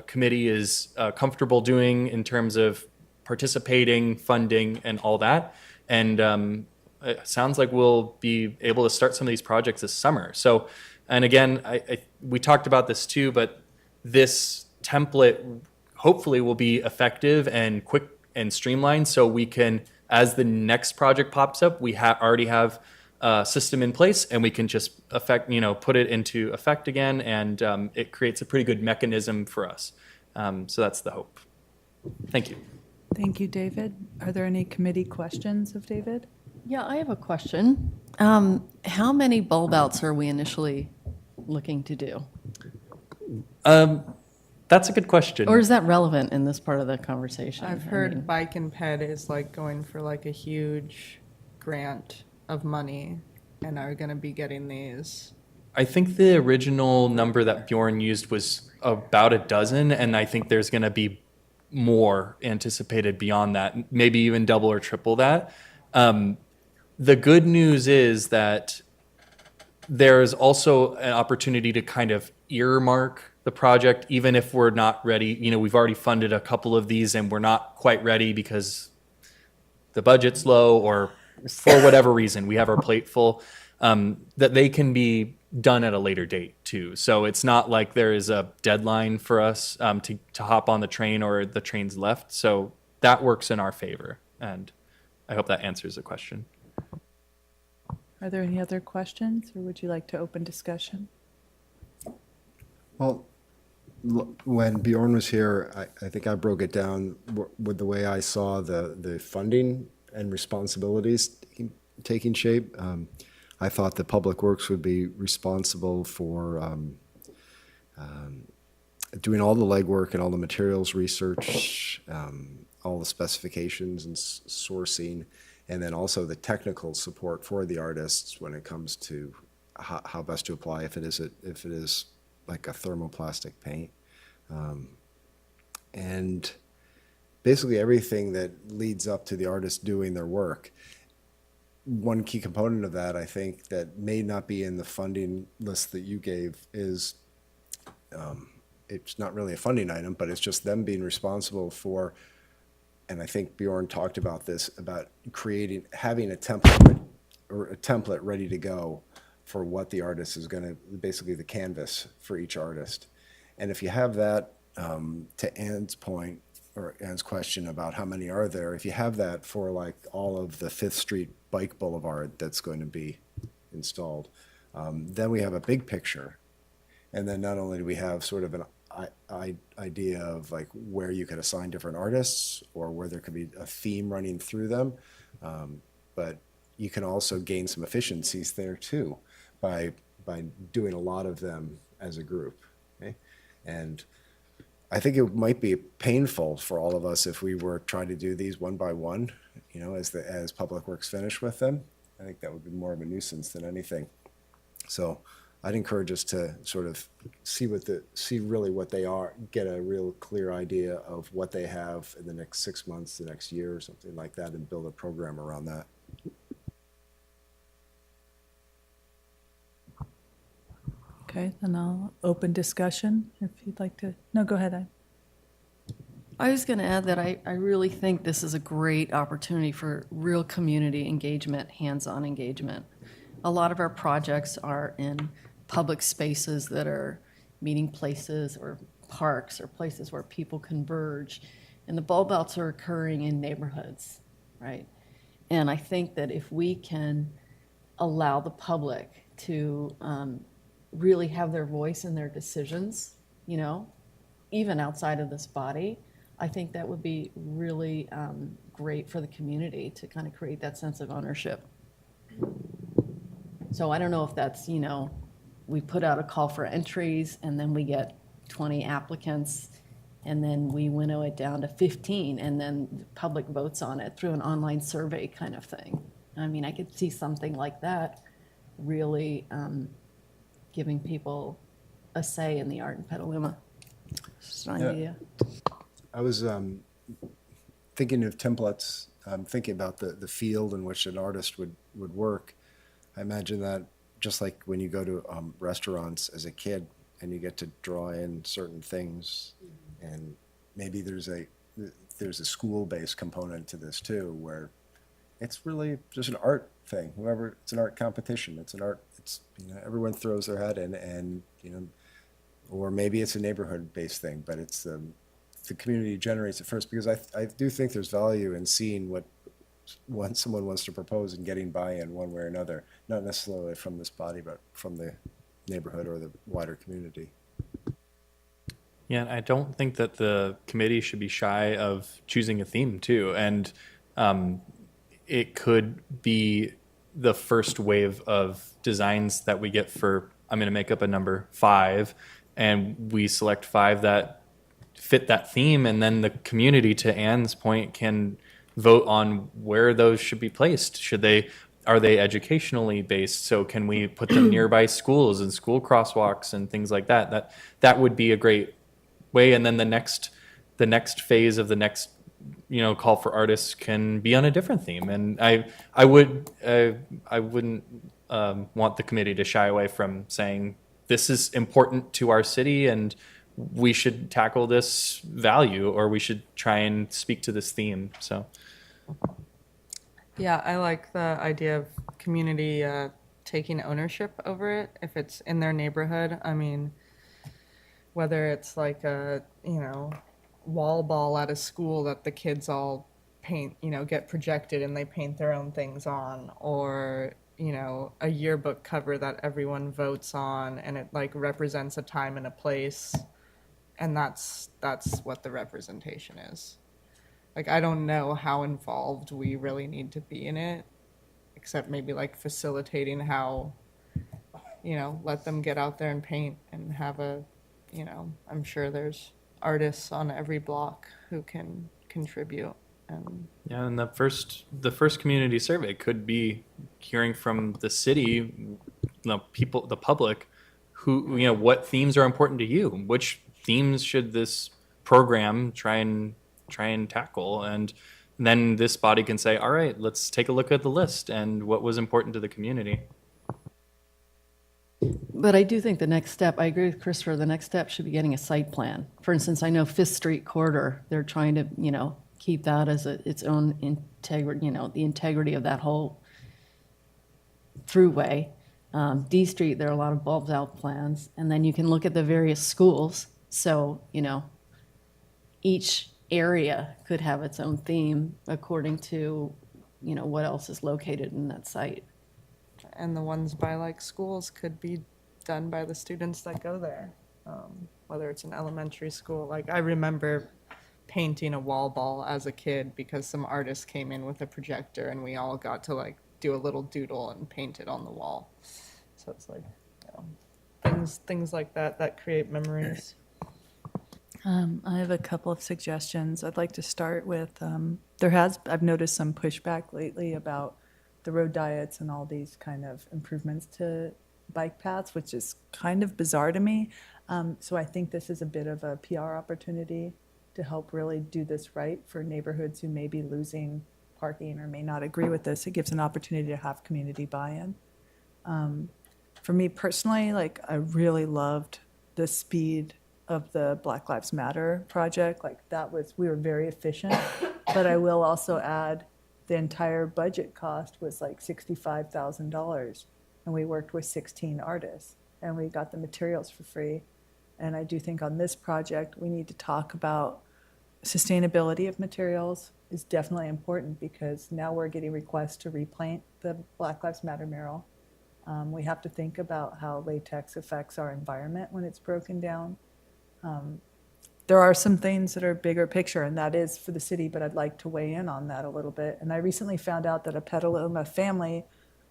Speaker 4: committee is comfortable doing in terms of participating, funding, and all that. And it sounds like we'll be able to start some of these projects this summer. So, and again, we talked about this too, but this template hopefully will be effective and quick and streamlined, so we can, as the next project pops up, we already have a system in place, and we can just put it into effect again, and it creates a pretty good mechanism for us. So that's the hope. Thank you.
Speaker 1: Thank you, David. Are there any committee questions of David?
Speaker 7: Yeah, I have a question. How many bulb outs are we initially looking to do?
Speaker 4: That's a good question.
Speaker 7: Or is that relevant in this part of the conversation?
Speaker 8: I've
Speaker 7: I
Speaker 8: heard
Speaker 7: mean,
Speaker 8: Bike and Ped is like going for like a huge grant of money and are going to be getting these.
Speaker 4: I think the original number that Bjorn used was about a dozen, and I think there's going to be more anticipated beyond that, maybe even double or triple that. The good news is that there's also an opportunity to kind of earmark the project, even if we're not ready. You know, we've already funded a couple of these and we're not quite ready because the budget's low or for whatever reason, we have our plate full, that they can be done at a later date too. So it's not like there is a deadline for us to hop on the train or the train's left. So that works in our favor. And I hope that answers the question.
Speaker 1: Are there any other questions, or would you like to open discussion?
Speaker 6: Well, when Bjorn was here, I think I broke it down with the way I saw the funding and responsibilities taking shape. I thought the Public Works would be responsible for doing all the legwork and all the materials research, all the specifications and sourcing, and then also the technical support for the artists when it comes to how best to apply if it is like a thermoplastic paint. And basically everything that leads up to the artist doing their work. One key component of that, I think, that may not be in the funding list that you gave is, it's not really a funding item, but it's just them being responsible for, and I think Bjorn talked about this, about having a template ready to go for what the artist is going to, basically the canvas for each artist. And if you have that, to Ann's point, or Ann's question about how many are there, if you have that for like all of the Fifth Street Bike Boulevard that's going to be installed, then we have a big picture. And then not only do we have sort of an idea of like where you could assign different artists or where there could be a theme running through them, but you can also gain some efficiencies there too by doing a lot of them as a group. Okay? And I think it might be painful for all of us if we were trying to do these one by one, you know, as Public Works finish with them. I think that would be more of a nuisance than anything. So I'd encourage us to sort of see really what they are, get a real clear idea of what they have in the next 6 months, the next year, or something like that, and build a program around that.
Speaker 1: Okay, then I'll open discussion if you'd like to. No, go ahead.
Speaker 7: I was going to add that I really think this is a great opportunity for real community engagement, hands-on engagement. A lot of our projects are in public spaces that are meeting places or parks or places where people converge. And the bulb outs are occurring in neighborhoods, right? And I think that if we can allow the public to really have their voice in their decisions, you know, even outside of this body, I think that would be really great for the community to kind of create that sense of ownership. So I don't know if that's, you know, we put out a call for entries and then we get 20 applicants and then we winnow it down to 15 and then the public votes on it through an online survey kind of thing. I mean, I could see something like that really giving people a say in the art in Petaluma. Just an idea.
Speaker 6: I was thinking of templates, thinking about the field in which an artist would work. I imagine that just like when you go to restaurants as a kid and you get to draw in certain things, and maybe there's a school-based component to this too, where it's really just an art thing. It's an art competition. It's an art. It's, you know, everyone throws their hat in, and you know, or maybe it's a neighborhood-based thing, but it's the community generates it first, because I do think there's value in seeing what someone wants to propose and getting buy-in one way or another, not necessarily from this body, but from the neighborhood or the wider community.
Speaker 4: Yeah, and I don't think that the committee should be shy of choosing a theme too. And it could be the first wave of designs that we get for, I'm going to make up a number, 5, and we select 5 that fit that theme, and then the community, to Anne's point, can vote on where those should be placed. Are they educationally based? So can we put them nearby schools and school crosswalks and things like that? That would be a great way. And then the next phase of the next, call for artists can be on a different theme. And I wouldn't want the committee to shy away from saying this is important to our city and we should tackle this value, or we should try and speak to this theme. So
Speaker 8: Yeah, I like the idea of community taking ownership over it if it's in their neighborhood. I mean, whether it's like a, wall ball at a school that the kids all paint, get projected and they paint their own things on, or, a yearbook cover that everyone votes on and it like represents a time and a place. And that's what the representation is. Like, I don't know how involved we really need to be in it, except maybe like facilitating how, let them get out there and paint and have I'm sure there's artists on every block who can contribute. And
Speaker 4: yeah, and the first community survey could be hearing from the city, the people, the public, who, what themes are important to you, which themes should this program try and tackle, and then this body can say, all right, let's take a look at the list and what was important to the community.
Speaker 7: But I do think the next step, I agree with Christopher, the next step should be getting a site plan. For instance, I know Fifth Street corridor, they're trying to, keep that as its own integrity, the integrity of that whole throughway. D Street, there are a lot of bulbs out plans, and then you can look at the various schools. So, each area could have its own theme according to, what else is located in that site.
Speaker 8: and the ones by like schools could be done by the students that go there, whether it's an elementary school. Like, I remember painting a wall ball as a kid because some artist came in with a projector and we all got to like do a little doodle and paint it on the wall. So it's like, things like that create memories.
Speaker 1: I have a couple of suggestions. I'd like to start with, I've noticed some pushback lately about the road diets and all these kind of improvements to bike paths, which is kind of bizarre to me. So I think this is a bit of a PR opportunity to help really do this right for neighborhoods who may be losing parking or may not agree with this. It gives an opportunity to have community buy-in. For me personally, like, I really loved the speed of the Black Lives Matter project. Like, we were very efficient, but I will also add the entire budget cost was like $65,000, and we worked with 16 artists and we got the materials for free. And I do think on this project, we need to talk about sustainability of materials is definitely important, because now we're getting requests to repaint the Black Lives Matter mural. We have to think about how latex affects our environment when it's broken down. There are some things that are bigger picture, and that is for the city, but I'd like to weigh in on that a little bit. And I recently found out that a Petaluma family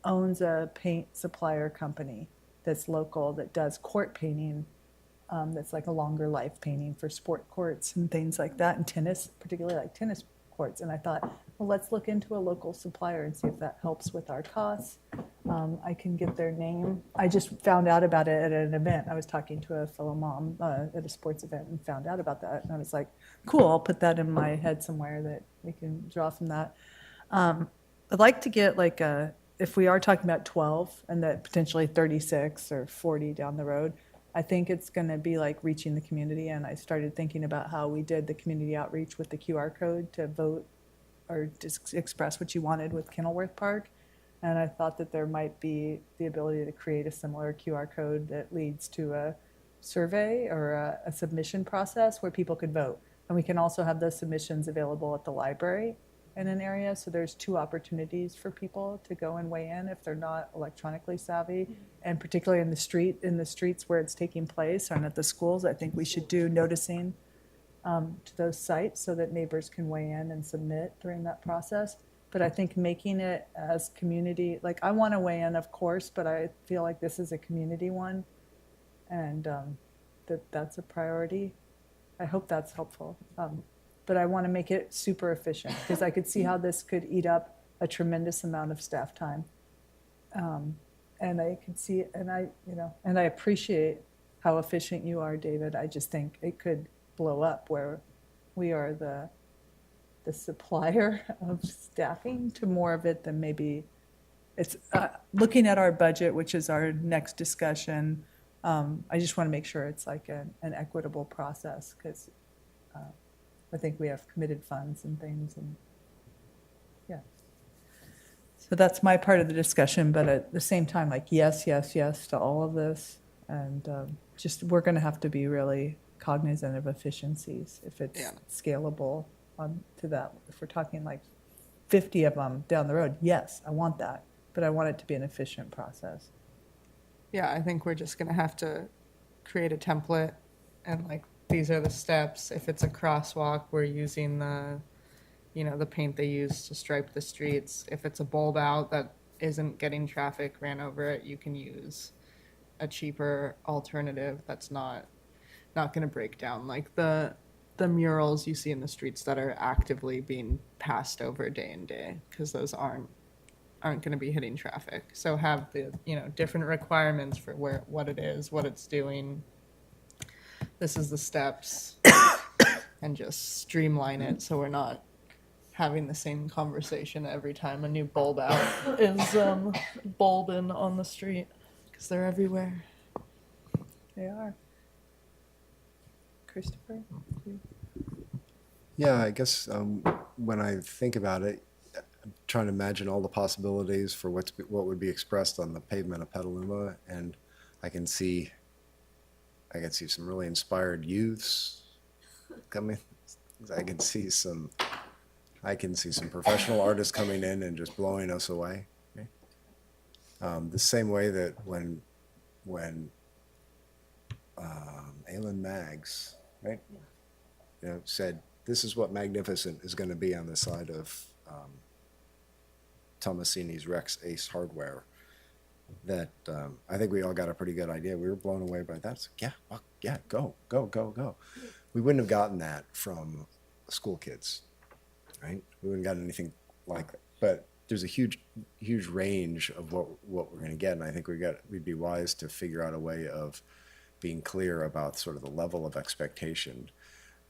Speaker 1: owns a paint supplier company that's local that does court painting, that's like a longer life painting for sport courts and things like that, and tennis, particularly like tennis courts. And I thought, well, let's look into a local supplier and see if that helps with our costs. I can get their name. I just found out about it at an event. I was talking to a fellow mom at a sports event and found out about that. And I was like, cool, I'll put that in my head somewhere that we can draw from that. I'd like to get like if we are talking about 12 and that potentially 36 or 40 down the road, I think it's going to be like reaching the community. And I started thinking about how we did the community outreach with the QR code to vote or just express what you wanted with Kenilworth Park. And I thought that there might be the ability to create a similar QR code that leads to a survey or a submission process where people could vote. And we can also have those submissions available at the library in an area. So there's two opportunities for people to go and weigh in if they're not electronically savvy. And particularly in the streets where it's taking place and at the schools, I think we should do noticing to those sites so that neighbors can weigh in and submit during that process. But I think making it as community, like, I want to weigh in, of course, but I feel like this is a community one, and that's a priority. I hope that's helpful. But I want to make it super efficient because I could see how this could eat up a tremendous amount of staff time. And I can see, and I appreciate how efficient you are, David. I just think it could blow up where we are the supplier of staffing to more of it than maybe it's, looking at our budget, which is our next discussion. I just want to make sure it's like an equitable process because I think we have committed funds and things and yeah. So that's my part of the discussion, but at the same time, like, yes, yes, yes to all of this. And just, we're going to have to be really cognizant of efficiencies if it's
Speaker 8: Yeah.
Speaker 1: scalable to that. If we're talking like 50 of them down the road, yes, I want that, but I want it to be an efficient process.
Speaker 8: Yeah, I think we're just gonna have to create a template and like, these are the steps. If it's a crosswalk, we're using the paint they use to stripe the streets. If it's a bulb out that isn't getting traffic ran over it, you can use a cheaper alternative that's not gonna break down. Like the murals you see in the streets that are actively being passed over day and day, because those aren't going to be hitting traffic. So have the different requirements for what it is, what it's doing. This is the steps, and just streamline it so we're not having the same conversation every time a new bulb out is bulbing on the street, because they're everywhere.
Speaker 1: They are. Christopher?
Speaker 6: Yeah, I guess when I think about it, I'm trying to imagine all the possibilities for what would be expressed on the pavement of Petaluma, and I can see some really inspired youths coming. I can see some professional artists coming in and just blowing us away. The same way that when Alan Maggs, right, said, this is what Magnificent is going to be on the side of Tomasini's Rex Ace Hardware, that I think we all got a pretty good idea. We were blown away by that. So, yeah, go. We wouldn't have gotten that from school kids, right? We wouldn't have gotten anything like that. But there's a huge range of what we're going to get, and I think we'd be wise to figure out a way of being clear about sort of the level of expectation.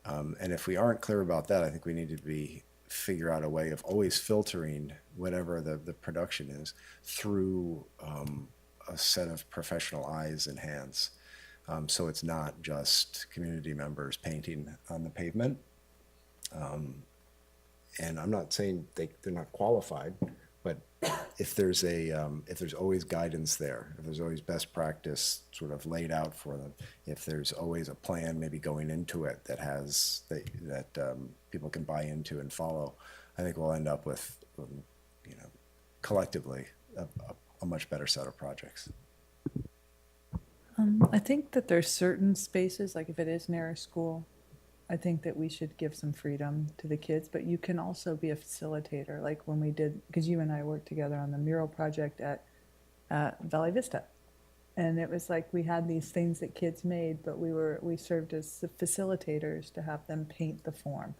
Speaker 6: And if we aren't clear about that, I think we need to figure out a way of always filtering whatever the production is through a set of professional eyes and hands. So it's not just community members painting on the pavement. And I'm not saying they're not qualified, but if there's always guidance there, if there's always best practice sort of laid out for them, if there's always a plan maybe going into it that people can buy into and follow, I think we'll end up with collectively a much better set of projects.
Speaker 1: I think that there's certain spaces, like if it is near a school, I think that we should give some freedom to the kids, but you can also be a facilitator, like when we did, because you and I worked together on the mural project at Valley Vista. And it was like we had these things that kids made, but we served as the facilitators to have them paint the form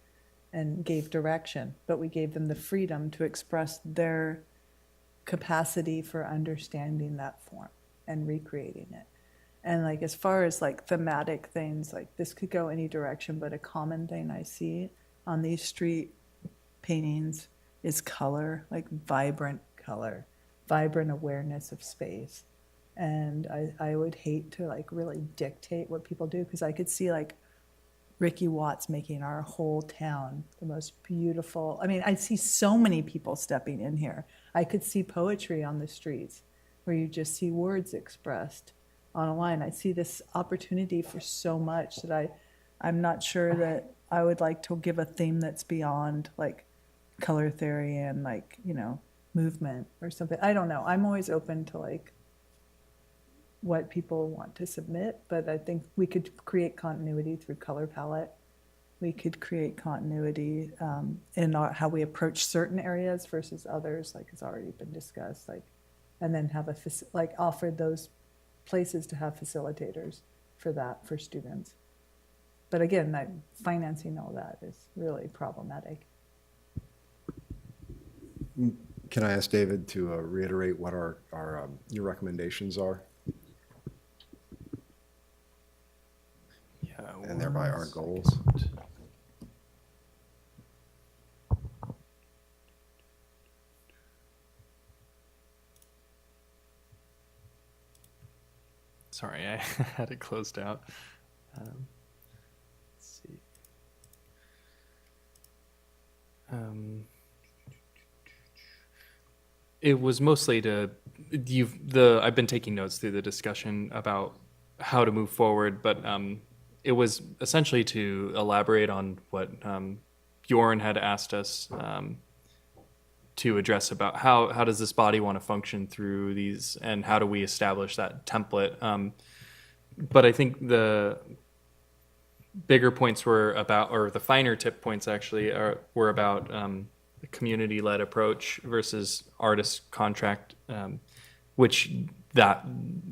Speaker 1: and gave direction, but we gave them the freedom to express their capacity for understanding that form and recreating it. And like as far as like thematic things, like this could go any direction, but a common thing I see on these street paintings is color, like vibrant color, vibrant awareness of space. And I would hate to like really dictate what people do, because I could see like Ricky Watts making our whole town the most beautiful. I mean, I see so many people stepping in here. I could see poetry on the streets where you just see words expressed on a line. I see this opportunity for so much that I'm not sure that I would like to give a theme that's beyond like color theory and like, movement or something. I don't know. I'm always open to like what people want to submit, but I think we could create continuity through color palette. We could create continuity in how we approach certain areas versus others, like has already been discussed, and then have offer those places to have facilitators for students. But again, that financing all that is really problematic.
Speaker 6: Can I ask David to reiterate what your recommendations are,
Speaker 4: Yeah.
Speaker 6: and thereby our goals?
Speaker 4: Sorry, I had it closed out. Let's see. It was mostly I've been taking notes through the discussion about how to move forward, but it was essentially to elaborate on what Bjorn had asked us to address about how does this body want to function through these, and how do we establish that template. But I think the bigger points were about, or the finer tip points actually were about the community-led approach versus artist contract, which that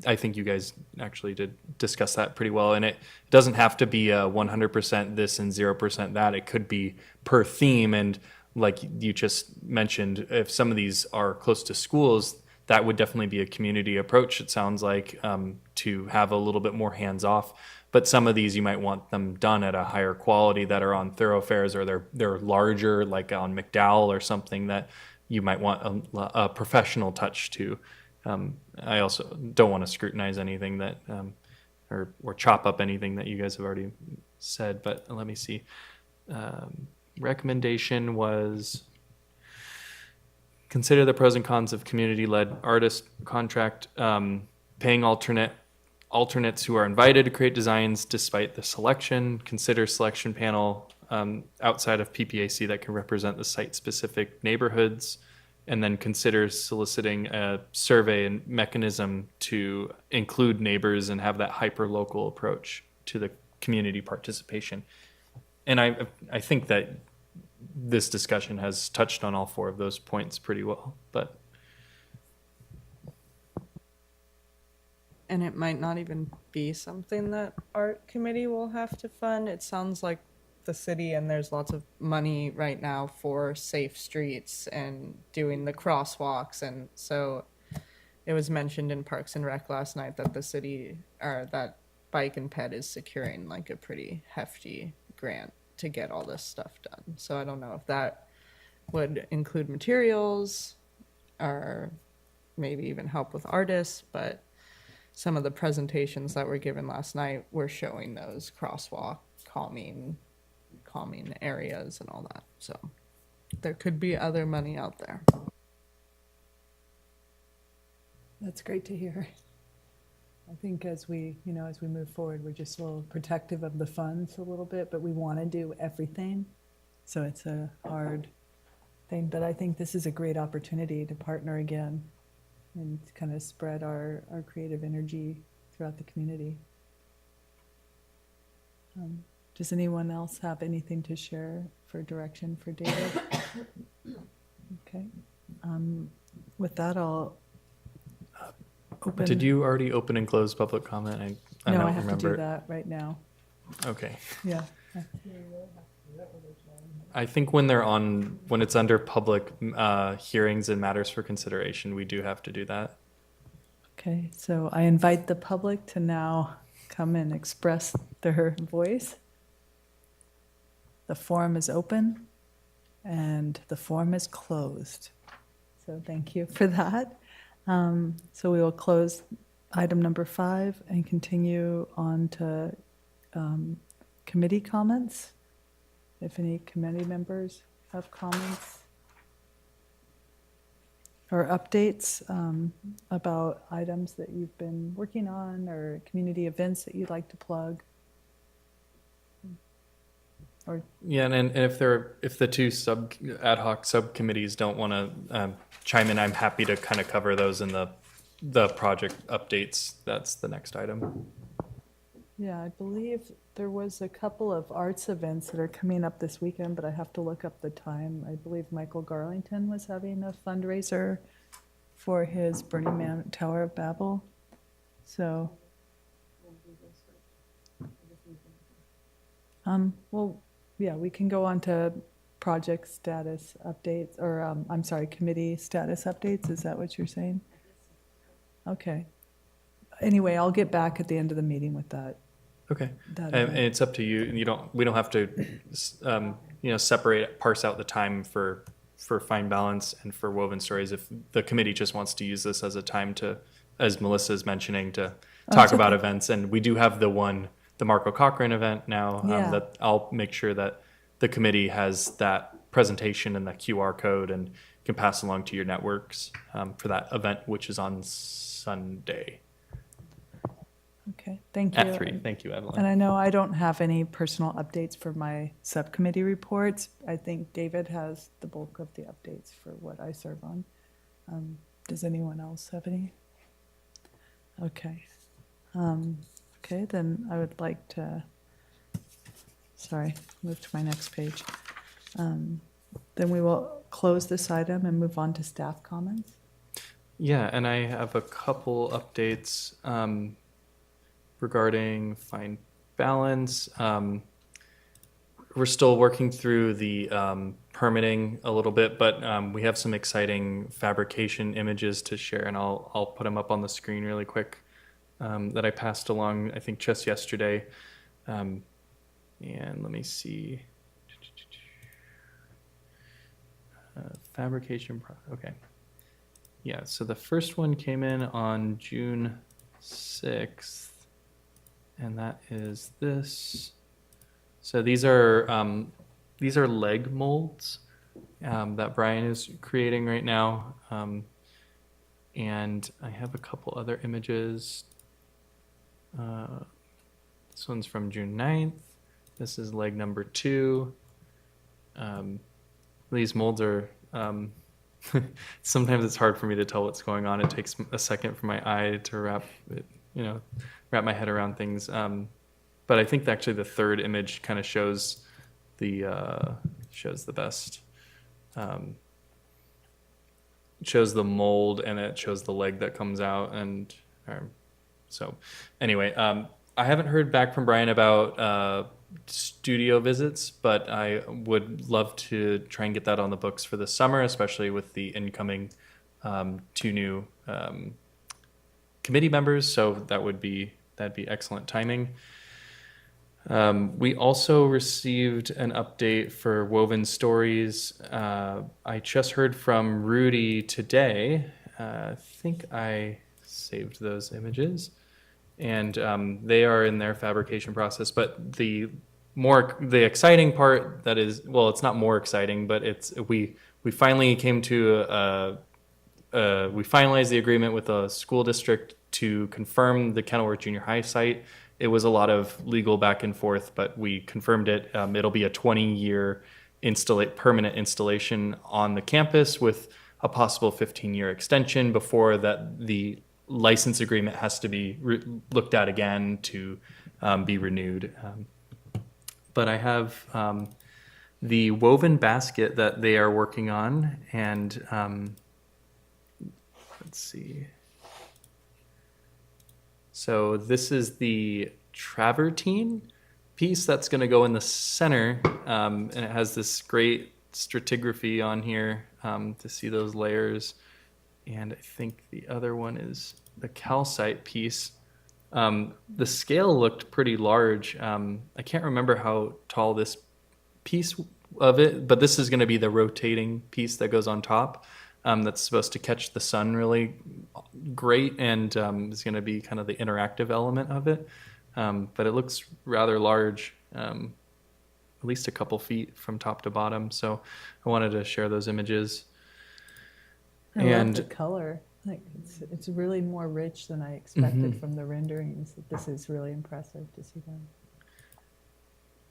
Speaker 4: I think you guys actually did discuss that pretty well. And it doesn't have to be a 100% this and 0% that. It could be per theme. And like you just mentioned, if some of these are close to schools, that would definitely be a community approach, it sounds like, to have a little bit more hands-off. But some of these you might want them done at a higher quality that are on thoroughfares, or they're larger, like on McDowell or something, that you might want a professional touch to. I also don't want to scrutinize anything that or chop up anything that you guys have already said, but let me see. Recommendation was consider the pros and cons of community-led artist contract, paying alternates who are invited to create designs despite the selection. Consider selection panel outside of PPAC that can represent the site-specific neighborhoods, and then consider soliciting a survey and mechanism to include neighbors and have that hyper-local approach to the community participation. And I think that this discussion has touched on all four of those points pretty well, but
Speaker 8: And it might not even be something that art committee will have to fund. It sounds like the city, and there's lots of money right now for safe streets and doing the crosswalks. And so it was mentioned in Parks and Rec last night that the city, or that Bike and Ped is securing like a pretty hefty grant to get all this stuff done. So I don't know if that would include materials or maybe even help with artists, but some of the presentations that were given last night were showing those crosswalk calming areas and all that. So there could be other money out there.
Speaker 1: That's great to hear. I think as we move forward, we're just a little protective of the funds a little bit, but we want to do everything. So it's a hard thing, but I think this is a great opportunity to partner again and kind of spread our creative energy throughout the community. Does anyone else have anything to share for direction for David? Okay. With that, I'll open.
Speaker 4: did you already open and close public comment? I
Speaker 1: No,
Speaker 4: don't
Speaker 1: I have
Speaker 4: remember.
Speaker 1: to do that right now.
Speaker 4: Okay.
Speaker 1: Yeah.
Speaker 4: I think when it's under public hearings and matters for consideration, we do have to do that.
Speaker 1: Okay, so I invite the public to now come and express their voice. The forum is open and the forum is closed. So thank you for that. So we will close item number 5 and continue on to committee comments. If any committee members have comments or updates about items that you've been working on or community events that you'd like to plug. Or
Speaker 4: Yeah, and if the two ad hoc subcommittees don't want to chime in, I'm happy to kind of cover those in the project updates. That's the next item.
Speaker 1: yeah, I believe there was a couple of arts events that are coming up this weekend, but I have to look up the time. I believe Michael Garlington was having a fundraiser for his Burning Man Tower of Babel. So Well, yeah, we can go on to project status updates, or, I'm sorry, committee status updates. Is that what you're saying? Okay. Anyway, I'll get back at the end of the meeting with that.
Speaker 4: Okay.
Speaker 1: That
Speaker 4: And
Speaker 1: event.
Speaker 4: it's up to you. We don't have to, parse out the time for Fine Balance and for Woven Stories. If the committee just wants to use this as a time to, as Melissa's mentioning, to talk
Speaker 1: it's
Speaker 4: about
Speaker 1: okay.
Speaker 4: events. And we do have the Marco Cochran event now,
Speaker 1: Yeah.
Speaker 4: that I'll make sure that the committee has that presentation and that QR code and can pass along to your networks, for that event, which is on Sunday
Speaker 1: Okay, thank you.
Speaker 4: at 3. Thank you, Evelyn.
Speaker 1: And I know I don't have any personal updates for my subcommittee reports. I think David has the bulk of the updates for what I serve on. Does anyone else have any? Okay. Okay, then I would like to, move to my next page. Then we will close this item and move on to staff comments.
Speaker 4: Yeah, and I have a couple updates regarding Fine Balance. We're still working through the permitting a little bit, but we have some exciting fabrication images to share, and I'll put them up on the screen really quick, that I passed along, I think, just yesterday. And let me see. Okay. Yeah, so the first one came in on June 6th, and that is this. So these are leg molds that Brian is creating right now, and I have a couple other images. This one's from June 9th. This is leg number 2. These molds are, sometimes it's hard for me to tell what's going on. It takes a second for my eye to wrap my head around things. But I think actually the third image kind of shows the best. It shows the mold and it shows the leg that comes out. And so anyway, I haven't heard back from Brian about studio visits, but I would love to try and get that on the books for the summer, especially with the incoming 2 new committee members. So that'd be excellent timing. We also received an update for Woven Stories. I just heard from Rudy today. I think I saved those images. And they are in their fabrication process. But the exciting part that is, well, it's not more exciting, but we finally came to we finalized the agreement with the school district to confirm the Kenilworth Junior High site. It was a lot of legal back and forth, but we confirmed it. It'll be a 20-year permanent installation on the campus with a possible 15-year extension before that the license agreement has to be looked at again to be renewed. But I have the woven basket that they are working on, and let's see. So this is the travertine piece that's going to go in the center, and it has this great stratigraphy on here to see those layers. And I think the other one is the calcite piece. The scale looked pretty large. I can't remember how tall this piece of it, but this is going to be the rotating piece that goes on top. That's supposed to catch the sun really great, and is going to be kind of the interactive element of it. But it looks rather large, at least a couple feet from top to bottom. So I wanted to share those images.
Speaker 1: I love
Speaker 4: And
Speaker 1: the color. Like it's really more rich than I expected from the renderings. This is really impressive to see them.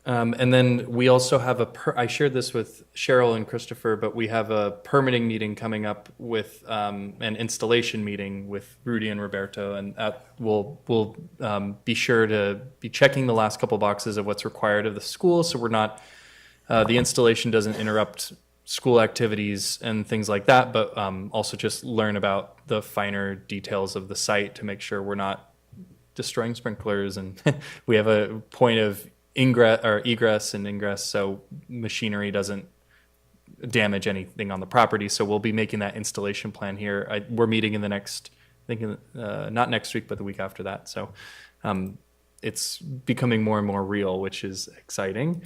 Speaker 4: And then we also have I shared this with Cheryl and Christopher, but we have a permitting meeting coming up with an installation meeting with Rudy and Roberto, and we'll be sure to be checking the last couple boxes of what's required of the school, so we're not the installation doesn't interrupt school activities and things like that, but also just learn about the finer details of the site to make sure we're not destroying sprinklers, and we have a point of egress and ingress, so machinery doesn't damage anything on the property. So we'll be making that installation plan here. We're meeting in the next, I think, not next week, but the week after that. So it's becoming more and more real, which is exciting.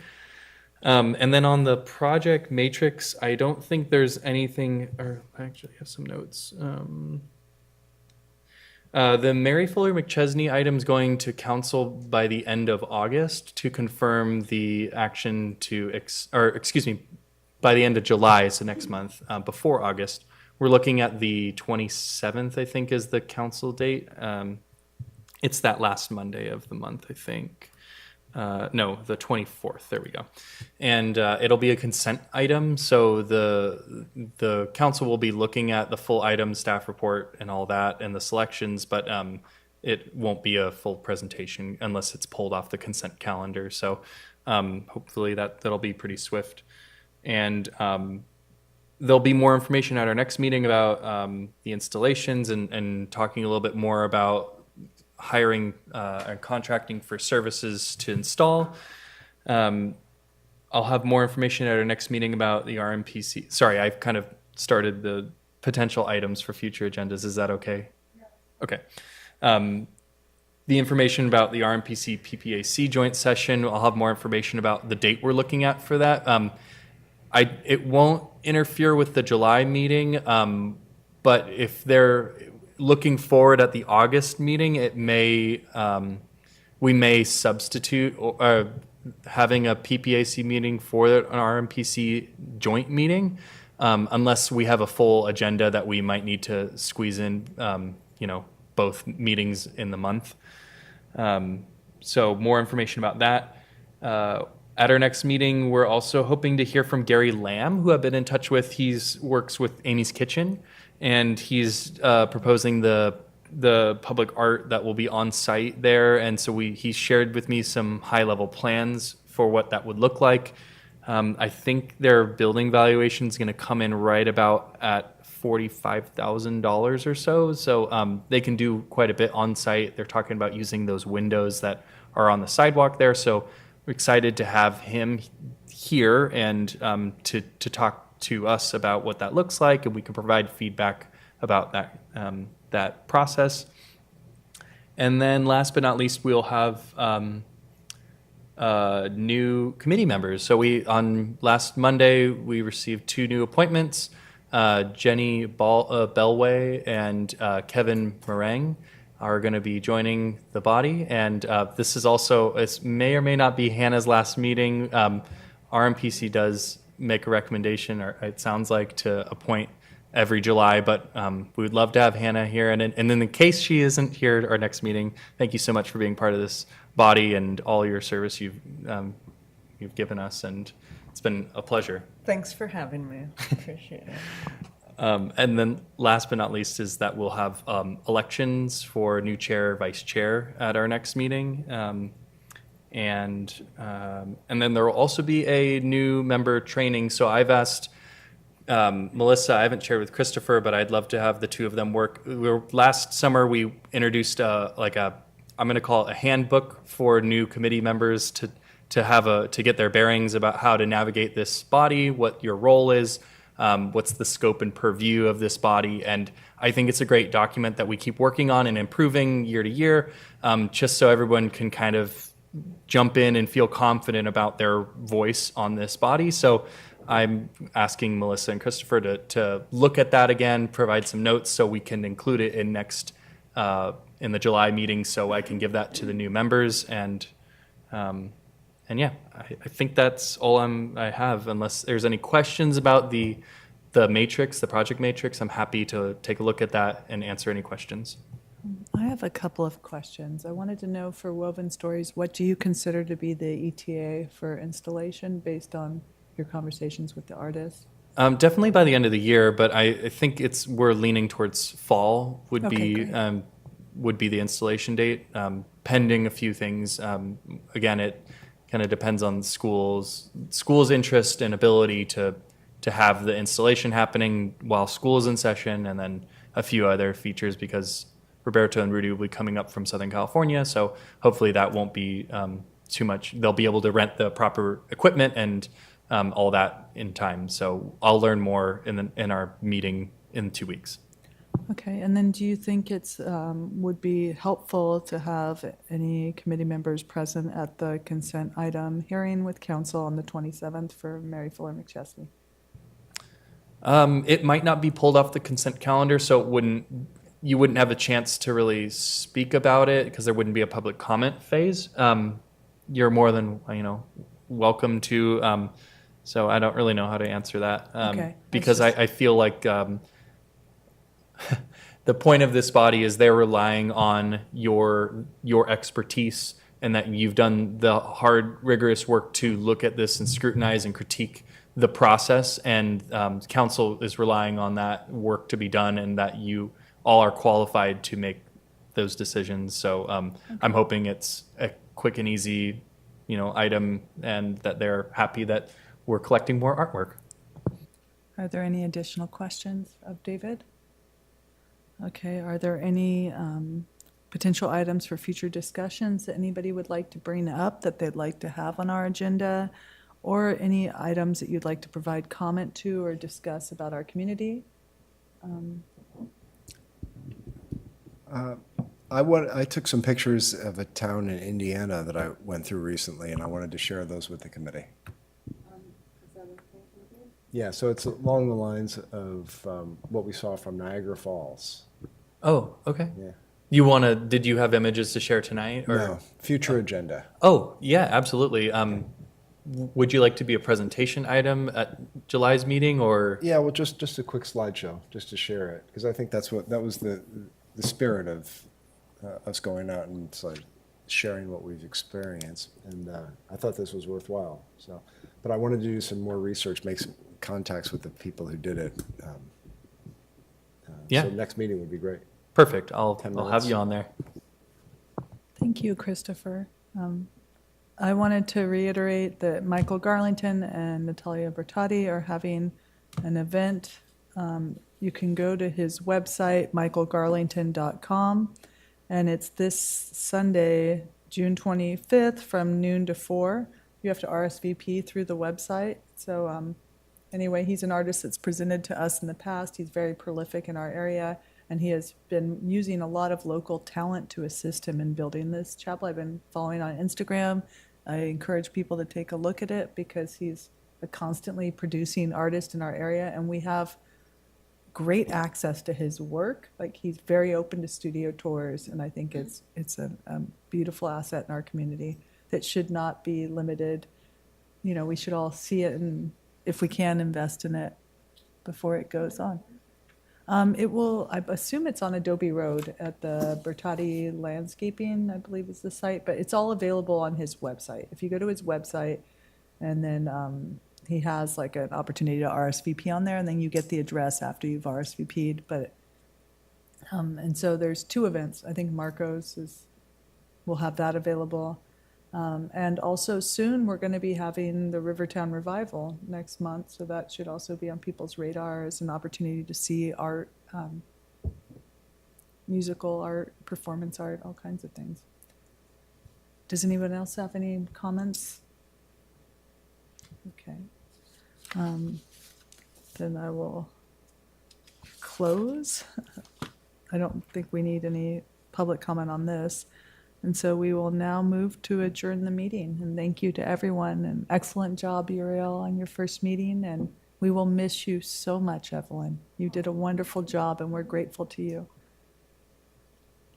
Speaker 4: And then on the project matrix, I don't think there's anything, or I actually have some notes. The Mary Fuller McChesney item's going to council by the end of August to confirm the action to, by the end of July, so next month, before August. We're looking at the 27th, I think, is the council date. It's that last Monday of the month, I think. No, the 24th. There we go. And it'll be a consent item. So the council will be looking at the full item, staff report, and all that, and the selections, but it won't be a full presentation unless it's pulled off the consent calendar. So hopefully that'll be pretty swift. And there'll be more information at our next meeting about the installations and talking a little bit more about hiring and contracting for services to install. I'll have more information at our next meeting about the RMPC. Sorry, I've kind of started the potential items for future agendas. Is that okay? Yeah. Okay. The information about the RMPC PPAC joint session, I'll have more information about the date we're looking at for that. It won't interfere with the July meeting, but if they're looking forward at the August meeting, it may we may substitute having a PPAC meeting for an RMPC joint meeting, unless we have a full agenda that we might need to squeeze in, both meetings in the month. So more information about that. At our next meeting, we're also hoping to hear from Gary Lamb, who I've been in touch with. He's works with Amy's Kitchen, and he's proposing the public art that will be on site there. And so he shared with me some high-level plans for what that would look like. I think their building valuation is going to come in right about at $45,000 or so. So they can do quite a bit on site. They're talking about using those windows that are on the sidewalk there. So we're excited to have him here and to talk to us about what that looks like, and we can provide feedback about that process. And then last but not least, we'll have new committee members. So on last Monday, we received 2 new appointments, Jenny Bellway and Kevin Meringue are going to be joining the body. And this is also, it may or may not be Hannah's last meeting. RMPC does make a recommendation, or it sounds like, to appoint every July, but we would love to have Hannah here. And in case she isn't here at our next meeting, thank you so much for being part of this body and all your service you've given us, and it's been a pleasure.
Speaker 8: Thanks for having me. Appreciate it.
Speaker 4: And then last but not least is that we'll have elections for new chair, vice chair at our next meeting. And then there will also be a new member training. So I've asked Melissa, I haven't shared with Christopher, but I'd love to have the two of them work. Last summer, we introduced I'm going to call it a handbook for new committee members to get their bearings about how to navigate this body, what your role is, what's the scope and purview of this body. And I think it's a great document that we keep working on and improving year to year, just so everyone can kind of jump in and feel confident about their voice on this body. So I'm asking Melissa and Christopher to look at that again, provide some notes so we can include it in the July meeting, so I can give that to the new members. And yeah, I think that's all I have. Unless there's any questions about the matrix, the project matrix, I'm happy to take a look at that and answer any questions.
Speaker 1: I have a couple of questions. I wanted to know, for Woven Stories, what do you consider to be the ETA for installation based on your conversations with the artists?
Speaker 4: Definitely by the end of the year, but I think we're leaning towards fall would be the installation date, pending a few things. Again, it kind of depends on school's interest and ability to have the installation happening while school is in session, and then a few other features, because Roberto and Rudy will be coming up from Southern California, so hopefully that won't be too much. They'll be able to rent the proper equipment and all that in time. So I'll learn more in our meeting in 2 weeks.
Speaker 1: Okay, and then do you think it's, would be helpful to have any committee members present at the consent item hearing with council on the 27th for Mary Fuller McChesney?
Speaker 4: It might not be pulled off the consent calendar, so you wouldn't have a chance to really speak about it because there wouldn't be a public comment phase. You're more than welcome to. So I don't really know how to answer that
Speaker 1: Okay.
Speaker 4: because I feel like the point of this body is they're relying on your expertise and that you've done the hard, rigorous work to look at this and scrutinize and critique the process. And council is relying on that work to be done and that you all are qualified to make those decisions. So I'm hoping it's a quick and easy, item and that they're happy that we're collecting more artwork.
Speaker 1: Are there any additional questions of David? Okay, are there any potential items for future discussions that anybody would like to bring up that they'd like to have on our agenda? Or any items that you'd like to provide comment to or discuss about our community?
Speaker 6: I took some pictures of a town in Indiana that I went through recently, and I wanted to share those with the committee. Yeah, so it's along the lines of what we saw from Niagara Falls.
Speaker 4: Oh, okay.
Speaker 6: Yeah.
Speaker 4: Did you have images to share tonight? Or?
Speaker 6: No, future agenda.
Speaker 4: Oh, yeah, absolutely. Would you like to be a presentation item at July's meeting or?
Speaker 6: Yeah, well, just a quick slideshow, just to share it, because I think that was the spirit of us going out and like sharing what we've experienced, and I thought this was worthwhile. So, but I wanted to do some more research, make some contacts with the people who did it.
Speaker 4: Yeah.
Speaker 6: So next meeting would be great.
Speaker 4: Perfect. I'll
Speaker 6: 10
Speaker 4: have
Speaker 6: minutes.
Speaker 4: you on there.
Speaker 1: Thank you, Christopher. I wanted to reiterate that Michael Garlington and Natalia Bertati are having an event. You can go to his website, michaelgarlington.com, and it's this Sunday, June 25th, from noon to 4. You have to RSVP through the website. So anyway, he's an artist that's presented to us in the past. He's very prolific in our area, and he has been using a lot of local talent to assist him in building this chapel. I've been following on Instagram. I encourage people to take a look at it because he's a constantly producing artist in our area, and we have great access to his work. Like, he's very open to studio tours, and I think it's a beautiful asset in our community that should not be limited. We should all see it, and if we can, invest in it before it goes on. I assume it's on Adobe Road at the Bertati Landscaping, I believe is the site, but it's all available on his website. If you go to his website, and then he has like an opportunity to RSVP on there, and then you get the address after you've RSVP'd. But and so there's 2 events. I think Marcos will have that available. And also soon, we're going to be having the Rivertown Revival next month, so that should also be on people's radars, an opportunity to see art, musical art, performance art, all kinds of things. Does anyone else have any comments? Okay. Then I will close. I don't think we need any public comment on this. And so we will now move to adjourn the meeting. And thank you to everyone. And excellent job, Uriel, on your first meeting. And we will miss you so much, Evelyn. You did a wonderful job, and we're grateful to you.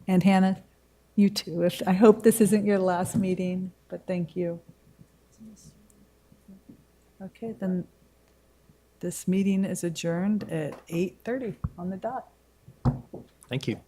Speaker 1: And Hannah, you too. I hope this isn't your last meeting, but thank you. Okay, then this meeting is adjourned at 8:30 on the dot.
Speaker 4: Thank you.